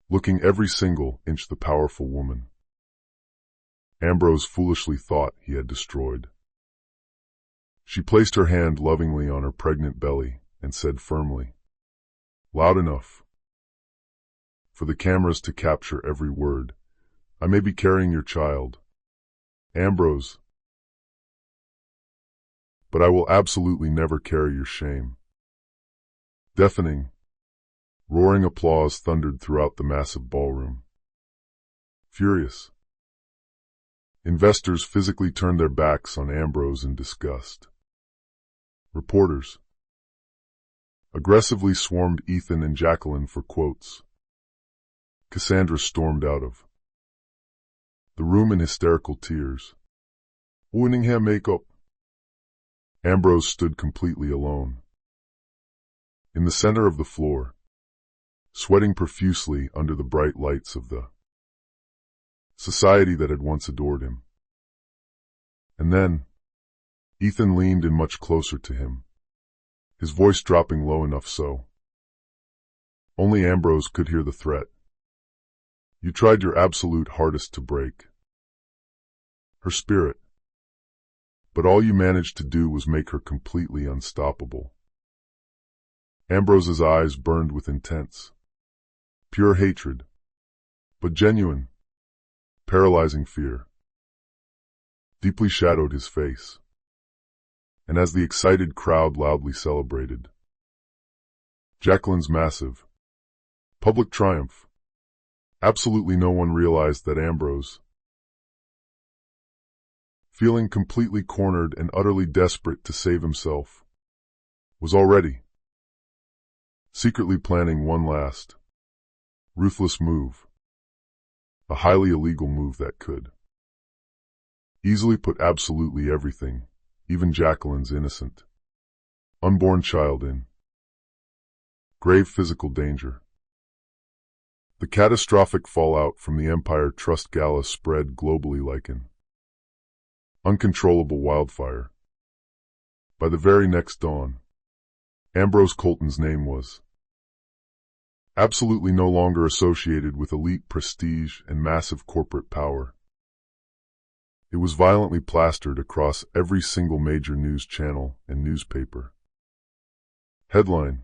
looking every single inch the powerful woman Ambrose foolishly thought he had destroyed. She placed her hand lovingly on her pregnant belly and said firmly, "Loud enough for the cameras to capture every word. I may be carrying your child, Ambrose, but I will absolutely never carry your shame." Deafening, roaring applause thundered throughout the massive ballroom. Furious, investors physically turned their backs on Ambrose in disgust. Reporters aggressively swarmed Ethan and Jacqueline for quotes. Cassandra stormed out of the room in hysterical tears. "Winning hair makeup." Ambrose stood completely alone in the center of the floor, sweating profusely under the bright lights of the society that had once adored him. And then Ethan leaned in much closer to him, his voice dropping low enough so only Ambrose could hear the threat. "You tried your absolute hardest to break her spirit, but all you managed to do was make her completely unstoppable." Ambrose's eyes burned with intense, pure hatred, but genuine, paralyzing fear deeply shadowed his face. And as the excited crowd loudly celebrated Jacqueline's massive public triumph, absolutely no one realized that Ambrose, feeling completely cornered and utterly desperate to save himself, was already secretly planning one last, ruthless move, a highly illegal move that could easily put absolutely everything, even Jacqueline's innocent, unborn child, in grave physical danger. The catastrophic fallout from the Empire Trust Gala spread globally like an uncontrollable wildfire. By the very next dawn, Ambrose Colton's name was absolutely no longer associated with elite prestige and massive corporate power. It was violently plastered across every single major news channel and newspaper. Headline: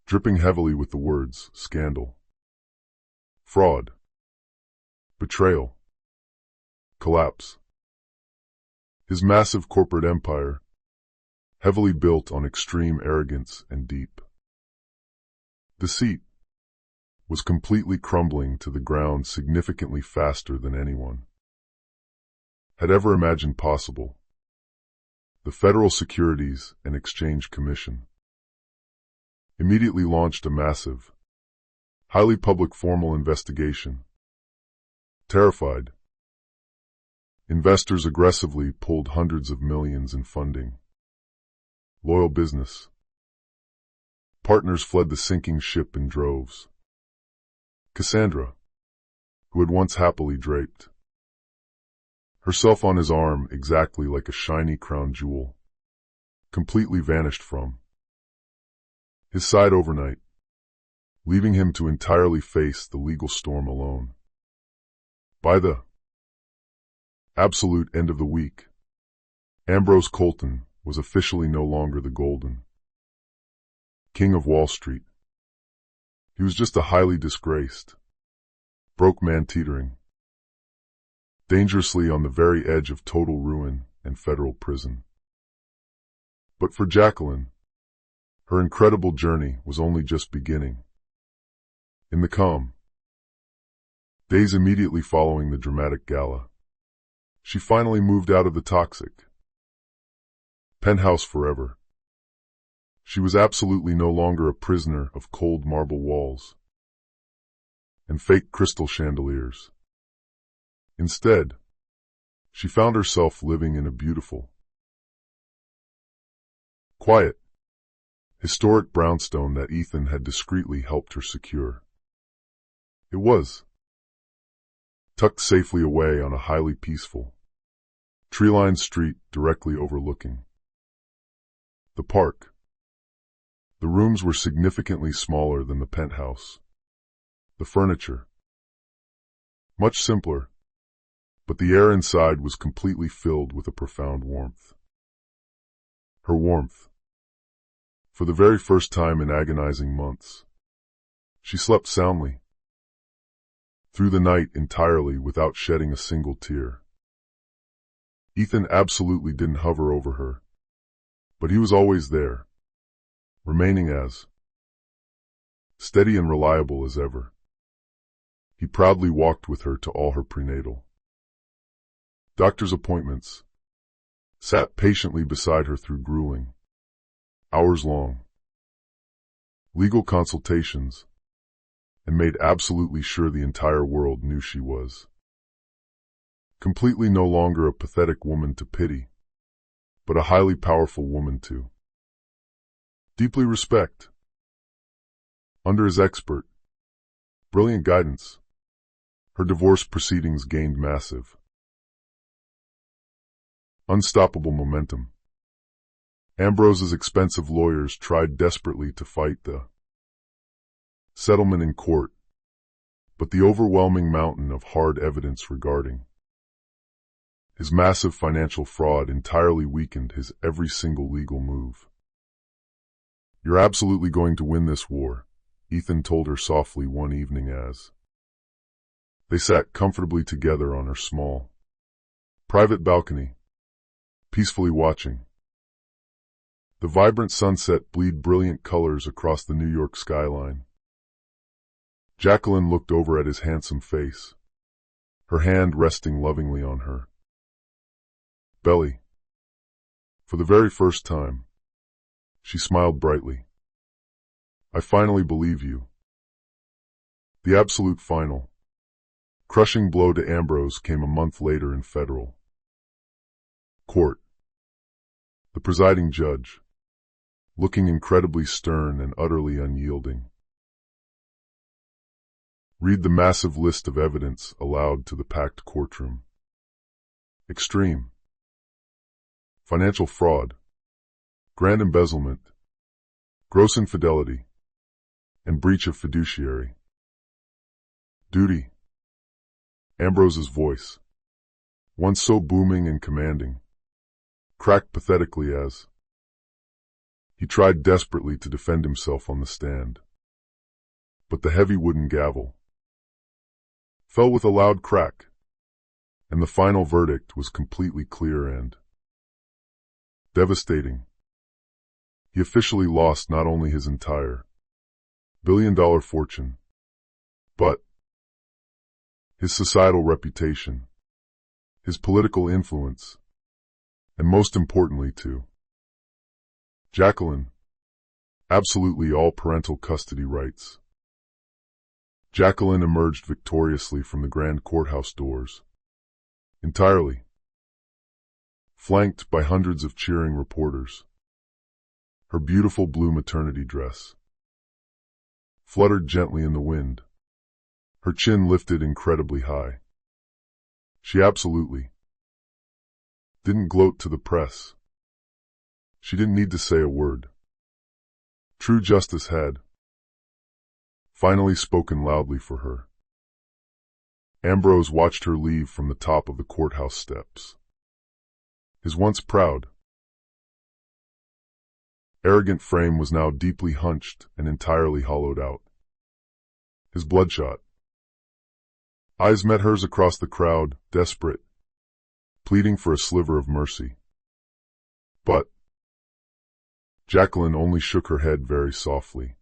dripping heavily with the words scandal, fraud, betrayal, collapse. His massive corporate empire, heavily built on extreme arrogance and deep deceit, was completely crumbling to the ground significantly faster than anyone had ever imagined possible. The Federal Securities and Exchange Commission immediately launched a massive, highly public formal investigation. Terrified, investors aggressively pulled hundreds of millions in funding. Loyal business partners fled the sinking ship in droves. Cassandra, who had once happily draped herself on his arm exactly like a shiny crown jewel, completely vanished from his side overnight, leaving him to entirely face the legal storm alone. By the absolute end of the week, Ambrose Colton was officially no longer the golden king of Wall Street. He was just a highly disgraced, broke man teetering dangerously on the very edge of total ruin and federal prison. But for Jacqueline, her incredible journey was only just beginning. In the calm days immediately following the dramatic gala, she finally moved out of the toxic penthouse forever. She was absolutely no longer a prisoner of cold marble walls and fake crystal chandeliers. Instead, she found herself living in a beautiful, quiet, historic brownstone that Ethan had discreetly helped her secure. It was tucked safely away on a highly peaceful, tree-lined street directly overlooking the park. The rooms were significantly smaller than the penthouse. The furniture much simpler, but the air inside was completely filled with a profound warmth. Her warmth. For the very first time in agonizing months, she slept soundly through the night entirely without shedding a single tear. Ethan absolutely didn't hover over her, but he was always there, remaining as steady and reliable as ever. He proudly walked with her to all her prenatal doctor's appointments, sat patiently beside her through grueling, hours-long legal consultations, and made absolutely sure the entire world knew she was completely no longer a pathetic woman to pity, but a highly powerful woman to deeply respect. Under his expert, brilliant guidance, her divorce proceedings gained massive, unstoppable momentum. Ambrose's expensive lawyers tried desperately to fight the settlement in court, but the overwhelming mountain of hard evidence regarding his massive financial fraud entirely weakened his every single legal move. "You're absolutely going to win this war," Ethan told her softly one evening as they sat comfortably together on her small, private balcony, peacefully watching the vibrant sunset bleed brilliant colors across the New York skyline. Jacqueline looked over at his handsome face, her hand resting lovingly on her belly. For the very first time, she smiled brightly. "I finally believe you." The absolute final, crushing blow to Ambrose came a month later in federal court. The presiding judge, looking incredibly stern and utterly unyielding, Read the massive list of evidence aloud to the packed courtroom. Extreme. Financial fraud. Grand embezzlement. Gross infidelity. And breach of fiduciary duty. Ambrose's voice, once so booming and commanding, cracked pathetically as he tried desperately to defend himself on the stand. But the heavy wooden gavel fell with a loud crack, and the final verdict was completely clear and devastating. He officially lost not only his entire billion-dollar fortune, but his societal reputation, his political influence, and most importantly too, Jacqueline, absolutely all parental custody rights. Jacqueline emerged victoriously from the grand courthouse doors, entirely flanked by hundreds of cheering reporters. Her beautiful blue maternity dress fluttered gently in the wind, her chin lifted incredibly high. She absolutely didn't gloat to the press. She didn't need to say a word. True justice had finally spoken loudly for her. Ambrose watched her leave from the top of the courthouse steps. His once proud, arrogant frame was now deeply hunched and entirely hollowed out. His bloodshot eyes met hers across the crowd, desperate, pleading for a sliver of mercy. But Jacqueline only shook her head very softly.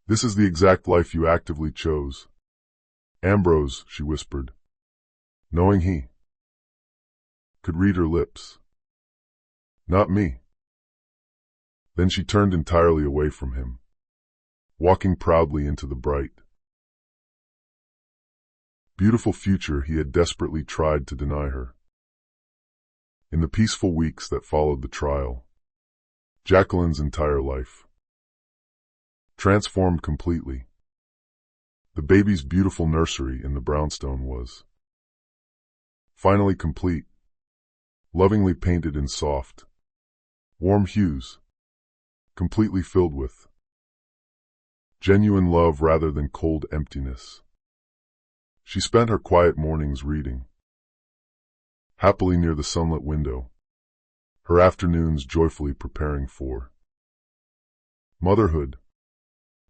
"This is the exact life you actively chose, Ambrose," she whispered, knowing he could read her lips. "Not me." Then she turned entirely away from him, walking proudly into the bright, beautiful future he had desperately tried to deny her. In the peaceful weeks that followed the trial, Jacqueline's entire life transformed completely. The baby's beautiful nursery in the brownstone was finally complete, lovingly painted in soft, warm hues, completely filled with genuine love rather than cold emptiness. She spent her quiet mornings reading happily near the sunlit window, her afternoons joyfully preparing for motherhood,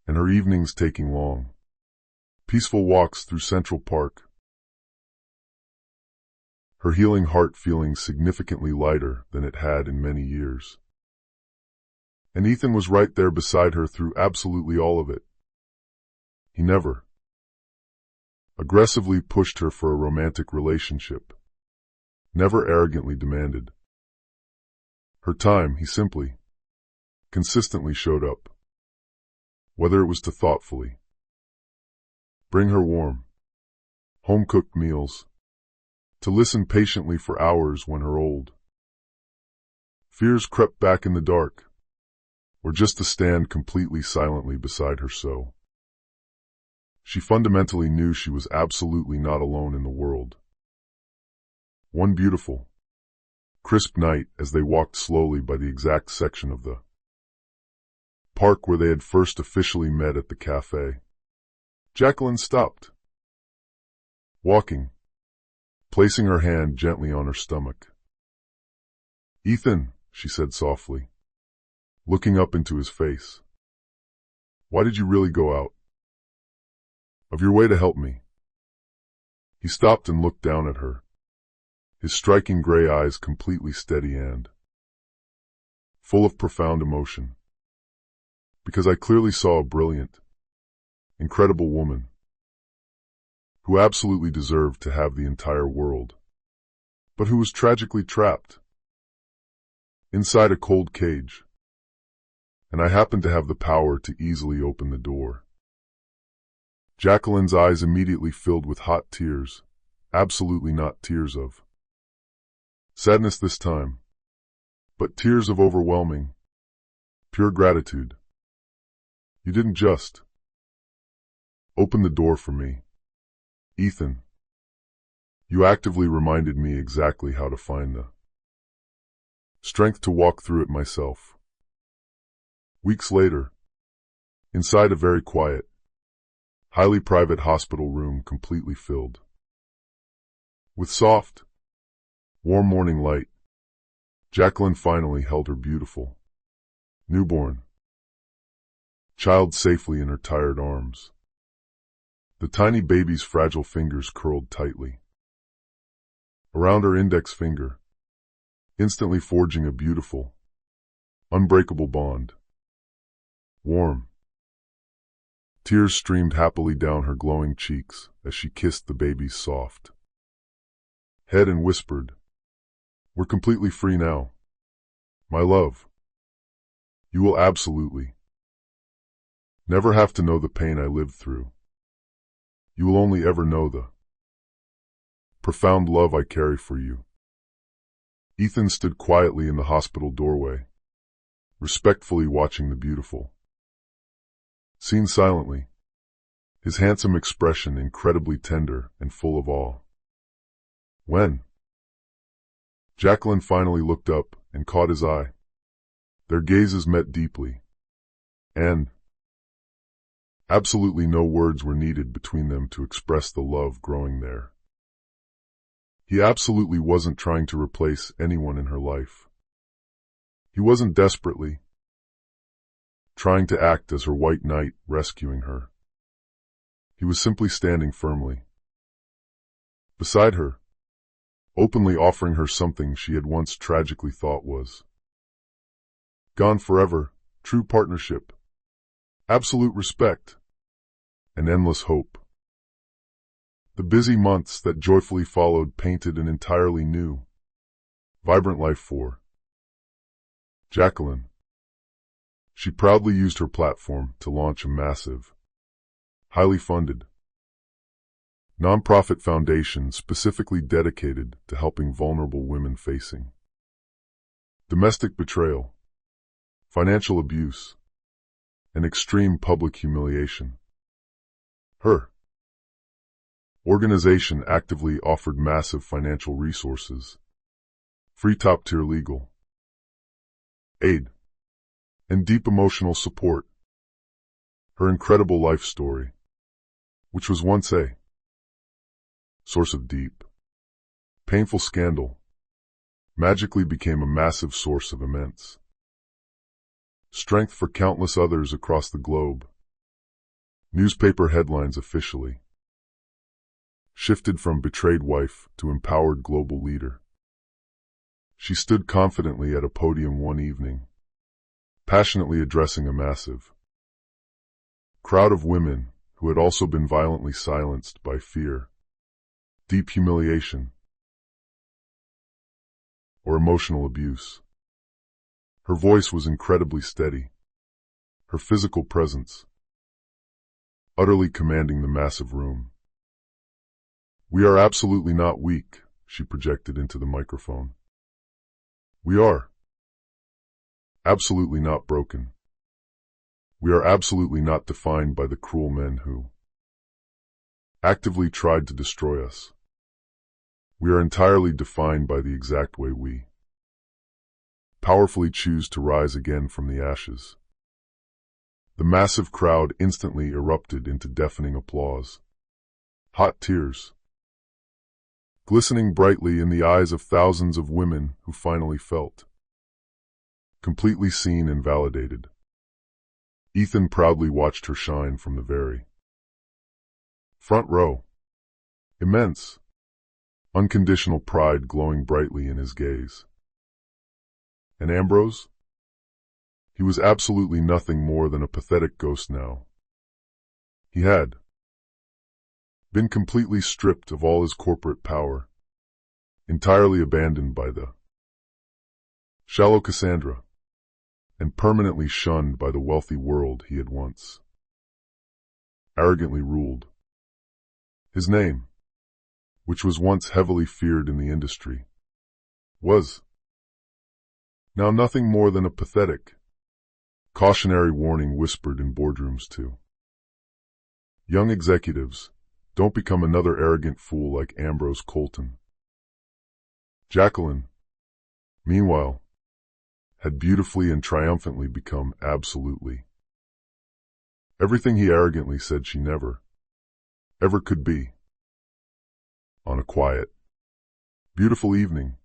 and her evenings taking long, peaceful walks through Central Park, her healing heart feeling significantly lighter than it had in many years. And Ethan was right there beside her through absolutely all of it. He never aggressively pushed her for a romantic relationship, never arrogantly demanded her time. He simply, consistently showed up, whether it was to thoughtfully bring her warm, home-cooked meals, to listen patiently for hours when her old fears crept back in the dark, or just to stand completely silently beside her. So she fundamentally knew she was absolutely not alone in the world. One beautiful, crisp night, as they walked slowly by the exact section of the park where they had first officially met at the cafe, Jacqueline stopped, walking, placing her hand gently on her stomach. "Ethan," she said softly, looking up into his face, "why did you really go out of your way to help me?" He stopped and looked down at her, his striking gray eyes completely steady and full of profound emotion. "Because I clearly saw a brilliant, incredible woman who absolutely deserved to have the entire world, but who was tragically trapped inside a cold cage, and I happened to have the power to easily open the door." Jacqueline's eyes immediately filled with hot tears, absolutely not tears of sadness this time, but tears of overwhelming, pure gratitude. "You didn't just Open the door for me. Ethan, you actively reminded me exactly how to find the strength to walk through it myself. Weeks later, inside a very quiet, highly private hospital room completely filled with soft, warm morning light, Jacqueline finally held her beautiful, newborn child safely in her tired arms. The tiny baby's fragile fingers curled tightly around her index finger, instantly forging a beautiful, unbreakable bond. Warm tears streamed happily down her glowing cheeks as she kissed the baby's soft head and whispered, "We're completely free now. My love, you will absolutely never have to know the pain I lived through. You will only ever know the profound love I carry for you." Ethan stood quietly in the hospital doorway, respectfully watching the beautiful scene silently, his handsome expression incredibly tender and full of awe. When Jacqueline finally looked up and caught his eye, their gazes met deeply, and absolutely no words were needed between them to express the love growing there. He absolutely wasn't trying to replace anyone in her life. He wasn't desperately trying to act as her white knight rescuing her. He was simply standing firmly beside her, openly offering her something she had once tragically thought was gone forever: true partnership, absolute respect, and endless hope. The busy months that joyfully followed painted an entirely new, vibrant life for Jacqueline. She proudly used her platform to launch a massive, highly funded, nonprofit foundation specifically dedicated to helping vulnerable women facing domestic betrayal, financial abuse, and extreme public humiliation. Her organization actively offered massive financial resources, free top-tier legal aid, and deep emotional support. Her incredible life story, which was once a source of deep, painful scandal, magically became a massive source of immense strength for countless others across the globe. Newspaper headlines officially shifted from betrayed wife to empowered global leader. She stood confidently at a podium one evening, passionately addressing a massive crowd of women who had also been violently silenced by fear, deep humiliation, or emotional abuse. Her voice was incredibly steady, her physical presence utterly commanding the massive room. "We are absolutely not weak," she projected into the microphone. "We are absolutely not broken. We are absolutely not defined by the cruel men who actively tried to destroy us. We are entirely defined by the exact way we powerfully choose to rise again from the ashes." The massive crowd instantly erupted into deafening applause. Hot tears glistening brightly in the eyes of thousands of women who finally felt completely seen and validated. Ethan proudly watched her shine from the very front row, immense, unconditional pride glowing brightly in his gaze. And Ambrose? He was absolutely nothing more than a pathetic ghost now. He had been completely stripped of all his corporate power, entirely abandoned by the shallow Cassandra, and permanently shunned by the wealthy world he had once arrogantly ruled. His name, which was once heavily feared in the industry, was now nothing more than a pathetic, cautionary warning whispered in boardrooms to Young executives, don't become another arrogant fool like Ambrose Colton. Jacqueline, meanwhile, had beautifully and triumphantly become absolutely everything he arrogantly said she never, ever could be. On a quiet, beautiful evening,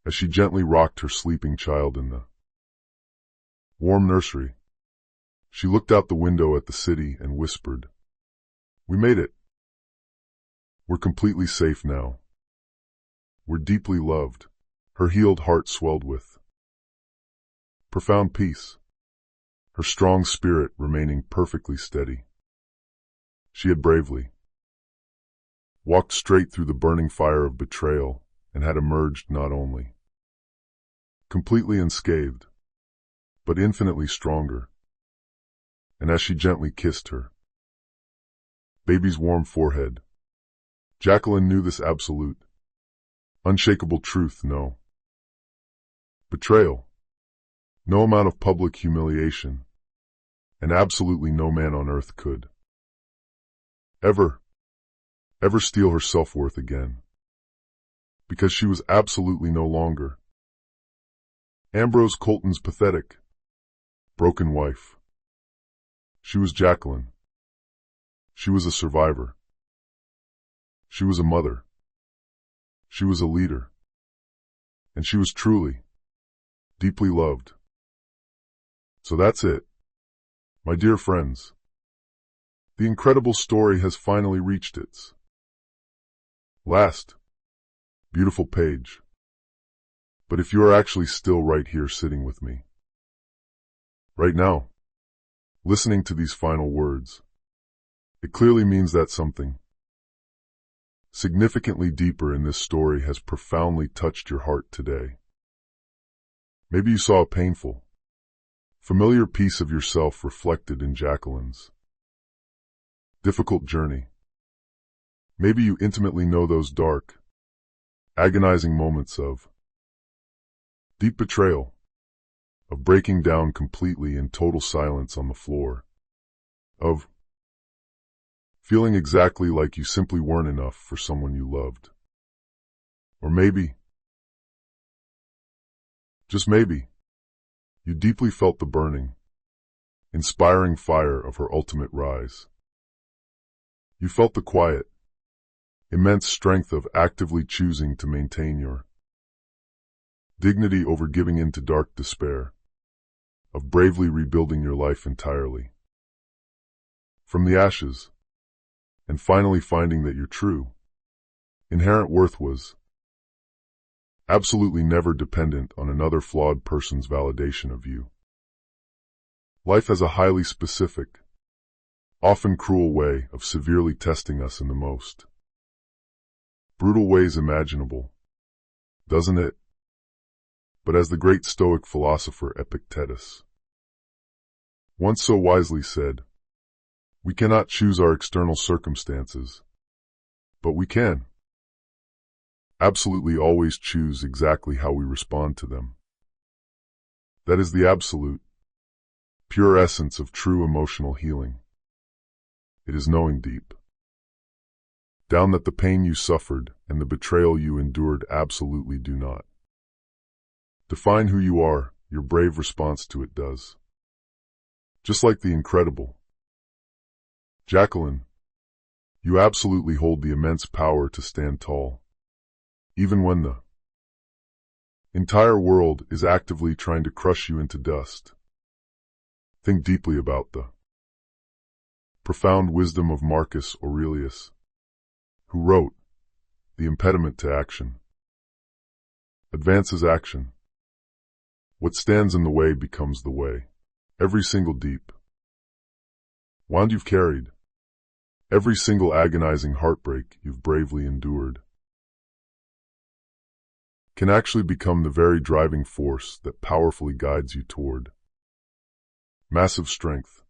as she gently rocked her sleeping child in the warm nursery, she looked out the window at the city and whispered, "We made it. We're completely safe now. We're deeply loved." Her healed heart swelled with profound peace, her strong spirit remaining perfectly steady. She had bravely walked straight through the burning fire of betrayal and had emerged not only completely unscathed, but infinitely stronger. And as she gently kissed her baby's warm forehead, Jacqueline knew this absolute, unshakable truth: no betrayal, no amount of public humiliation, and absolutely no man on earth could ever steal her self-worth again, because she was absolutely no longer Ambrose Colton's pathetic, broken wife. She was Jacqueline. She was a survivor. She was a mother. She was a leader. And she was truly, deeply loved. So that's it, my dear friends. The incredible story has finally reached its last beautiful page. But if you are actually still right here sitting with me, right now, listening to these final words, it clearly means that something significantly deeper in this story has profoundly touched your heart today. Maybe you saw a painful, familiar piece of yourself reflected in Jacqueline's difficult journey. Maybe you intimately know those dark, agonizing moments of deep betrayal, of breaking down completely in total silence on the floor, of feeling exactly like you simply weren't enough for someone you loved. Or maybe, just maybe, you deeply felt the burning, inspiring fire of her ultimate rise. You felt the quiet, immense strength of actively choosing to maintain your dignity over giving in to dark despair, of bravely rebuilding your life entirely from the ashes, and finally finding that your true, inherent worth was absolutely never dependent on another flawed person's validation of you. Life has a highly specific, often cruel way of severely testing us in the most brutal ways imaginable, doesn't it? But as the great Stoic philosopher Epictetus once so wisely said, we cannot choose our external circumstances, but we can absolutely always choose exactly how we respond to them. That is the absolute, pure essence of true emotional healing. It is knowing deep down that the pain you suffered and the betrayal you endured absolutely do not define who you are. Your brave response to it does. Just like the incredible Jacqueline, you absolutely hold the immense power to stand tall, even when the entire world is actively trying to crush you into dust. Think deeply about the profound wisdom of Marcus Aurelius, who wrote, "The impediment to action advances action. What stands in the way becomes the way." Every single deep wound you've carried, every single agonizing heartbreak you've bravely endured, can actually become the very driving force that powerfully guides you toward massive strength.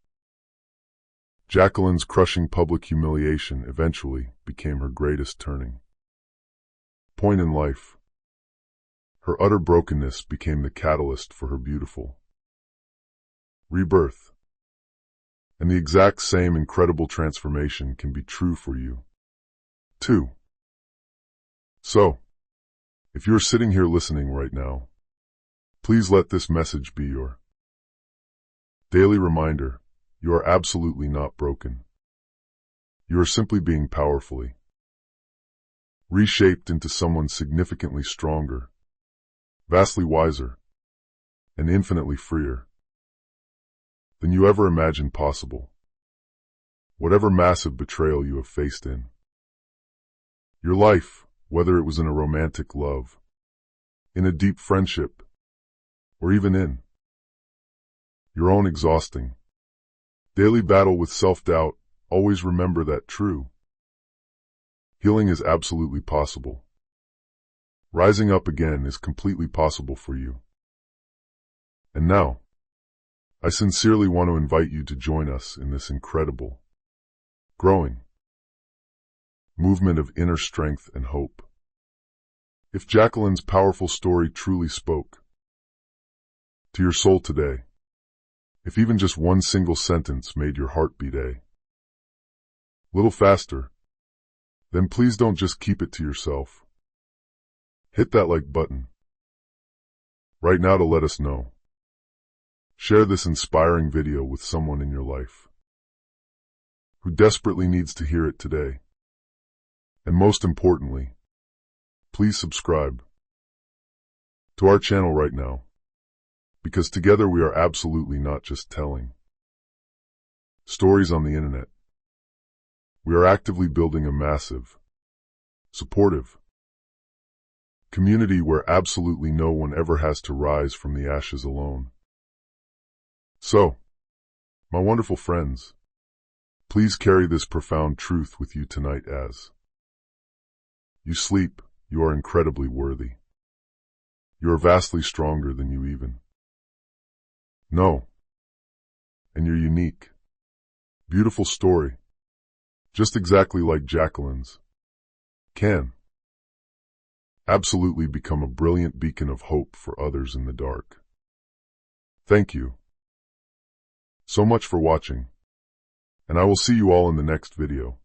Jacqueline's crushing public humiliation eventually became her greatest turning point in life. Her utter brokenness became the catalyst for her beautiful rebirth. And the exact same incredible transformation can be true for you, too. So, if you're sitting here listening right now, please let this message be your daily reminder. You are absolutely not broken. You are simply being powerfully reshaped into someone significantly stronger, vastly wiser, and infinitely freer than you ever imagined possible. Whatever massive betrayal you have faced in your life, whether it was in a romantic love, in a deep friendship, or even in your own exhausting daily battle with self-doubt, always remember that true healing is absolutely possible. Rising up again is completely possible for you. And now, I sincerely want to invite you to join us in this incredible, growing movement of inner strength and hope. If Jacqueline's powerful story truly spoke to your soul today, if even just one single sentence made your heart beat a little faster, then please don't just keep it to yourself. Hit that like button right now to let us know. Share this inspiring video with someone in your life who desperately needs to hear it today. And most importantly, please subscribe to our channel right now, because together we are absolutely not just telling stories on the internet. We are actively building a massive, supportive community where absolutely no one ever has to rise from the ashes alone. So, my wonderful friends, please carry this profound truth with you tonight as you sleep. You are incredibly worthy. You are vastly stronger than you even know. And your unique, beautiful story, just exactly like Jacqueline's, can absolutely become a brilliant beacon of hope for others in the dark. Thank you so much for watching, and I will see you all in the next video.